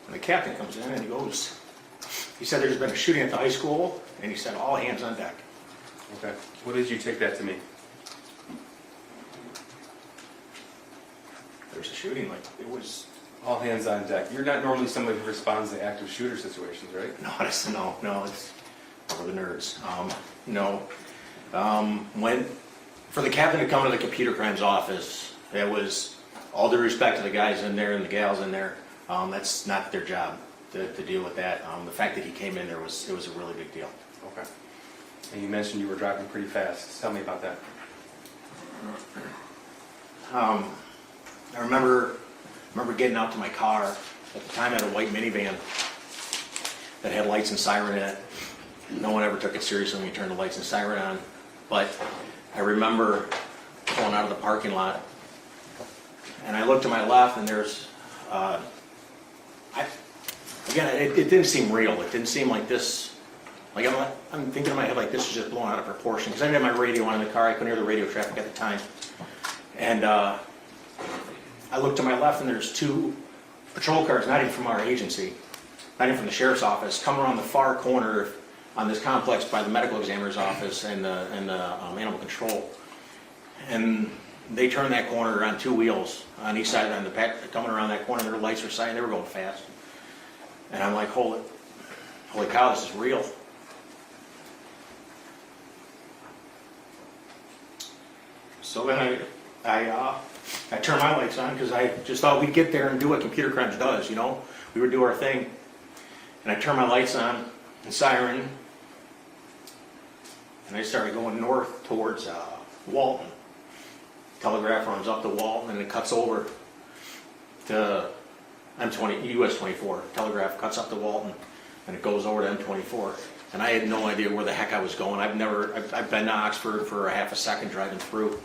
and the captain comes in and he said there's been a shooting at the high school, and he said all hands on deck. Okay. What did you take that to mean? There's a shooting, like, it was, All hands on deck. You're not normally somebody who responds to active shooter situations, right? no, it's for the nerds. No. For the captain to come to the computer crimes office, it was, all due respect to the guys in there and the gals in there, that's not their job to deal with that. The fact that he came in there it was a really big deal. Okay. And you mentioned you were driving pretty fast. Tell me about that. I remember getting out to my car. At the time, I had a white minivan that had lights and siren in it. No one ever took it seriously when you turned the lights and siren on. But I remember pulling out of the parking lot, and I looked to my left, and there's, it didn't seem real. It didn't seem like this. Like, I'm thinking in my head, like, this is just blown out of proportion. Because I didn't have my radio on in the car. I couldn't hear the radio traffic at the time. And I looked to my left, and there's 2 patrol cars, not even from our agency, not even from the sheriff's office, coming around the far corner on this complex by the medical examiner's office and the animal control. And they turned that corner on 2 wheels on each side, on the back, coming around that corner. Their lights were shining. They were going fast. And I'm like, holy cow, this is real. So then I turned my lights on because I just thought we'd get there and do what computer crimes does, We would do our thing. And I turned my lights on, and siren, and I started going north towards Walton. Telegraph runs up to Walton, and it cuts over to US 24. Telegraph cuts up to Walton, and it goes over to M24. And I had no idea where the heck I was going. I've been to Oxford for a half a second driving through.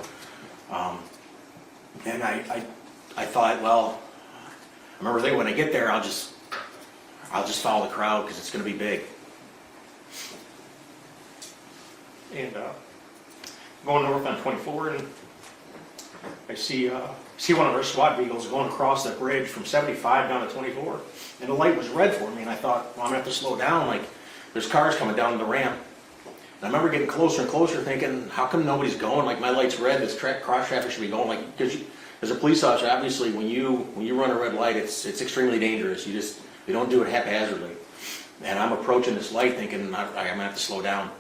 And I thought, well, I remember thinking when I get there, I'll just follow the crowd because it's going to be big. and going north on 24, and I see one of our SWAT vehicles going across the bridge from 75 down to 24, and the light was red for me, and I thought, well, I'm gonna have to slow down, like, there's cars coming down the ramp. And I remember getting closer and closer thinking, how come nobody's going? Like, my light's red, this cross traffic should be going, like, because as a police officer, obviously, when you run a red light, it's extremely dangerous. You don't do it haphazardly. And I'm approaching this light thinking, I'm gonna have to slow down.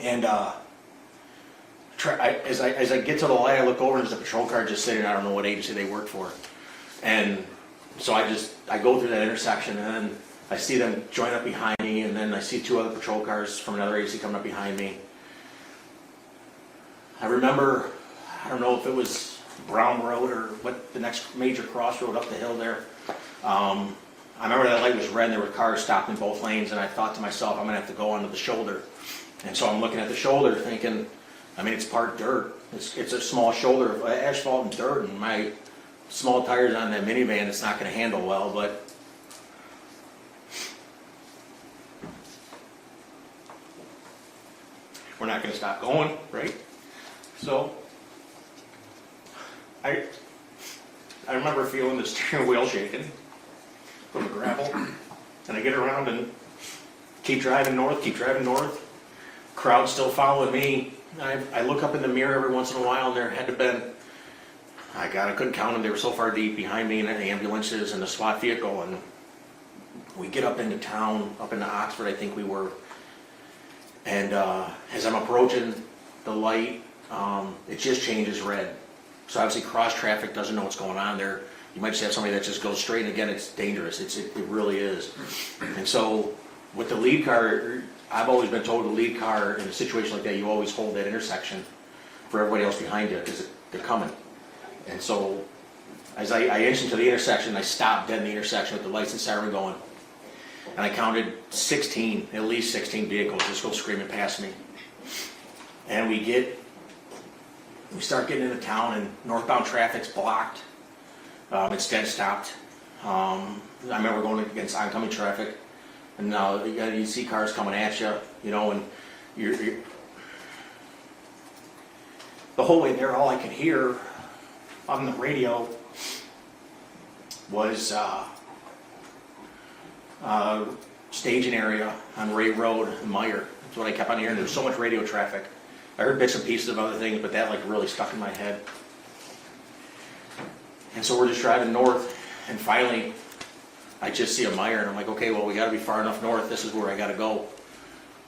And as I get to the light, I look over and there's a patrol car just sitting. I don't know what agency they work for. And so I go through that intersection, and then I see them join up behind me, and then I see 2 other patrol cars from another agency coming up behind me. I remember, I don't know if it was Brown Road or what, the next major crossroad up the hill there. I remember that light was red and there were cars stopped in both lanes, and I thought to myself, I'm gonna have to go onto the shoulder. And so I'm looking at the shoulder thinking, I mean, it's part dirt. It's a small shoulder of asphalt and dirt, and my small tires on that minivan, it's not gonna handle well, but we're not gonna stop going, right? So I remember feeling the steering wheel shaking from the gravel, and I get around and keep driving north. Crowd still following me. I look up in the mirror every once in a while, and there had to been, I couldn't count them. They were so far deep behind me, and the ambulances and the SWAT vehicle, and we get up into town, up into Oxford, I think we were. And as I'm approaching the light, it just changes red. So obviously cross traffic doesn't know what's going on there. You might just have somebody that just goes straight, and again, it's dangerous. It really is. And so with the lead car, I've always been told the lead car in a situation like that, you always hold that intersection for everybody else behind you because they're coming. And so as I inch into the intersection, I stop dead in the intersection with the lights and siren going. And I counted 16, at least 16 vehicles just go screaming past me. And we start getting into town, and northbound traffic's blocked. It's dead stopped. I remember going against oncoming traffic, and now you see cars coming at you, you know, and you're the whole way there, all I could hear on the radio was staging area on Ray Road in Meyer. That's what I kept on hearing. There was so much radio traffic. I heard bits and pieces of other things, but that like really stuck in my head. And so we're just driving north, and finally I just see a Meyer, and I'm like, okay, well, we gotta be far enough north. This is where I gotta go.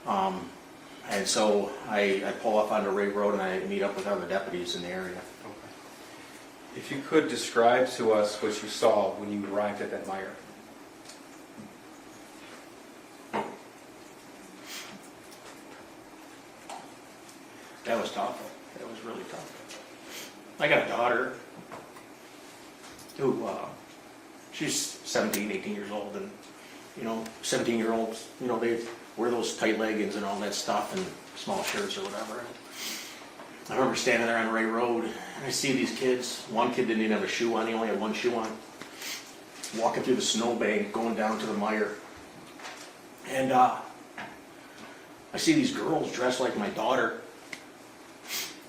And so I pull up onto Ray Road, and I meet up with other deputies in the area. Okay. If you could describe to us what you saw when you arrived at that Meyer. That was tough. That was really tough. I got a daughter who, she's 17, 18 years old, and, you know, 17-year-olds, you know, they wear those tight leggings and all that stuff and small shirts or whatever. And I remember standing there on Ray Road, and I see these kids. One kid didn't even have a shoe on. He only had one shoe on. Walking through the snowbank, going down to the Meyer. And I see these girls dressed like my daughter.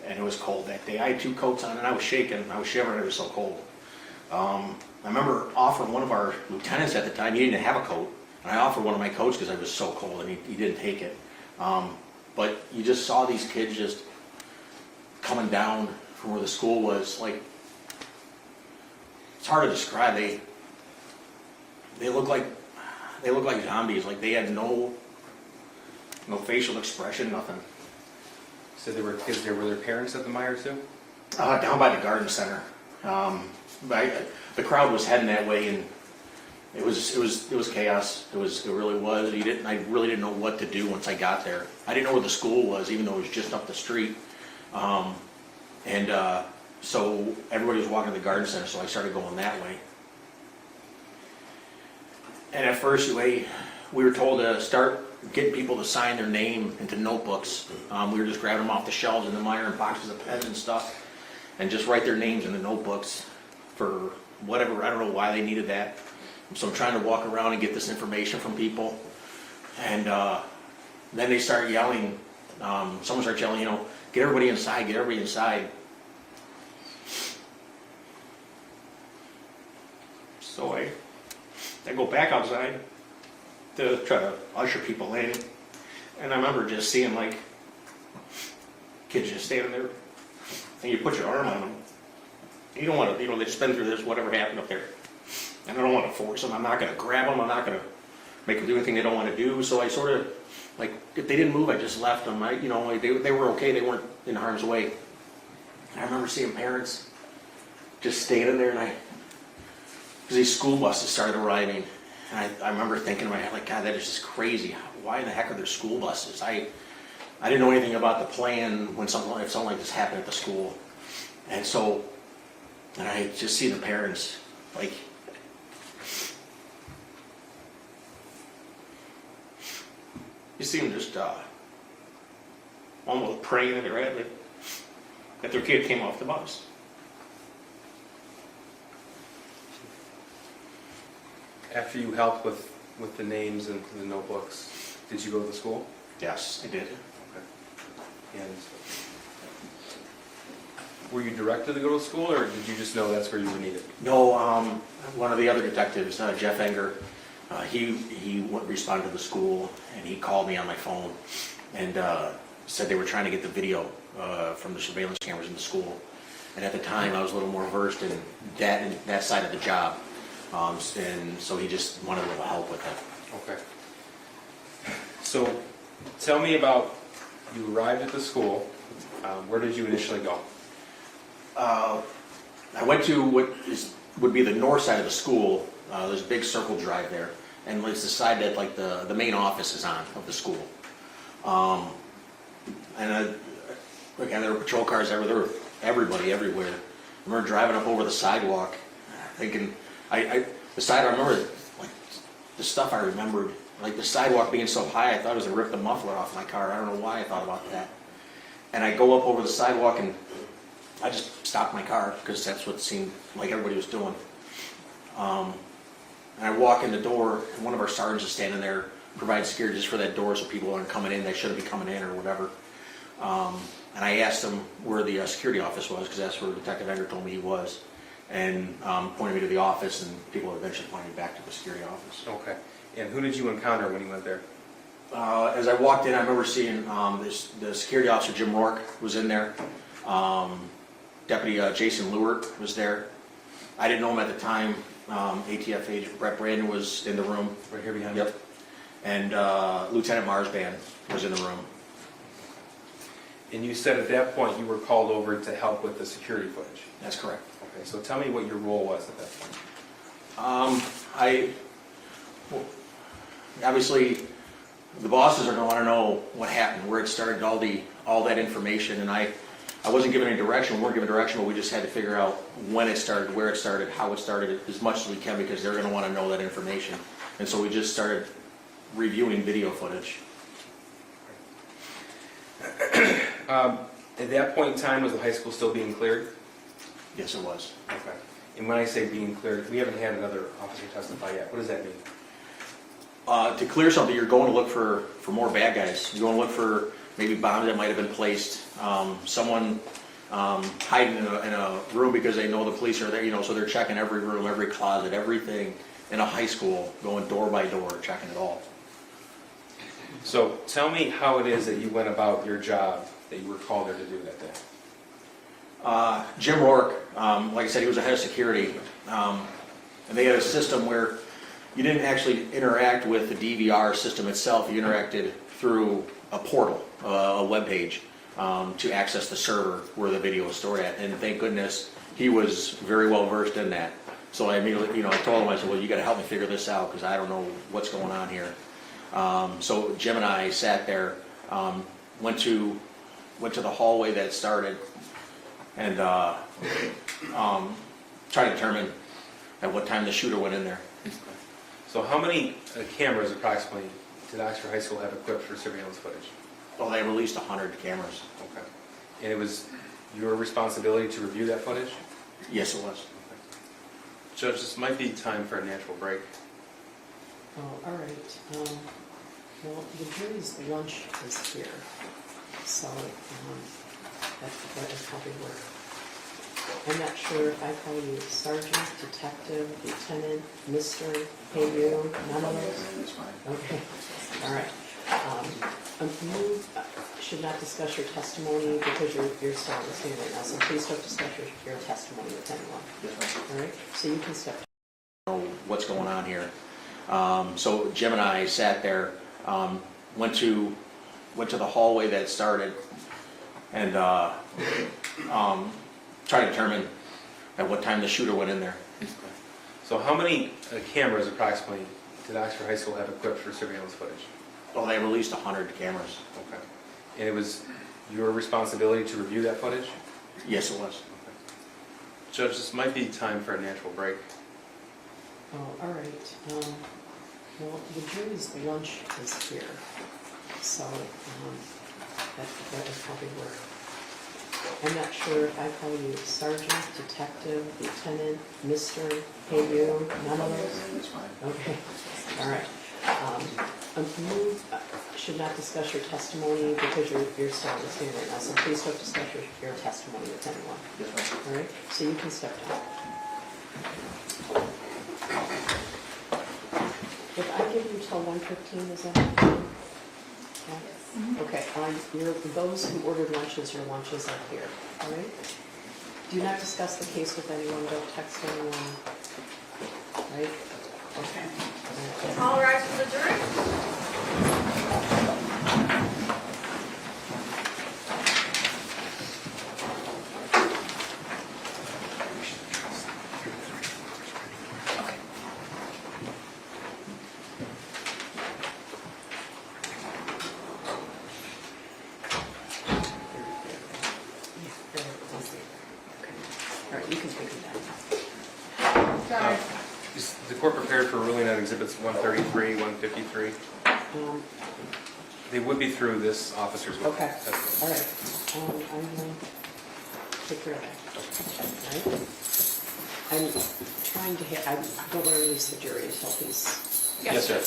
And it was cold that day. I had 2 coats on, and I was shaking. I was shivering. It was so cold. I remember offering one of our lieutenants at the time, he didn't have a coat. And I offered one of my coats because I was so cold, and he didn't take it. But you just saw these kids just coming down from where the school was. Like, it's hard to describe. They look like zombies. Like, they had no facial expression, nothing. So there were kids there. Were their parents at the Meyer too? Down by the garden center. The crowd was heading that way, and it was chaos. It really was. I really didn't know what to do once I got there. I didn't know where the school was, even though it was just up the street. So everybody was walking to the garden center, so I started going that way. And at first, we were told to start getting people to sign their name into notebooks. We were just grabbing them off the shelves in the Meyer and boxes of pens and stuff, and just write their names in the notebooks for whatever. I don't know why they needed that. So I'm trying to walk around and get this information from people. And then they start yelling, someone starts yelling, get everybody inside, get everybody inside. So I go back outside to try to usher people in. And I remember just seeing like kids just standing there, and you put your arm on them. You don't want to, they just been through this, whatever happened up there. And I don't want to force them. I'm not going to grab them. I'm not going to make them do anything they don't want to do. So I sort of, like, if they didn't move, I just left them. They were okay. They weren't in harm's way. And I remember seeing parents just standing there, and because these school buses started arriving. And I remember thinking in my head, like, God, that is just crazy. Why in the heck are there school buses? I didn't know anything about the plan if something like this happened at the school. And I just see the parents, like, you see them just almost praying that their kid came off the bus. After you helped with the names and the notebooks, did you go to the school? Yes, I did. Okay. And were you directed to go to school, or did you just know that's where you were needed? No, one of the other detectives, Jeff Enger, he responded to the school, and he called me on my phone and said they were trying to get the video from the surveillance cameras in the school. And at the time, I was a little more versed in that side of the job, and so he just wanted a little help with that. Okay. So, tell me about, you arrived at the school. Where did you initially go? I went to what would be the north side of the school. There's a big circle drive there, and it's the side that like the main office is on of the school. Again, there were patrol cars everywhere. There were everybody everywhere. I remember driving up over the sidewalk, thinking, I remember like the stuff I remembered, like the sidewalk being so high, I thought it was going to rip the muffler off my car. I don't know why I thought about that. And I go up over the sidewalk and I just stopped my car because that's what seemed like everybody was doing. And I walk in the door, and one of our sergeants is standing there, providing security just for that door so people aren't coming in, they shouldn't be coming in or whatever. And I asked him where the security office was, because that's where Detective Enger told me he was, and pointed me to the office, and people eventually pointed me back to the security office. Okay. And who did you encounter when you went there? As I walked in, I remember seeing the security officer, Jim Rourke, was in there. Deputy Jason Lewert was there. I didn't know him at the time. ATF agent Brett Brandon was in the room. Right here behind you? Yep. And Lieutenant Marsban was in the room. And you said at that point you were called over to help with the security footage. That's correct. Okay, so tell me what your role was at that point. Obviously, the bosses are going to want to know what happened, where it started, all that information, and I wasn't given any direction. We weren't given direction, but we just had to figure out when it started, where it started, how it started, as much as we can, because they're going to want to know that information. And so we just started reviewing video footage. At that point in time, was the high school still being cleared? Yes, it was. Okay. And when I say being cleared, we haven't had another officer testify yet. What does that mean? To clear something, you're going to look for more bad guys. You're going to look for maybe bombs that might have been placed, someone hiding in a room because they know the police are there, so they're checking every room, every closet, everything in a high school, going door by door, checking it all. So tell me how it is that you went about your job that you were called there to do that day. Jim Rourke, like I said, he was a head of security, and they had a system where you didn't actually interact with the DVR system itself. You interacted through a portal, a web page, to access the server where the video was stored at. And thank goodness he was very well versed in that. So I immediately, I told him, I said, well, you got to help me figure this out because I don't know what's going on here. So Jim and I sat there, went to the hallway that it started, and tried to determine at what time the shooter went in there. So how many cameras approximately did Oxford High School have equipped for surveillance footage? Well, they released 100 cameras. Okay. And it was your responsibility to review that footage? Yes, it was. Okay. Judge, this might be time for a natural break. Oh, all right. Well, the jury's lunch is here. So, that is probably where. I'm not sure if I call you sergeant, detective, lieutenant, mister, hey you, none of those? That's fine. Okay, all right. You should not discuss your testimony because you're still on the stand right now, so please don't discuss your testimony with anyone, Yes, ma'am. all right? So you can step. Know what's going on here. So Jim and I sat there, went to the hallway that started, and tried to determine at what time the shooter went in there. So how many cameras approximately did Oxford High School have equipped for surveillance footage? Well, they released 100 cameras. Okay. And it was your responsibility to review that footage? Yes, it was. Judge, this might be time for a natural break. Oh, all right. Well, the jury's lunch is here, so that is probably where. I'm not sure if I call you sergeant, detective, lieutenant, mister, hey you, none of those? That's fine. Okay, all right. You should not discuss your testimony because you're still on the stand right now, so please don't discuss your testimony with anyone, Yes, ma'am. all right? So you can step down. If I give you till 1:15, is that okay? Okay, those who ordered lunches, your lunches are here, all right? Do not discuss the case with anyone, don't text anyone, right? Okay. All rise for the jury. All right, you can take them down. Is the court prepared for ruling on exhibits 133, 153? They would be through this officer's will. Okay, That's- all right. I'm going to take care of that. All right? I'm trying to I don't want to release the jury until he's. Yes, sir.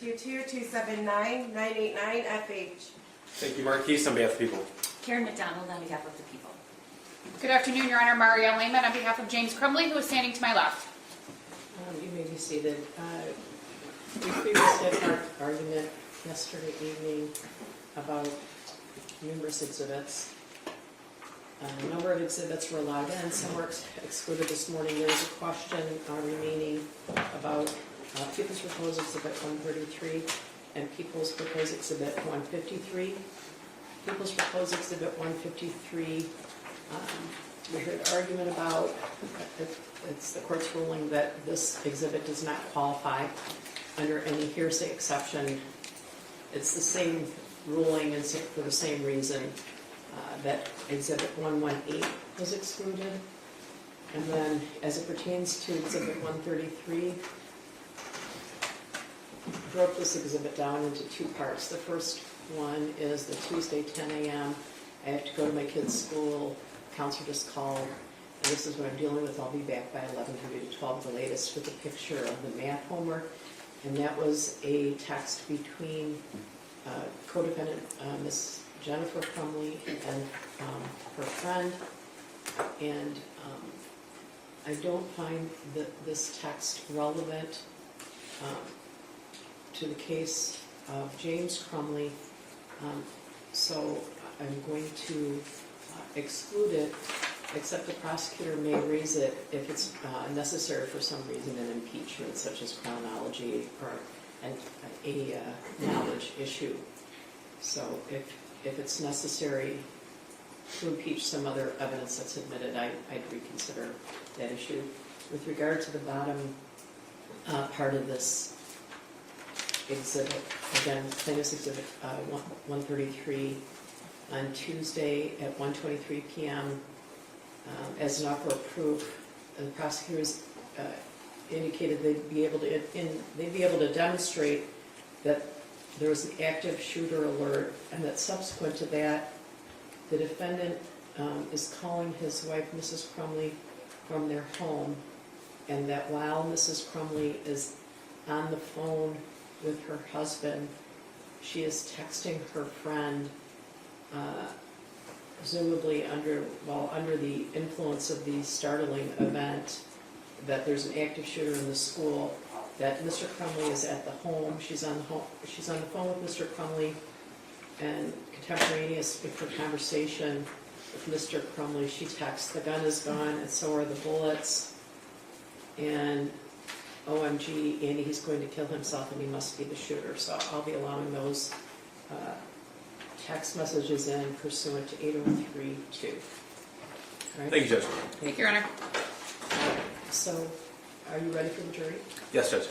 22279-989-FH. Thank you, Marquise, on behalf of the people. Karen McDonald on behalf of the people. Good afternoon, Your Honor. Maria Lehman on behalf of James Crumbley, who is standing to my left. You may be seated. We previously had our argument yesterday evening about numerous exhibits. A number of exhibits were allowed in, some were excluded this morning. There is a question remaining about People's Proposed Exhibit 133 and People's Proposed Exhibit 153. People's Proposed Exhibit 153, we heard argument about, it's the court's ruling that this exhibit does not qualify under any hearsay exception. It's the same ruling and for the same reason that Exhibit 118 was excluded. And then as it pertains to Exhibit 133, broke this exhibit down into two parts. The first one is the Tuesday 10 a.m. I have to go to my kid's school. Counselor just called, and this is what I'm dealing with. I'll be back by 11:30 to 12 the latest with a picture of the math homework. And that was a text between co-defendant Miss Jennifer Crumbley and her friend. And I don't find this text relevant to the case of James Crumbley. So I'm going to exclude it, except the prosecutor may raise it if it's necessary for some reason, an impeachment such as chronology or a knowledge issue. So if it's necessary to impeach some other evidence that's admitted, I'd reconsider that issue. With regard to the bottom part of this exhibit, again, plaintiff's exhibit 133, on Tuesday at 1:23 p.m. As an offer of proof, the prosecutors indicated they'd be able to demonstrate that there was an active shooter alert, and that subsequent to that, the defendant is calling his wife, Mrs. Crumbley, from their home, and that while Mrs. Crumbley is on the phone with her husband, she is texting her friend, presumably under the influence of the startling event, that there's an active shooter in the school, that Mr. Crumbley is at the home. She's on the phone with Mr. Crumbley, and contemporaneous with her conversation with Mr. Crumbley, she texts, "The gun is gone, and so are the bullets, and OMG, Andy, he's going to kill himself, and he must be the shooter." So I'll be allowing those text messages in pursuant to 803-2. Right? Thank you, Judge. Thank you, Your Honor. So, are you ready for the jury? Yes, Judge.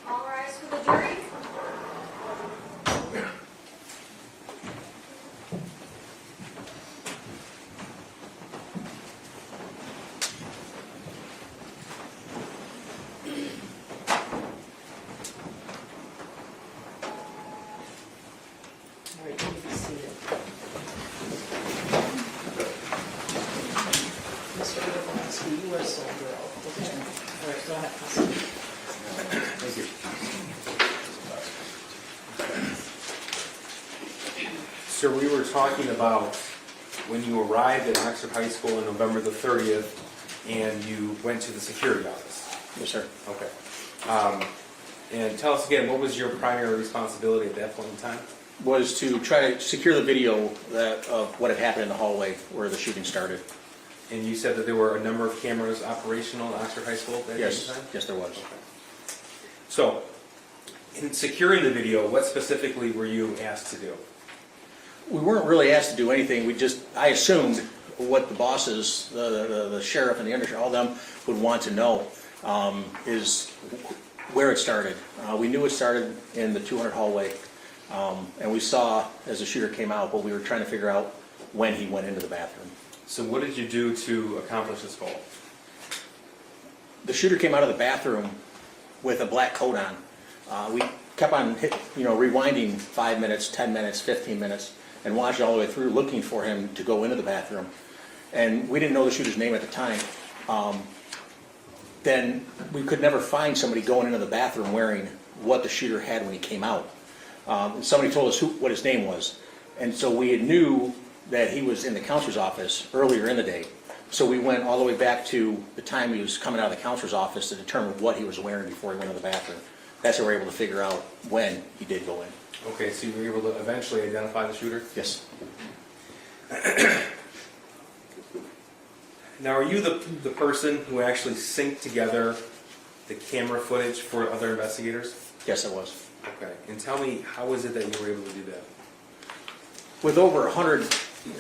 All rise for the jury. All right, you may be seated. Mr. Wazowski, you are sole girl. Okay. All right, go ahead, Counsel. Thank you. Sir, we were talking about when you arrived at Oxford High School on November the 30th and you went to the security office. Yes, sir. Okay. And tell us again, what was your primary responsibility at that point in time? was to try to secure the video of what had happened in the hallway where the shooting started. And you said that there were a number of cameras operational at Oxford High School at that Yes, time? yes, there was. So, in securing the video, what specifically were you asked to do? We weren't really asked to do anything. I assumed what the bosses, the sheriff and the undersheriff, all them would want to know is where it started. We knew it started in the 200 hallway, and we saw as the shooter came out, but we were trying to figure out when he went into the bathroom. So what did you do to accomplish this goal? The shooter came out of the bathroom with a black coat on. We kept on rewinding 5 minutes, 10 minutes, 15 minutes, and watched all the way through looking for him to go into the bathroom. And we didn't know the shooter's name at the time. Then we could never find somebody going into the bathroom wearing what the shooter had when he came out. Somebody told us what his name was. And so we knew that he was in the counselor's office earlier in the day. So we went all the way back to the time he was coming out of the counselor's office to determine what he was wearing before he went to the bathroom. That's how we were able to figure out when he did go in. Okay, so you were able to eventually identify the shooter? Yes. Now, are you the person who actually synced together the camera footage for other investigators? Yes, I was. Okay, and tell me, how was it that you were able to do that? With over 100,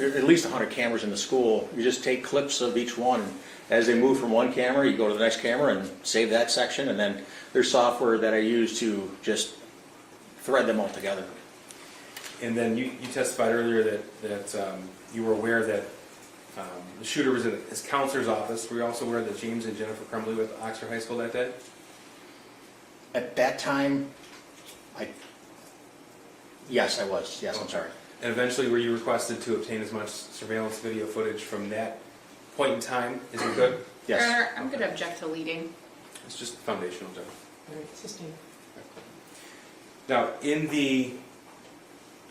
at least 100 cameras in the school, you just take clips of each one. As they move from one camera, you go to the next camera and save that section, and then there's software that I use to just thread them all together. And then you testified earlier that you were aware that the shooter was in his counselor's office. Were you also aware that James and Jennifer Crumbley were at Oxford High School that day? At that time, yes, I was. Yes, I'm sorry. And eventually, were you requested to obtain as much surveillance video footage from that point in time as you could? Yes. Your Honor, I'm going to object to leading. It's just foundational, Joe. All right, sustain. Now, in the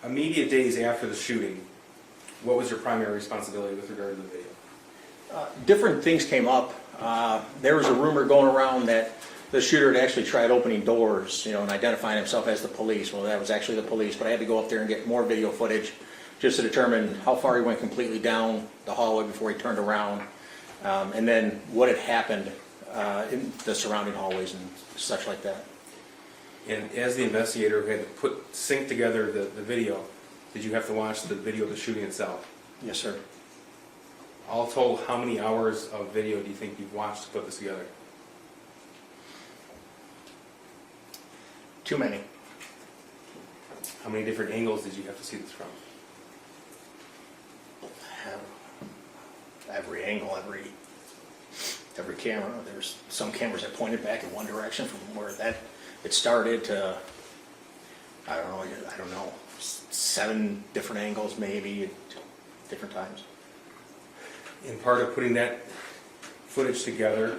immediate days after the shooting, what was your primary responsibility with regard to the video? Different things came up. There was a rumor going around that the shooter had actually tried opening doors, and identifying himself as the police. Well, that was actually the police, but I had to go up there and get more video footage just to determine how far he went completely down the hallway before he turned around, and then what had happened in the surrounding hallways and such like that. And as the investigator who had to sync together the video, did you have to watch the video of the shooting itself? Yes, sir. All told, how many hours of video do you think you've watched to put this together? Too many. How many different angles did you have to see this from? Every angle, every camera. There's some cameras that pointed back in one direction from where it started to, I don't know, 7 different angles maybe at different times. In part of putting that footage together,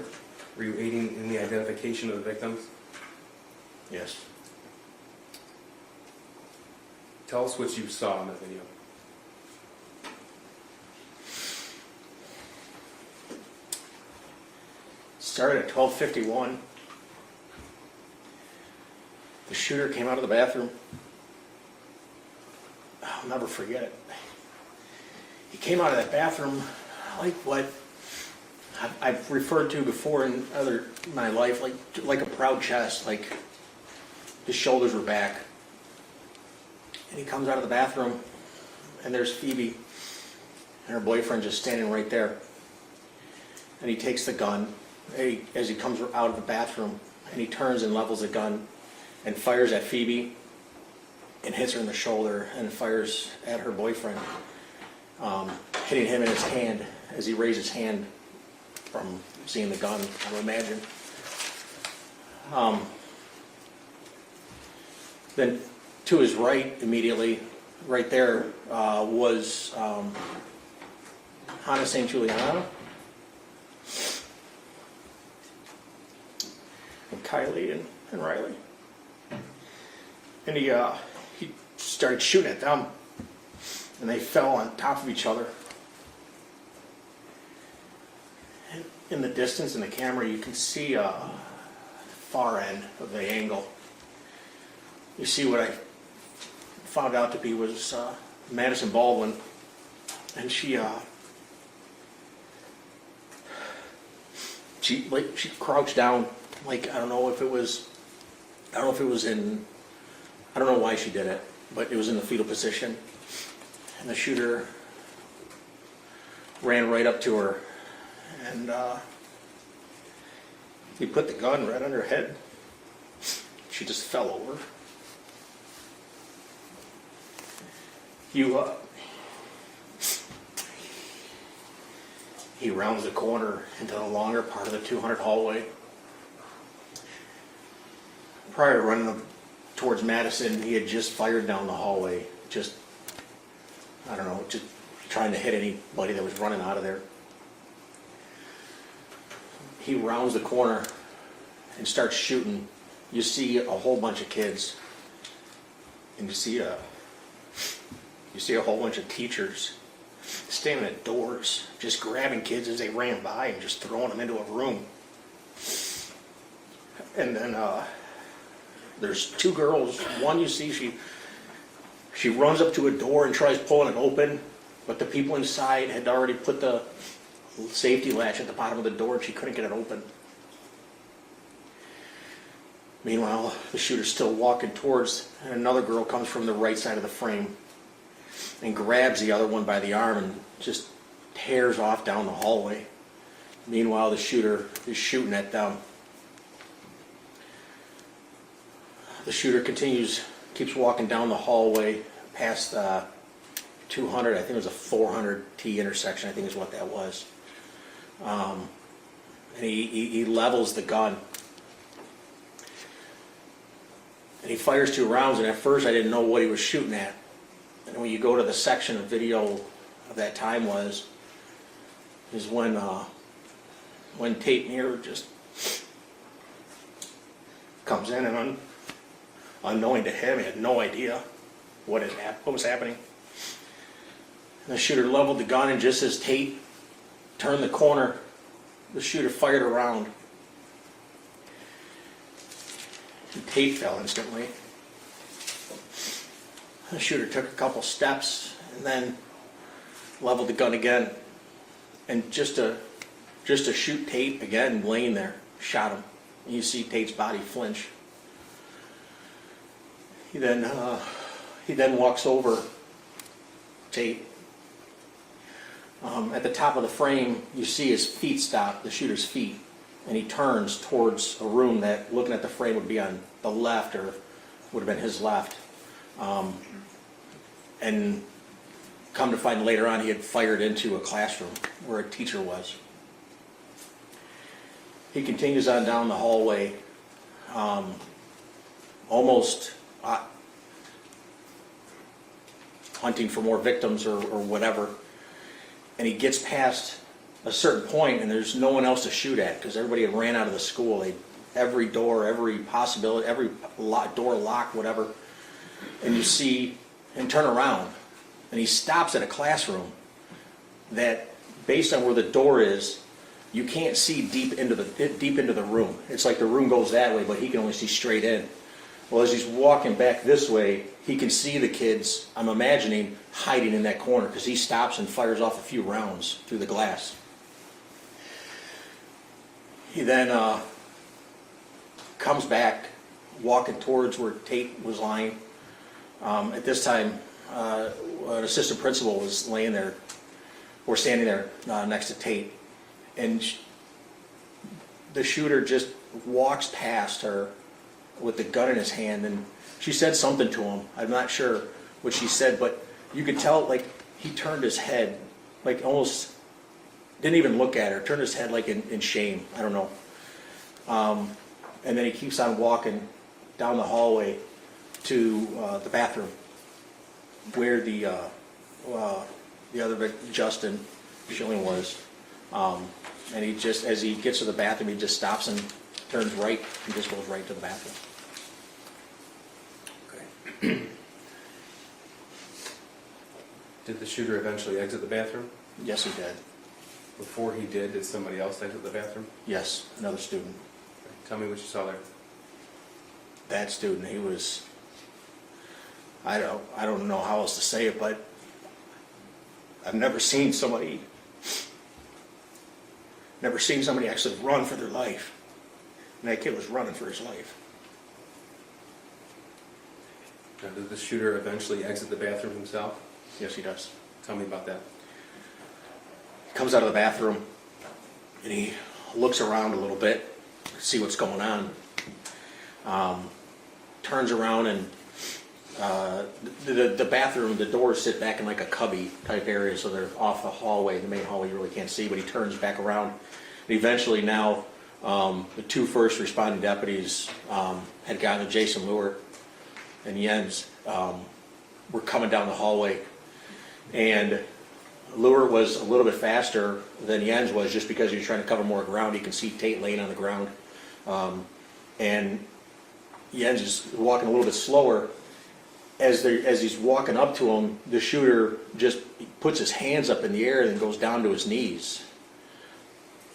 were you aiding in the identification of the victims? Yes. Tell us what you saw in the video. Started at 12:51. The shooter came out of the bathroom. I'll never forget it. He came out of that bathroom like what I've referred to before in my life, like a proud chest, like his shoulders were back. And he comes out of the bathroom, and there's Phoebe and her boyfriend just standing right there. And he takes the gun as he comes out of the bathroom, and he turns and levels the gun and fires at Phoebe and hits her in the shoulder and fires at her boyfriend, hitting him in his hand as he raised his hand from seeing the gun, I would imagine. Then to his right, immediately, right there, was Hannah St. Juliana and Kylie and Riley. And he started shooting at them, and they fell on top of each other. And in the distance in the camera, you can see far end of the angle. You see what I found out to be was Madison Baldwin, and she crouched down, like, I don't know why she did it, but it was in the fetal position, and the shooter ran right up to her, and he put the gun right on her head. She just fell over. He rounds the corner into the longer part of the 200 hallway. Prior to running towards Madison, he had just fired down the hallway, just trying to hit anybody that was running out of there. He rounds the corner and starts shooting. You see a whole bunch of kids, and you see a whole bunch of teachers standing at doors, just grabbing kids as they ran by and just throwing them into a room. And then there's two girls. One, you see, she runs up to a door and tries pulling it open, but the people inside had already put the safety latch at the bottom of the door, and she couldn't get it open. Meanwhile, the shooter's still walking towards, and another girl comes from the right side of the frame and grabs the other one by the arm and just tears off down the hallway. Meanwhile, the shooter is shooting at them. The shooter keeps walking down the hallway past 200, I think it was a 400T intersection, I think is what that was. And he levels the gun. And he fires 2 rounds, and at first I didn't know what he was shooting at. And when you go to the section of video of that time is when Tate Muir just comes in, and unknowing to him, he had no idea what was happening. And the shooter leveled the gun, and just as Tate turned the corner, the shooter fired a round. And Tate fell instantly. The shooter took a couple steps and then leveled the gun again. And just to shoot Tate again, laying there, shot him. And you see Tate's body flinch. He then walks over Tate. At the top of the frame, you see his feet stop, the shooter's feet. And he turns towards a room that, looking at the frame, would be on the left, or would have been his left. And come to find later on, he had fired into a classroom where a teacher was. He continues on down the hallway, almost hunting for more victims or whatever. And he gets past a certain point, and there's no one else to shoot at because everybody had ran out of the school. Every door, every possibility, every door locked, whatever. And you see him turn around, and he stops at a classroom that, based on where the door is, you can't see deep into the room. It's like the room goes that way, but he can only see straight in. Well, as he's walking back this way, he can see the kids, I'm imagining, hiding in that corner because he stops and fires off a few rounds through the glass. He then comes back, walking towards where Tate was lying. At this time, an assistant principal was laying there, or standing there next to Tate. And the shooter just walks past her with the gun in his hand, and she said something to him. I'm not sure what she said, but you could tell, like, he turned his head, like almost didn't even look at her, turned his head like in shame. I don't know. And then he keeps on walking down the hallway to the bathroom where the other Justin Schilling was. And he just, as he gets to the bathroom, he just stops and turns right and just goes right to the bathroom. Okay. Did the shooter eventually exit the bathroom? Yes, he did. Before he did somebody else exit the bathroom? Yes, another student. Tell me what you saw there. That student, he was I don't know how else to say it, but I've never seen somebody actually run for their life. And that kid was running for his life. Now, did the shooter eventually exit the bathroom himself? Yes, he does. Tell me about that. He comes out of the bathroom and he looks around a little bit to see what's going on. Turns around and the bathroom, the doors sit back in like a cubby type area, so they're off the hallway, the main hallway you really can't see, but he turns back around. And eventually now, the two first responding deputies had gotten to Jason Lure and Jens, were coming down the hallway. And Lure was a little bit faster than Jens was, just because he was trying to cover more ground. He could see Tate laying on the ground. And Jens is walking a little bit slower. As he's walking up to him, the shooter just puts his hands up in the air and goes down to his knees.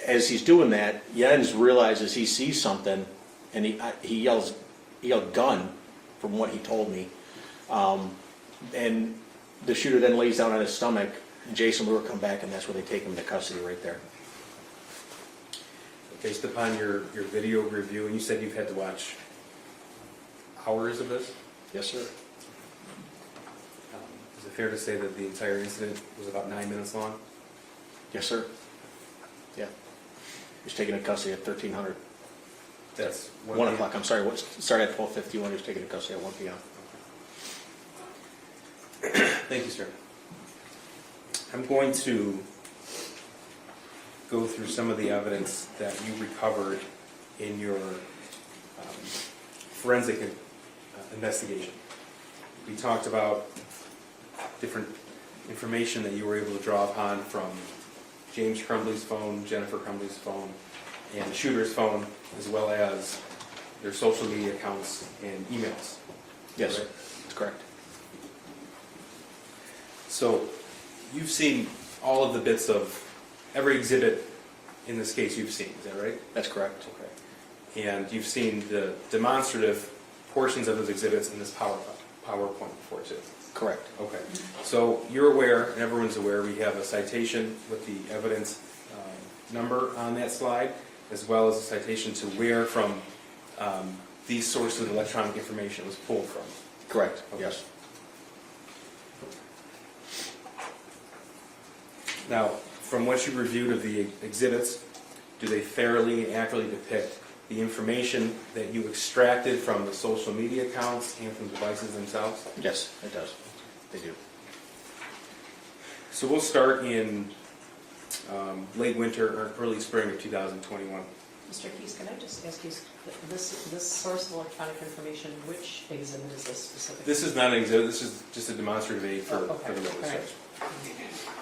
As he's doing that, Jens realizes he sees something, and he yelled gun, from what he told me. And the shooter then lays down on his stomach, and Jason Lure come back, and that's where they take him into custody right there. Based upon your video review, and you said you've had to watch hours of this? Yes, sir. Is it fair to say that the entire incident was about 9 minutes long? Yes, sir. Yeah. He was taken into custody at 1300. That's 1 o'clock, I'm sorry, started at 12:51, he was taken into custody at 1 p.m. Thank you, sir. I'm going to go through some of the evidence that you recovered in your forensic investigation. We talked about different information that you were able to draw upon from James Crumbley's phone, Jennifer Crumbley's phone, and the shooter's phone, as well as their social media accounts and emails. Yes, Right? that's correct. So you've seen all of the bits of every exhibit in this case you've seen, is that right? That's correct. Okay. And you've seen the demonstrative portions of those exhibits in this PowerPoint before too? Correct. Okay. So you're aware, and everyone's aware, we have a citation with the evidence number on that slide, as well as a citation to where from these sources of electronic information was pulled from. Correct, Okay. yes. Now, from what you reviewed of the exhibits, do they fairly and accurately depict the information that you extracted from the social media accounts and from devices themselves? Yes, it does. They do. So we'll start in late winter or early spring of 2021. Mr. Keys, can I just ask you, this source of electronic information, which exhibit is this specifically? This is not an exhibit, this is just a demonstrative aid for, Oh, okay. for the witness. All right.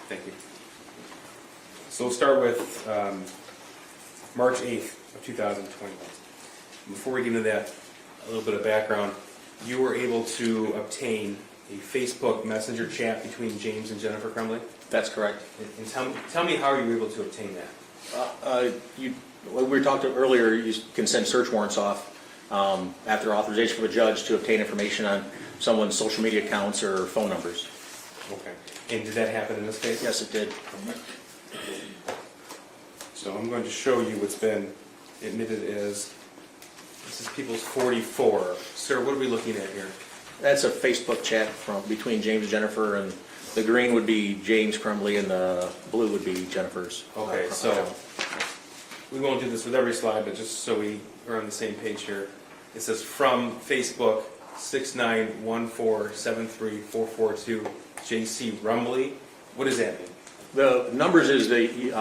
Thank you. So we'll start with March 8th of 2021. Before we get into that, a little bit of background. You were able to obtain a Facebook Messenger chat between James and Jennifer Crumbley? That's correct. And tell me how you were able to obtain that. We were talking earlier, you can send search warrants off after authorization from a judge to obtain information on someone's social media accounts or phone numbers. Okay. And did that happen in this case? Yes, it did. So I'm going to show you what's been admitted as, this is People's 44. Sir, what are we looking at here? That's a Facebook chat between James and Jennifer, and the green would be James Crumbley and the blue would be Jennifer's. Okay, so we won't do this with every slide, but just so we are on the same page here. It says from Facebook 691473442 JC Rumbley. What does that mean? The numbers is the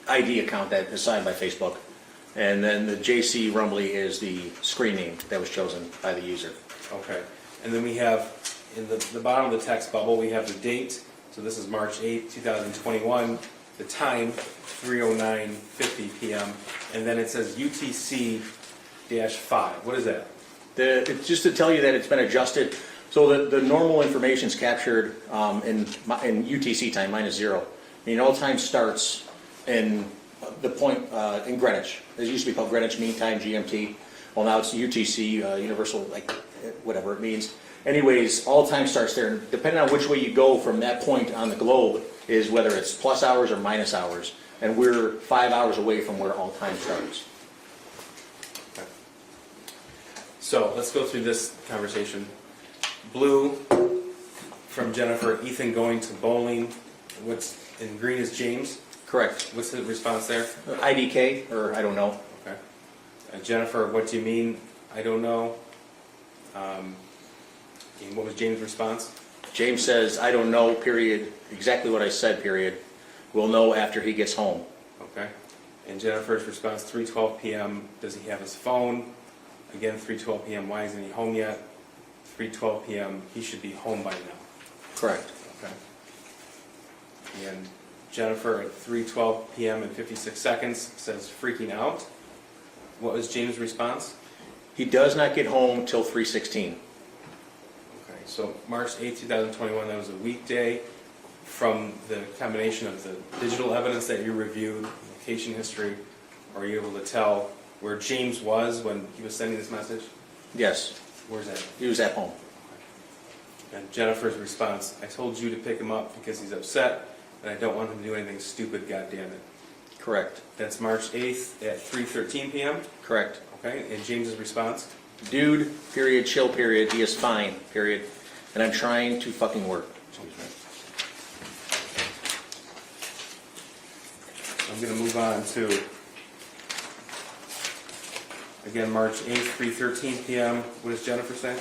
ID account that is signed by Facebook, and then the JC Rumbley is the screen name that was chosen by the user. Okay, and then we have, in the bottom of the text bubble, we have the date. So this is March 8th, 2021. The time, 3:09:50 p.m. And then it says UTC-5. What is that? It's just to tell you that it's been adjusted. So the normal information is captured in UTC time, -0. And all time starts in the point in Greenwich. It used to be called Greenwich Mean Time, GMT. Well, now it's UTC, Universal, like whatever it means. Anyways, all time starts there, and depending on which way you go from that point on the globe is whether it's plus hours or minus hours, and we're 5 hours away from where all time starts. So let's go through this conversation. Blue from Jennifer, Ethan going to bowling. What's in green is James. Correct. What's the response there? IDK, or I don't know. Okay. Jennifer, what do you mean? I don't know. And what was James' response? James says, I don't know, period, exactly what I said, period. We'll know after he gets home. Okay. And Jennifer's response, 3:12 p.m. Does he have his phone? Again, 3:12 p.m. Why isn't he home yet? 3:12 p.m. He should be home by now. Correct. Okay. And Jennifer at 3:12 p.m. and 56 seconds says freaking out. What was James' response? He does not get home till 3:16. Okay, so March 8, 2021, that was a weekday. From the combination of the digital evidence that you reviewed, location history, are you able to tell where James was when he was sending this message? Yes, Where's that? he was at home. And Jennifer's response, I told you to pick him up because he's upset and I don't want him to do anything stupid, goddammit. Correct. That's March 8th at 3:13 p.m. Correct. Okay, and James's response? Dude, period, chill, period, he is fine, period. And I'm trying to fucking work. I'm going to move on to, again, March 8th, 3:13 p.m. What does Jennifer say?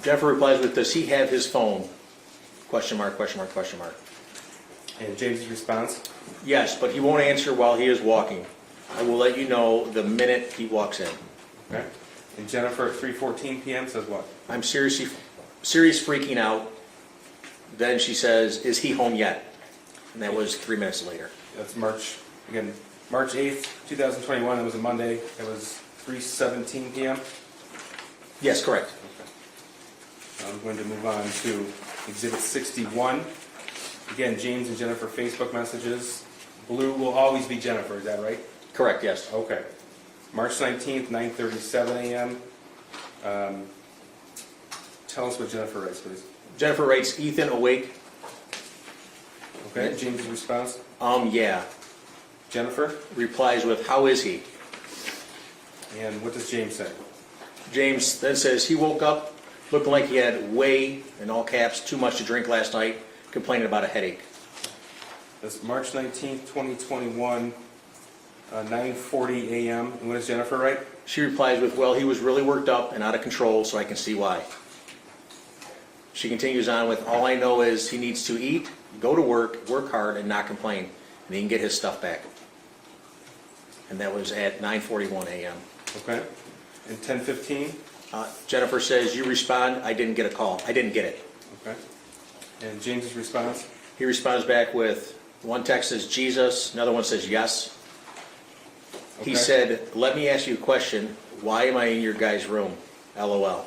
Jennifer replies with, does he have his phone? Question mark, question mark, question mark. And James's response? Yes, but he won't answer while he is walking. I will let you know the minute he walks in. Okay. And Jennifer at 3:14 p.m. says what? I'm serious freaking out. Then she says, is he home yet? And that was 3 minutes later. That's March 8th, 2021. That was a Monday. It was 3:17 p.m. Yes, correct. I'm going to move on to Exhibit 61. Again, James and Jennifer Facebook messages. Blue will always be Jennifer, is that right? Correct, yes. Okay. March 19th, 9:37 a.m. Tell us what Jennifer writes, please. Jennifer writes, Ethan awake? Okay, James' response. Yeah. Jennifer, Replies with, how is he? and what does James say? James then says, he woke up looking like he had way, in all caps, too much to drink last night, complaining about a headache. That's March 19th, 2021, 9:40 a.m. And what does Jennifer write? She replies with, well, he was really worked up and out of control, so I can see why. She continues on with, all I know is he needs to eat, go to work hard, and not complain, and he can get his stuff back. And that was at 9:41 a.m. Okay. And 10:15? Jennifer says, you respond, I didn't get a call. I didn't get it. Okay. And James's response? He responds back with, one text says Jesus, another one says yes. He Okay. said, let me ask you a question. Why am I in your guy's room? LOL.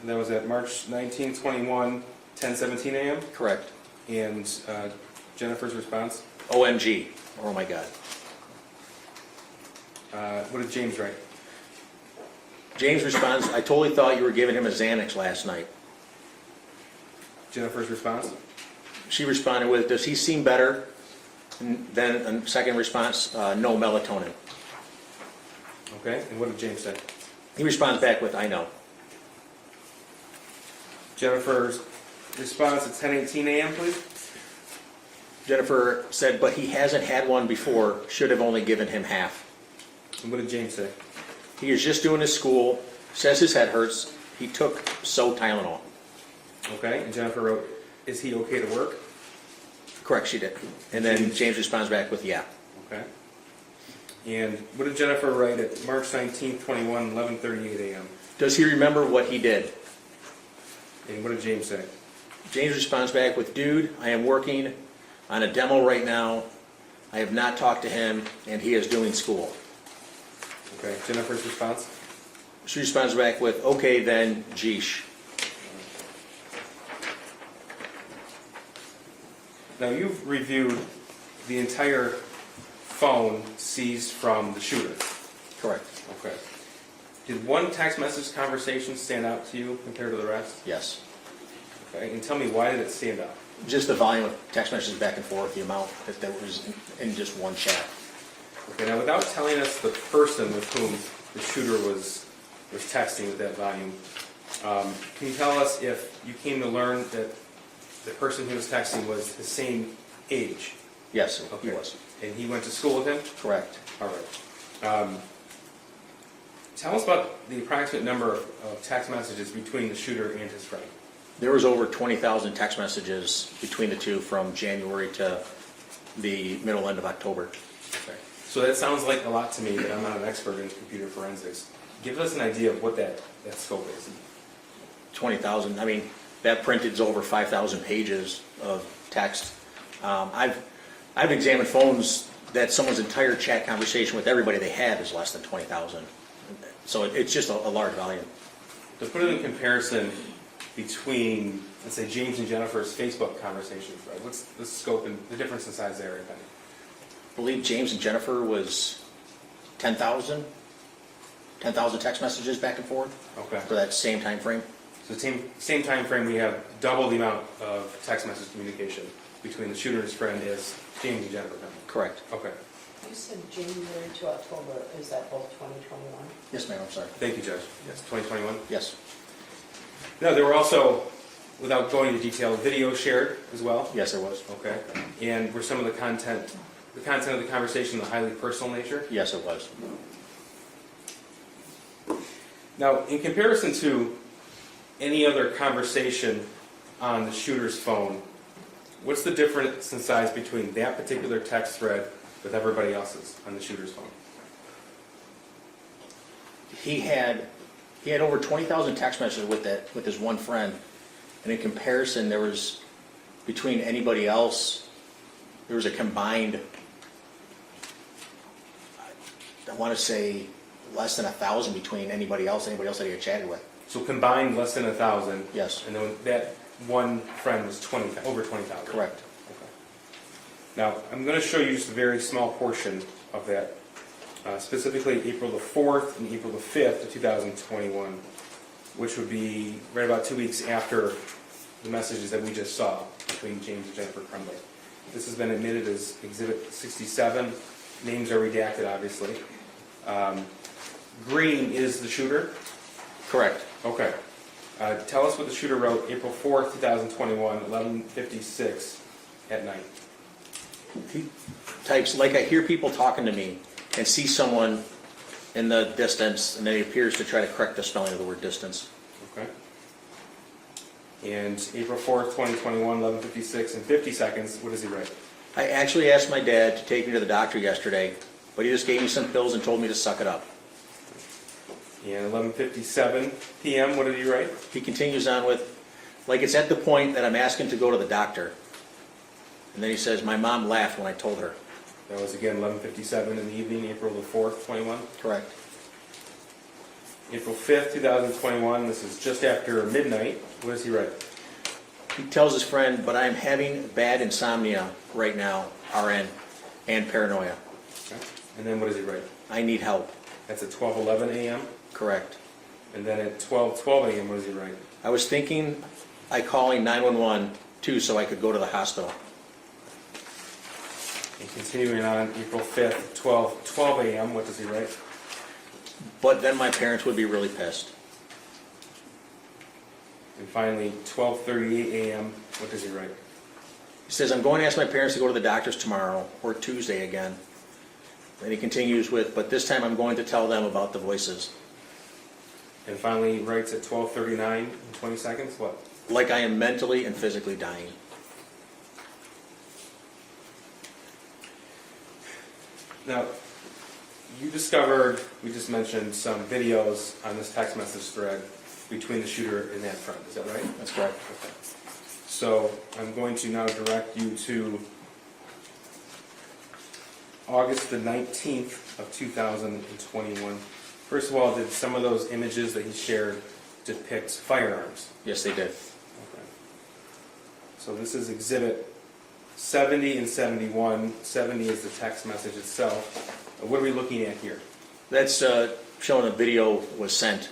And that was at March 19th, 21, 10:17 a.m. Correct. And Jennifer's response? OMG. Oh my God. What did James write? James responds, I totally thought you were giving him a Xanax last night. Jennifer's response? She responded with, does he seem better? And then a second response, no melatonin. Okay. And what did James say? He responds back with, I know. Jennifer's response at 10:18 a.m., please. Jennifer said, but he hasn't had one before, should have only given him half. And what did James say? He is just doing his school, says his head hurts, he took Tylenol. Okay. And Jennifer wrote, is he okay to work? Correct, she did. And then James responds back with, yeah. Okay. And what did Jennifer write at March 19th, 21, 11:38 a.m.? Does he remember what he did? And what did James say? James responds back with, dude, I am working on a demo right now. I have not talked to him, and he is doing school. Okay. Jennifer's response? She responds back with, okay then, geesh. Now, you've reviewed the entire phone seized from the shooter. Correct. Okay. Did one text message conversation stand out to you compared to the rest? Yes. Okay, and tell me, why did it stand out? Just the volume of text messages back and forth, the amount that was in just one chat. Okay, now without telling us the person with whom the shooter was texting with that volume, can you tell us if you came to learn that the person who was texting was the same age? Yes, he Okay. was. And he went to school with him? Correct. All right. Tell us about the approximate number of text messages between the shooter and his friend. There was over 20,000 text messages between the two from January to the middle end of October. Okay. So that sounds like a lot to me, but I'm not an expert in computer forensics. Give us an idea of what that scope is. 20,000, I mean, that printed is over 5,000 pages of text. I've examined phones that someone's entire chat conversation with everybody they had is less than 20,000. So it's just a large volume. To put it in comparison between, let's say, James and Jennifer's Facebook conversations, right? What's the scope and the difference in size there, if any? I believe James and Jennifer was 10,000 text messages back and forth Okay. for that same time frame. So same time frame, we have double the amount of text message communication between the shooter and his friend as James and Jennifer. Correct. Okay. You said January to October, is that both 2021? Yes, ma'am, I'm sorry. Thank you, Judge. Yes, 2021. Yes. No, there were also, without going into detail, videos shared as well? Yes, there was. Okay. And were some of the content of the conversation of a highly personal nature? Yes, it was. Now, in comparison to any other conversation on the shooter's phone, what's the difference in size between that particular text thread with everybody else's on the shooter's phone? He had over 20,000 text messages with his one friend, and in comparison, there was, between anybody else, there was a combined, I want to say, less than 1,000 between anybody else that he had chatted with. So combined, less than 1,000. Yes. And then that one friend was over 20,000. Correct. Okay. Now, I'm going to show you just a very small portion of that, specifically April the 4th and April the 5th of 2021, which would be right about 2 weeks after the messages that we just saw between James and Jennifer Crumbley. This has been admitted as Exhibit 67. Names are redacted, obviously. Green is the shooter? Correct. Okay. Tell us what the shooter wrote April 4th, 2021, 11:56 at night. He types, like I hear people talking to me and see someone in the distance, and then he appears to try to correct the spelling of the word distance. Okay. And April 4th, 2021, 11:56 and 50 seconds, what does he write? I actually asked my dad to take me to the doctor yesterday, but he just gave me some pills and told me to suck it up. And 11:57 p.m., what did he write? He continues on with, like it's at the point that I'm asking to go to the doctor. And then he says, my mom laughed when I told her. That was again 11:57 in the evening, April the 4th, 21. Correct. April 5th, 2021, this is just after midnight, what does he write? He tells his friend, but I'm having bad insomnia right now, RN, and paranoia. Okay. And then what does he write? I need help. That's at 12:11 a.m. Correct. And then at 12:12 a.m., what does he write? I was thinking I calling 911 too so I could go to the hospital. And continuing on, April 5th, 12:12 a.m., what does he write? But then my parents would be really pissed. And finally, 12:38 a.m., what does he write? He says, I'm going to ask my parents to go to the doctor's tomorrow, or Tuesday again. Then he continues with, but this time I'm going to tell them about the voices. And finally, he writes at 12:39 and 20 seconds, what? Like I am mentally and physically dying. Now, you discovered, we just mentioned, some videos on this text message thread between the shooter and that friend, is that right? That's correct. Okay. So I'm going to now direct you to August the 19th of 2021. First of all, did some of those images that he shared depict firearms? Yes, they did. Okay. So this is Exhibit 70 and 71. 70 is the text message itself. What are we looking at here? That's showing a video was sent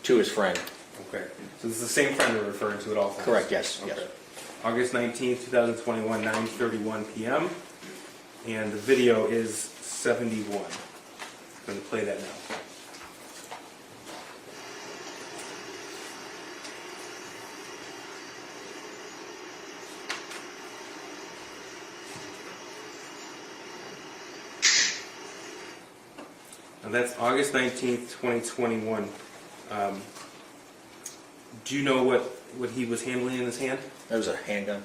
to his friend. Okay, so this is the same friend we're referring to at all times? Correct, yes, yes. Okay. August 19th, 2021, 9:31 p.m. And the video is 71. I'm going to play that now. Now that's August 19th, 2021. Do you know what he was handling in his hand? That was a handgun.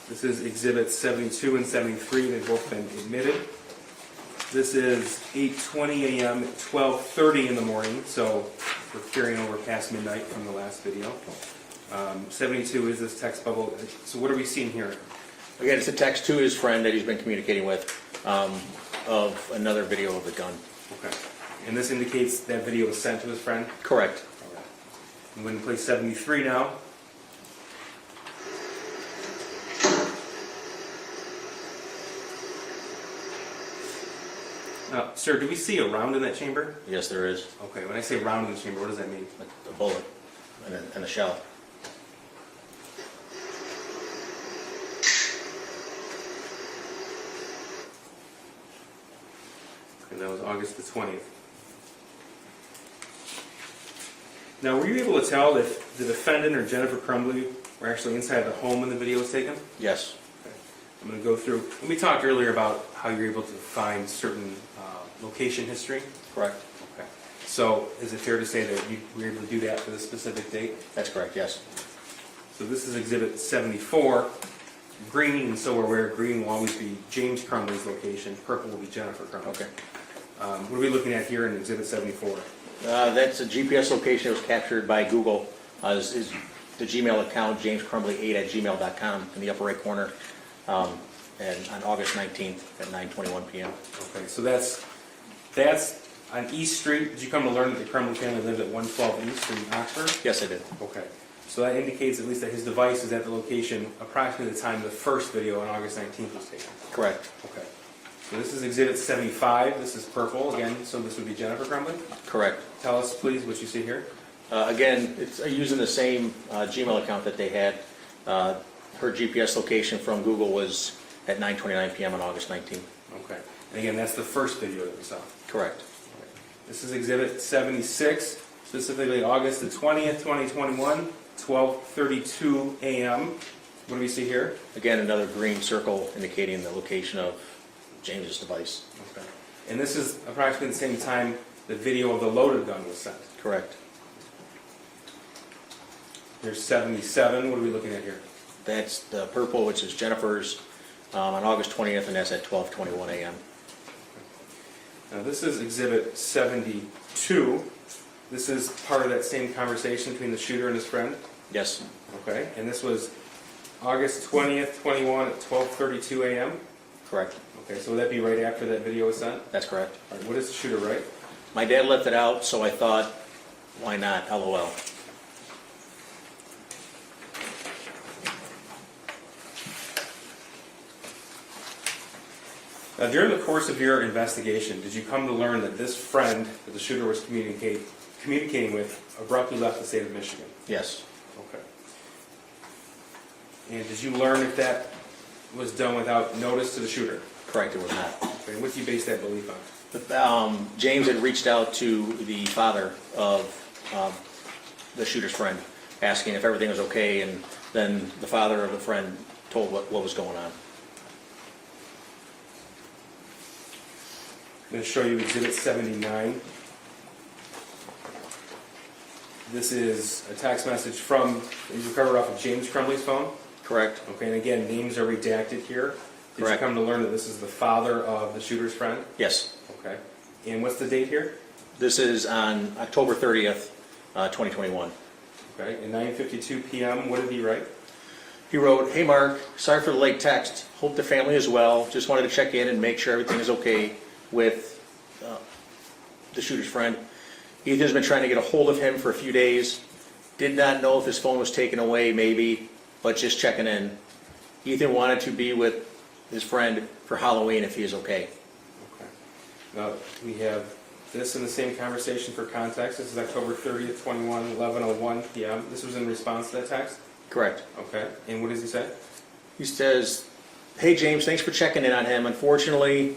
This is Exhibits 72 and 73. They've both been admitted. This is 8:20 a.m. at 12:30 in the morning, so we're carrying over past midnight from the last video. 72 is this text bubble. So what are we seeing here? Again, it's a text to his friend that he's been communicating with of another video of the gun. Okay. And this indicates that video was sent to his friend? Correct. I'm going to play 73 now. Now, sir, do we see a round in that chamber? Yes, there is. Okay, when I say round in the chamber, what does that mean? A bullet and a shell. And that was August the 20th. Now, were you able to tell if the defendant or Jennifer Crumbley were actually inside the home when the video was taken? Yes. Okay. I'm going to go through. And we talked earlier about how you're able to find certain location history. Correct. Okay. So, is it fair to say that you were able to do that for this specific date? That's correct, yes. So this is Exhibit 74. Green, and so we're aware, green will always be James Crumbley's location. Purple will be Jennifer Crumbley. Okay. What are we looking at here in Exhibit 74? That's a GPS location that was captured by Google. Is the Gmail account, jamescrumbly8@gmail.com, in the upper right corner, and on August 19th at 9:21 p.m. Okay, so that's on East Street. Did you come to learn that the Crumbley family lived at 112 East in Oxford? Yes, I did. Okay. So that indicates at least that his device is at the location approximately the time the first video on August 19th was taken. Correct. Okay. So this is Exhibit 75. This is purple again, so this would be Jennifer Crumbley. Correct. Tell us, please, what you see here. Again, it's using the same Gmail account that they had. Her GPS location from Google was at 9:29 p.m. on August 19th. Okay. And again, that's the first video that we saw. Correct. Okay. This is Exhibit 76, specifically August the 20th, 2021, 12:32 a.m. What do we see here? Again, another green circle indicating the location of James's device. Okay. And this is approximately the same time the video of the loaded gun was sent. Correct. Here's 77. What are we looking at here? That's the purple, which is Jennifer's, on August 20th, and that's at 12:21 a.m. Now this is Exhibit 72. This is part of that same conversation between the shooter and his friend. Yes. Okay. And this was August 20th, 21 at 12:32 a.m. Correct. Okay. So would that be right after that video was sent? That's correct. All right, what does the shooter write? My dad left it out, so I thought, why not? LOL. Now, during the course of your investigation, did you come to learn that this friend that the shooter was communicating with abruptly left the state of Michigan? Yes. Okay. And did you learn if that was done without notice to the shooter? Correct, it was not. Okay, what do you base that belief on? James had reached out to the father of the shooter's friend, asking if everything was okay, and then the father of the friend told what was going on. I'm going to show you Exhibit 79. This is a text message from, you recovered off of James Crumbley's phone. Correct. Okay, and again, names are redacted here. Did Correct. you come to learn that this is the father of the shooter's friend? Yes. Okay. And what's the date here? This is on October 30th, 2021. Okay, at 9:52 p.m., what did he write? He wrote, "Hey Mark, sorry for the late text. Hope the family is well. Just wanted to check in and make sure everything is okay with the shooter's friend. Ethan's been trying to get a hold of him for a few days. Did not know if his phone was taken away, maybe, but just checking in. Ethan wanted to be with his friend for Halloween if he is okay." Now, we have this in the same conversation for context. This is October 30th, 21, 11:01 p.m. This was in response to that text? Correct. Okay. And what does he say? He says, "Hey James, thanks for checking in on him. Unfortunately,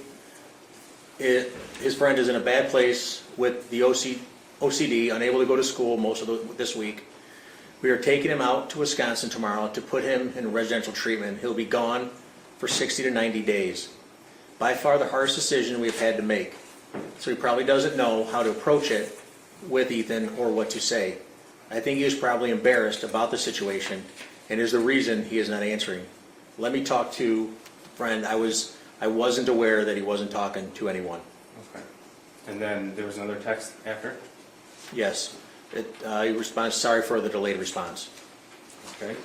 his friend is in a bad place with the OCD, unable to go to school most of this week. We are taking him out to Wisconsin tomorrow to put him in residential treatment. He'll be gone for 60 to 90 days. By far the hardest decision we've had to make. So he probably doesn't know how to approach it with Ethan or what to say. I think he is probably embarrassed about the situation and is the reason he is not answering. Let me talk to friend. I wasn't aware that he wasn't talking to anyone." Okay. And then there was another text after? Yes. He responds, "Sorry for the delayed response." Okay.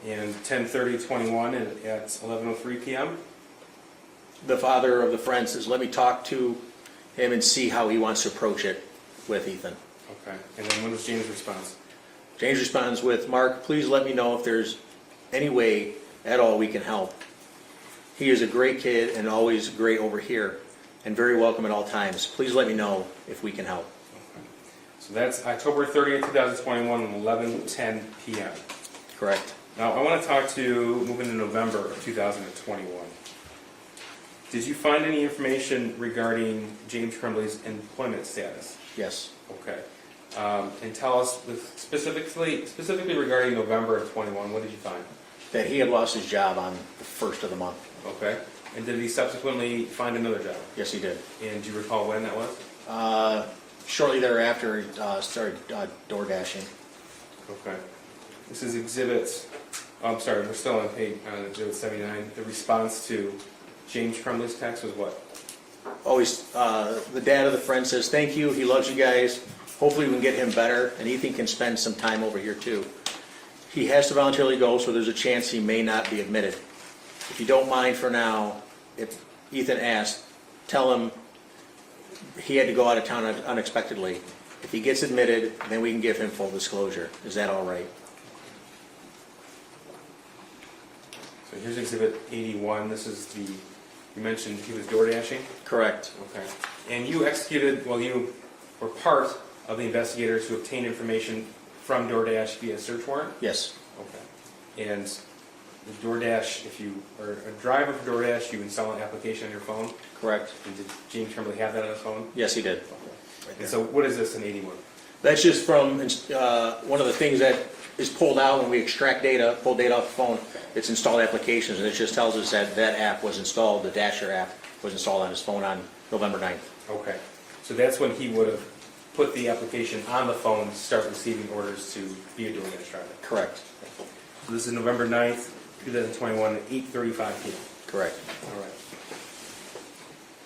And 10:30:21 at 11:03 p.m.? The father of the friend says, "Let me talk to him and see how he wants to approach it with Ethan." Okay. And then when was James' response? James responds with, "Mark, please let me know if there's any way at all we can help. He is a great kid and always great over here and very welcome at all times. Please let me know if we can help." Okay. So that's October 30th, 2021, 11:10 p.m. Correct. Now, I want to talk to, moving to November of 2021. Did you find any information regarding James Crumbley's employment status? Yes. Okay. And tell us specifically regarding November of 21, what did you find? That he had lost his job on the 1st of the month. Okay. And did he subsequently find another job? Yes, he did. And do you recall when that was? Shortly thereafter, he started door dashing. Okay. This is exhibit, I'm sorry, we're still on page, exhibit 79. The response to James Crumbley's text was what? Always, the dad of the friend says, "Thank you, he loves you guys. Hopefully we can get him better, and Ethan can spend some time over here too. He has to voluntarily go, so there's a chance he may not be admitted. If you don't mind for now, if Ethan asked, tell him he had to go out of town unexpectedly. If he gets admitted, then we can give him full disclosure. Is that all right?" So here's exhibit 81. This is the, you mentioned he was door dashing? Correct. Okay. And you executed, well, you were part of the investigators who obtained information from DoorDash via search warrant? Yes. Okay. And the DoorDash, if you are a driver for DoorDash, you install an application on your phone? Correct. And did James Crumbley have that on his phone? Yes, he did. Okay. And so what is this in 81? That's just from one of the things that is pulled out when we extract data, pull data off the phone. It's installed applications, and it just tells us that that app was installed, the Dasher app was installed on his phone on November 9th. Okay. So that's when he would have put the application on the phone to start receiving orders to be a DoorDash driver? Correct. So this is November 9th, 2021, at 8:35 p.m. Correct. All right.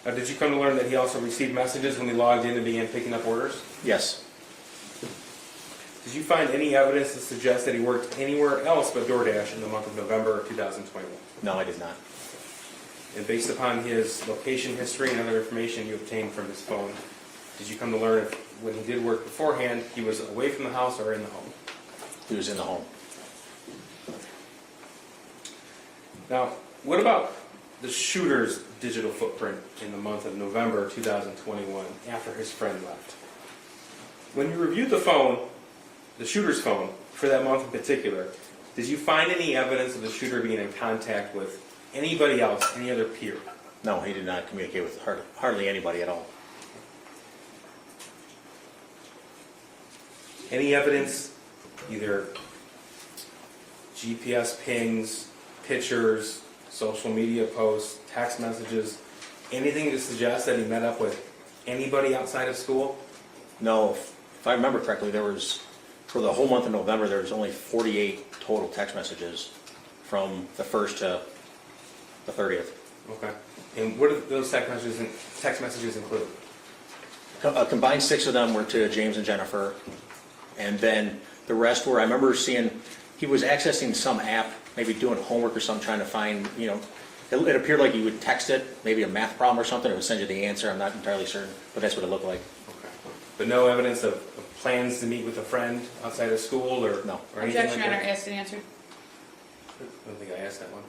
Now, did you come to learn that he also received messages when he logged in and began picking up orders? Yes. Did you find any evidence to suggest that he worked anywhere else but DoorDash in the month of November of 2021? No, I did not. And based upon his location history and other information you obtained from his phone, did you come to learn if when he did work beforehand, he was away from the house or in the home? He was in the home. Now, what about the shooter's digital footprint in the month of November 2021 after his friend left? When you reviewed the phone, the shooter's phone, for that month in particular, did you find any evidence of the shooter being in contact with anybody else, any other peer? No, he did not communicate with hardly anybody at all. Any evidence, either GPS pings, pictures, social media posts, text messages, anything to suggest that he met up with anybody outside of school? No, if I remember correctly, there was, for the whole month of November, there was only 48 total text messages from the 1st to the 30th. Okay. And what do those text messages include? A combined 6 of them were to James and Jennifer, and then the rest were, I remember seeing, he was accessing some app, maybe doing homework or something, trying to find, it appeared like you would text it, maybe a math problem or something, it would send you the answer, I'm not entirely certain, but that's what it looked like. Okay. But no evidence of plans to meet with a friend outside of school or, No. or anything Objection, like Your that? Honor, asked and answered. I don't think I asked that one.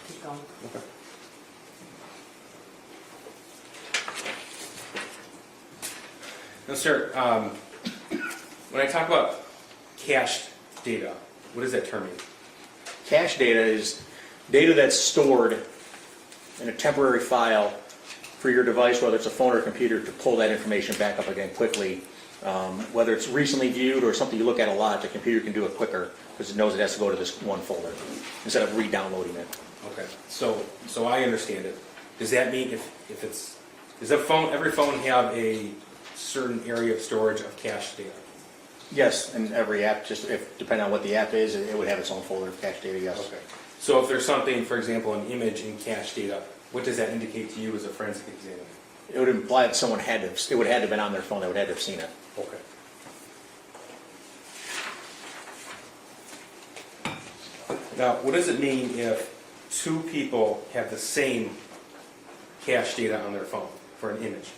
Keep going. Okay. Now, sir, when I talk about cached data, what does that term mean? Cache data is data that's stored in a temporary file for your device, whether it's a phone or a computer, to pull that information back up again quickly. Whether it's recently viewed or something you look at a lot, the computer can do it quicker because it knows it has to go to this one folder instead of re-downloading it. Okay, so I understand it. Does that mean if it's, does every phone have a certain area of storage of cached data? Yes, and every app, just depending on what the app is, it would have its own folder of cache data, yes. Okay. So if there's something, for example, an image in cached data, what does that indicate to you as a forensic examiner? It would imply that someone had to, it would have had to have been on their phone, they would have had to have seen it. Okay. Now, what does it mean if two people have the same cache data on their phone for an image?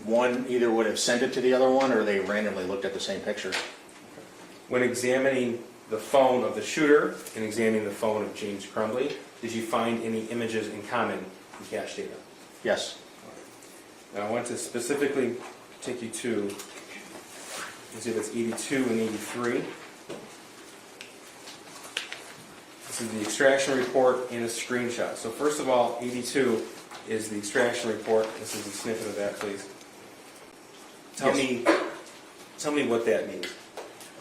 One either would have sent it to the other one, or they randomly looked at the same picture. When examining the phone of the shooter and examining the phone of James Crumbley, did you find any images in common in cache data? Yes. And I want to specifically take you to exhibits 82 and 83. This is the extraction report and a screenshot. So first of all, 82 is the extraction report. This is a snippet of that, please. Tell me what that means.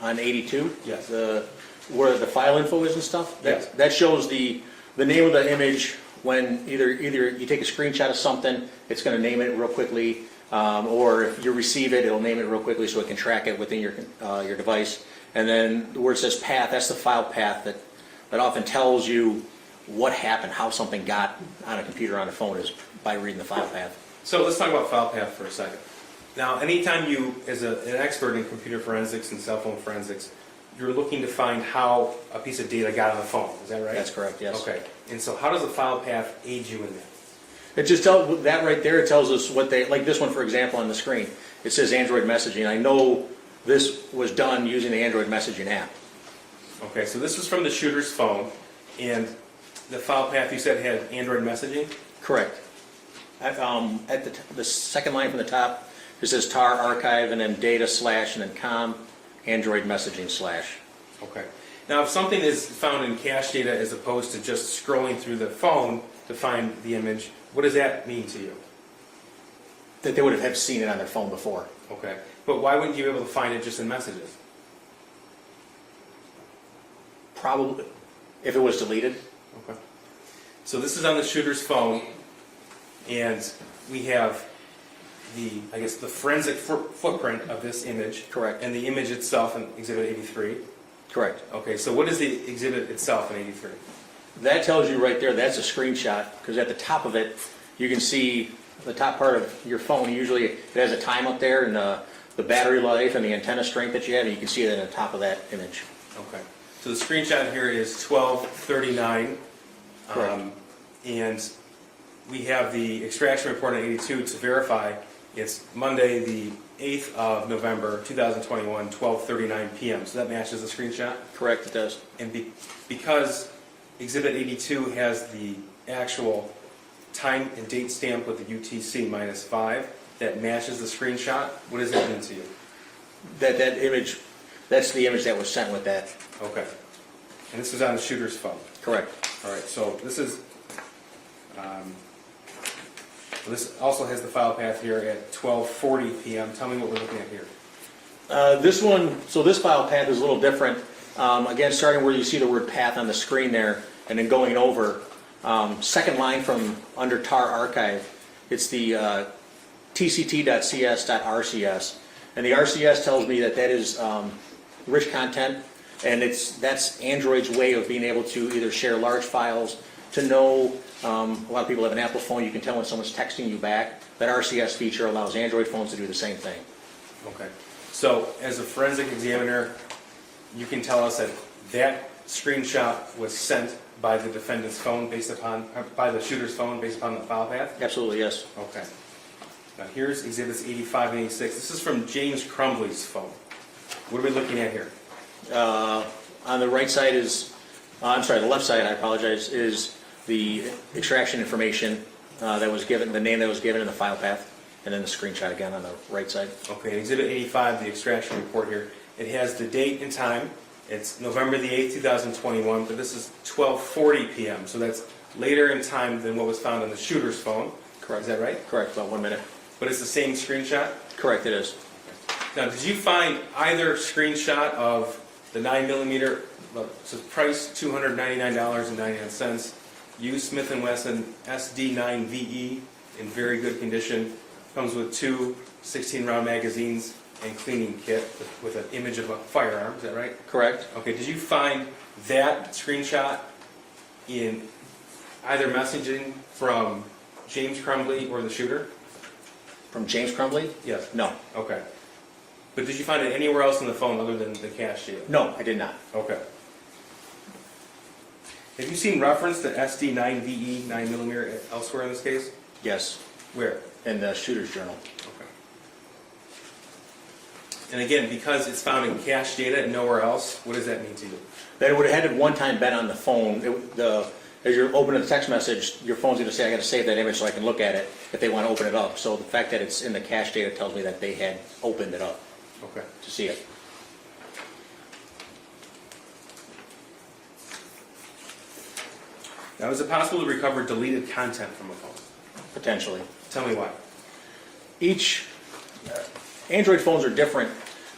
On 82? Yes. Where the file info is and stuff? Yes. That shows the name of the image when either you take a screenshot of something, it's going to name it real quickly, or if you receive it, it'll name it real quickly so it can track it within your device. And then where it says path, that's the file path that often tells you what happened, how something got on a computer, on a phone, is by reading the file path. So let's talk about file path for a second. Now, anytime you, as an expert in computer forensics and cell phone forensics, you're looking to find how a piece of data got on the phone, is that right? That's correct, yes. Okay, and so how does the file path aid you in that? It just tells, that right there, it tells us what they, like this one, for example, on the screen. It says Android messaging. I know this was done using the Android messaging app. Okay, so this was from the shooter's phone, and the file path you said had Android messaging? Correct. At the second line from the top, it says tar archive, and then data / and then com, Android messaging / Okay. Now, if something is found in cache data as opposed to just scrolling through the phone to find the image, what does that mean to you? that they would have seen it on their phone before. Okay, but why wouldn't you be able to find it just in messages? Probably, if it was deleted. Okay. So this is on the shooter's phone, and we have the, I guess, the forensic footprint of this image. Correct. And the image itself in Exhibit 83. Correct. Okay, so what is the exhibit itself in 83? That tells you right there, that's a screenshot, because at the top of it, you can see the top part of your phone. Usually it has a time up there and the battery life and the antenna strength that you have, and you can see that on the top of that image. Okay. So the screenshot here is 12/39. Correct. And we have the extraction report on 82 to verify. It's Monday, the 8th of November, 2021, 12:39 p.m. So that matches the screenshot? Correct, it does. And because Exhibit 82 has the actual time and date stamp with the UTC -5 that matches the screenshot, what does that mean to you? That image, that's the image that was sent with that. Okay. And this is on the shooter's phone? Correct. All right, so this is, this also has the file path here at 12:40 p.m. Tell me what we're looking at here. This one, so this file path is a little different. Again, starting where you see the word path on the screen there, and then going over, second line from under tar archive, it's the tct.cs.rcs. And the RCS tells me that that is rich content, and that's Android's way of being able to either share large files, to know, a lot of people have an Apple phone, you can tell when someone's texting you back. That RCS feature allows Android phones to do the same thing. Okay. So as a forensic examiner, you can tell us that that screenshot was sent by the defendant's phone based upon, by the shooter's phone based upon the file path? Absolutely, yes. Okay. Now here's exhibits 85 and 86. This is from James Crumbley's phone. What are we looking at here? On the right side is, I'm sorry, the left side, I apologize, is the extraction information that was given, the name that was given in the file path. and then the screenshot again on the right side. Okay, Exhibit 85, the extraction report here. It has the date and time. It's November the 8th, 2021, but this is 12:40 p.m., so that's later in time than what was found on the shooter's phone. Correct. Is that right? Correct, about 1 minute. But it's the same screenshot? Correct, it is. Now, did you find either screenshot of the 9mm, so price $299.99, used Smith & Wesson SD9VE in very good condition, comes with 2 16-round magazines and cleaning kit with an image of a firearm, is that right? Correct. Okay, did you find that screenshot in either messaging from James Crumbley or the shooter? From James Crumbley? Yes. No. Okay. But did you find it anywhere else on the phone other than the cache data? No, I did not. Okay. Have you seen reference to SD9VE 9mm elsewhere in this case? Yes, Where? in the shooter's journal. Okay. And again, because it's found in cache data and nowhere else, what does that mean to you? That it would have had at one time been on the phone. As you're opening the text message, your phone's going to say, I got to save that image so I can look at it if they want to open it up. So the fact that it's in the cache data tells me that they had opened it up Okay. to see it. Now, is it possible to recover deleted content from a phone? Potentially. Tell me why. Each Android phones are different,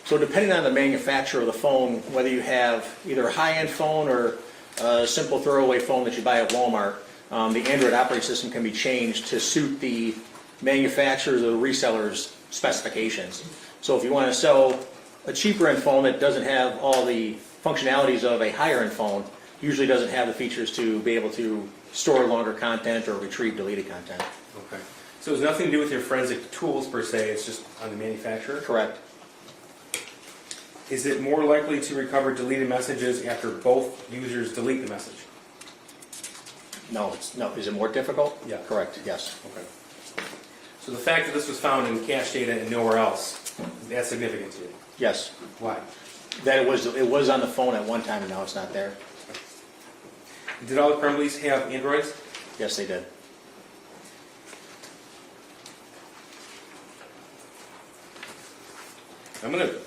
so depending on the manufacturer of the phone, whether you have either a high-end phone or a simple throwaway phone that you buy at Walmart, the Android operating system can be changed to suit the manufacturer's or the reseller's specifications. So if you want to sell a cheaper-end phone that doesn't have all the functionalities of a higher-end phone, usually doesn't have the features to be able to store longer content or retrieve deleted content. Okay. So it's nothing to do with your forensic tools per se, it's just on the manufacturer? Correct. Is it more likely to recover deleted messages after both users delete the message? No, no. Is it more difficult? Yeah. Correct, yes. Okay. So the fact that this was found in cache data and nowhere else, that's significant to you? Yes. Why? That it was on the phone at one time and now it's not there. Did all the Crumbleys have Androids? Yes, they did. I'm going to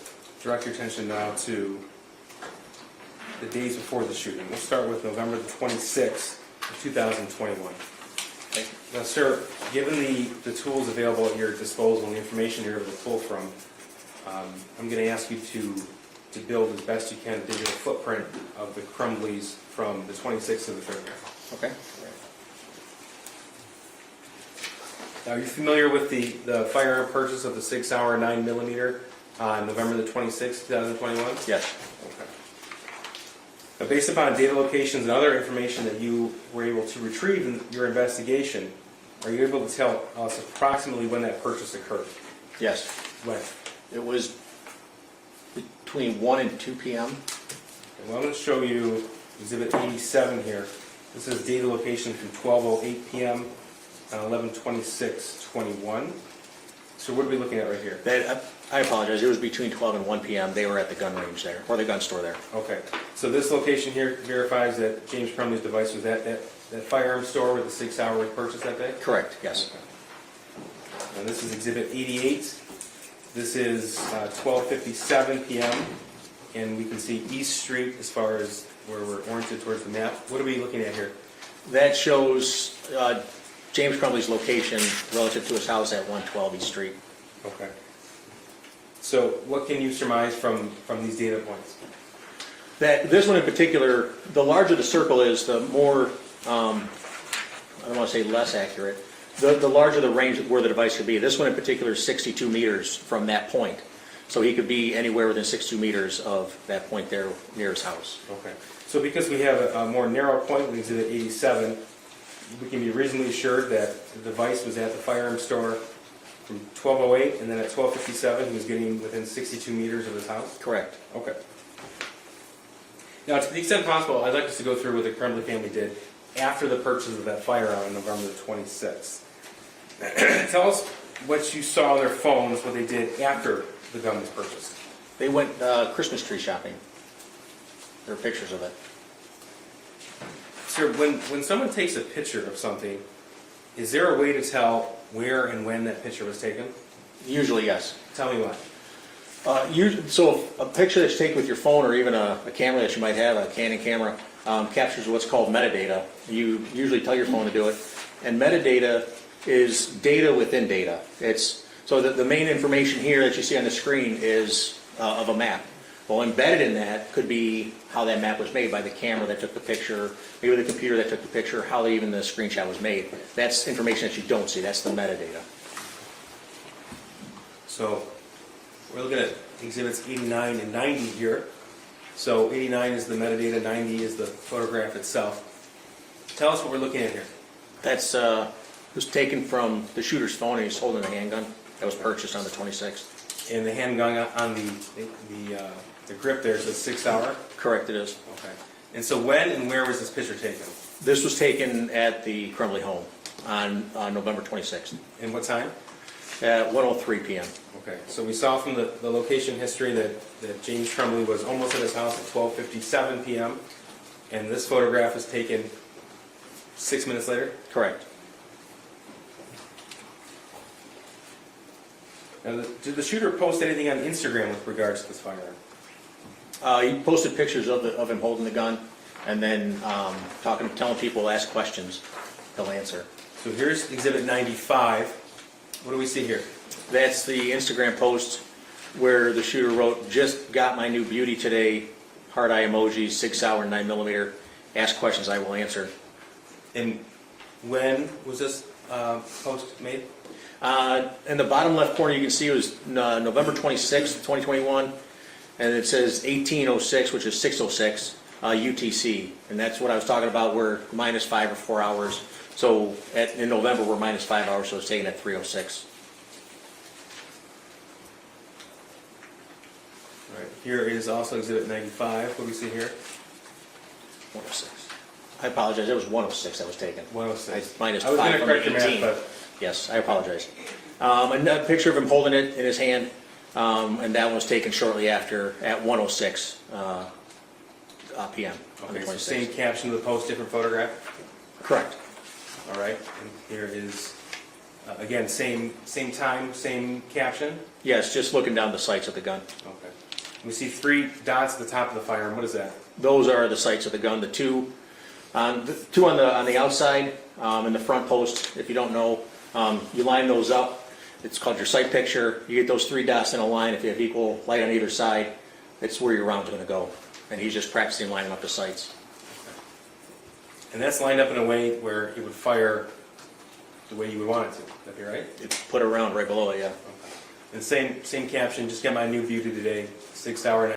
direct your attention now to the days before the shooting. We'll start with November the 26th of 2021. Now, sir, given the tools available at your disposal and the information you're able to pull from, I'm going to ask you to build as best you can a digital footprint of the Crumbleys from the 26th to the 30th. Okay. Now, are you familiar with the firearm purchase of the 6-hour 9mm on November the 26th, 2021? Yes. Okay. Now, based upon data locations and other information that you were able to retrieve in your investigation, are you able to tell us approximately when that purchase occurred? Yes. When? It was between 1 and 2 p.m. Okay, well, I'm going to show you Exhibit 87 here. This is data location from 12:08 p.m. on 11/26/21. So what are we looking at right here? I apologize. It was between 12 and 1 p.m. They were at the gun range there, or the gun store there. Okay, so this location here verifies that James Crumbley's device was at that firearm store where the 6-hour was purchased that day? Correct, yes. Okay. And this is Exhibit 88. This is 12:57 p.m. and we can see East Street as far as where we're oriented towards the map. What are we looking at here? That shows James Crumbley's location relative to his house at 112 East Street. Okay. So what can you surmise from these data points? That this one in particular, the larger the circle is, the more, I don't want to say less accurate, the larger the range where the device could be. This one in particular is 62 meters from that point. So he could be anywhere within 62 meters of that point there near his house. Okay. So because we have a more narrow point with Exhibit 87, we can be reasonably assured that the device was at the firearm store from 12:08, and then at 12:57 he was getting within 62 meters of his house? Correct. Okay. Now, to the extent possible, I'd like us to go through what the Crumbley family did after the purchase of that firearm on November the 26th. Tell us what you saw on their phones, what they did after the gun was purchased. They went Christmas tree shopping. There are pictures of it. Sir, when someone takes a picture of something, is there a way to tell where and when that picture was taken? Usually, yes. Tell me why. So a picture that's taken with your phone or even a camera that you might have, a Canon camera, captures what's called metadata. You usually tell your phone to do it. And metadata is data within data. So the main information here that you see on the screen is of a map. Well, embedded in that could be how that map was made by the camera that took the picture, maybe the computer that took the picture, how even the screenshot was made. That's information that you don't see. That's the metadata. So we're looking at exhibits 89 and 90 here. So 89 is the metadata, 90 is the photograph itself. Tell us what we're looking at here. That's was taken from the shooter's phone, and he's holding a handgun that was purchased on the 26th. And the handgun on the grip there says 6 hour? Correct, it is. Okay. And so when and where was this picture taken? This was taken at the Crumbley home on November 26th And what time? at 1:03 p.m. Okay, so we saw from the location history that James Crumbley was almost at his house at 12:57 p.m. And this photograph was taken 6 minutes later? Correct. Now, did the shooter post anything on Instagram with regards to this firearm? He posted pictures of him holding the gun, and then telling people, ask questions, he'll answer. So here's exhibit 95. What do we see here? That's the Instagram post where the shooter wrote, "Just got my new beauty today, heart eye emojis, 6 hour, 9mm. Ask questions, I will answer." And when was this post made? In the bottom left corner, you can see it was November 26th, 2021, and it says 1806, which is 606 UTC, and that's what I was talking about. We're -5 or 4 hours. So in November, we're -5 hours, so it's taken at 3:06. All right. Here is also exhibit 95. What do we see here? 106. I apologize, it was 106 that was taken. 106. Minus I was going 5 to from correct your math, 18. but Yes, I apologize. Another picture of him holding it in his hand, and that was taken shortly after at 1:06 p.m. on the okay, so 26th. same caption of the post, different photograph. Correct. All right. And here is again same time, same caption. Yes, just looking down the sights of the gun. Okay. We see 3 dots at the top of the firearm. What is that? Those are the sights of the gun. The two on the outside in the front post. If you don't know, you line those up. It's called your sight picture. You get those 3 dots in a line. If you have equal light on either side, it's where your round's going to go. And he's just practicing lining up the sights. And that's lined up in a way where it would fire the way you would want it to. Would that be right? It's put around right below it, yeah. Okay. And same caption. Just got my new beauty today. 6 hour.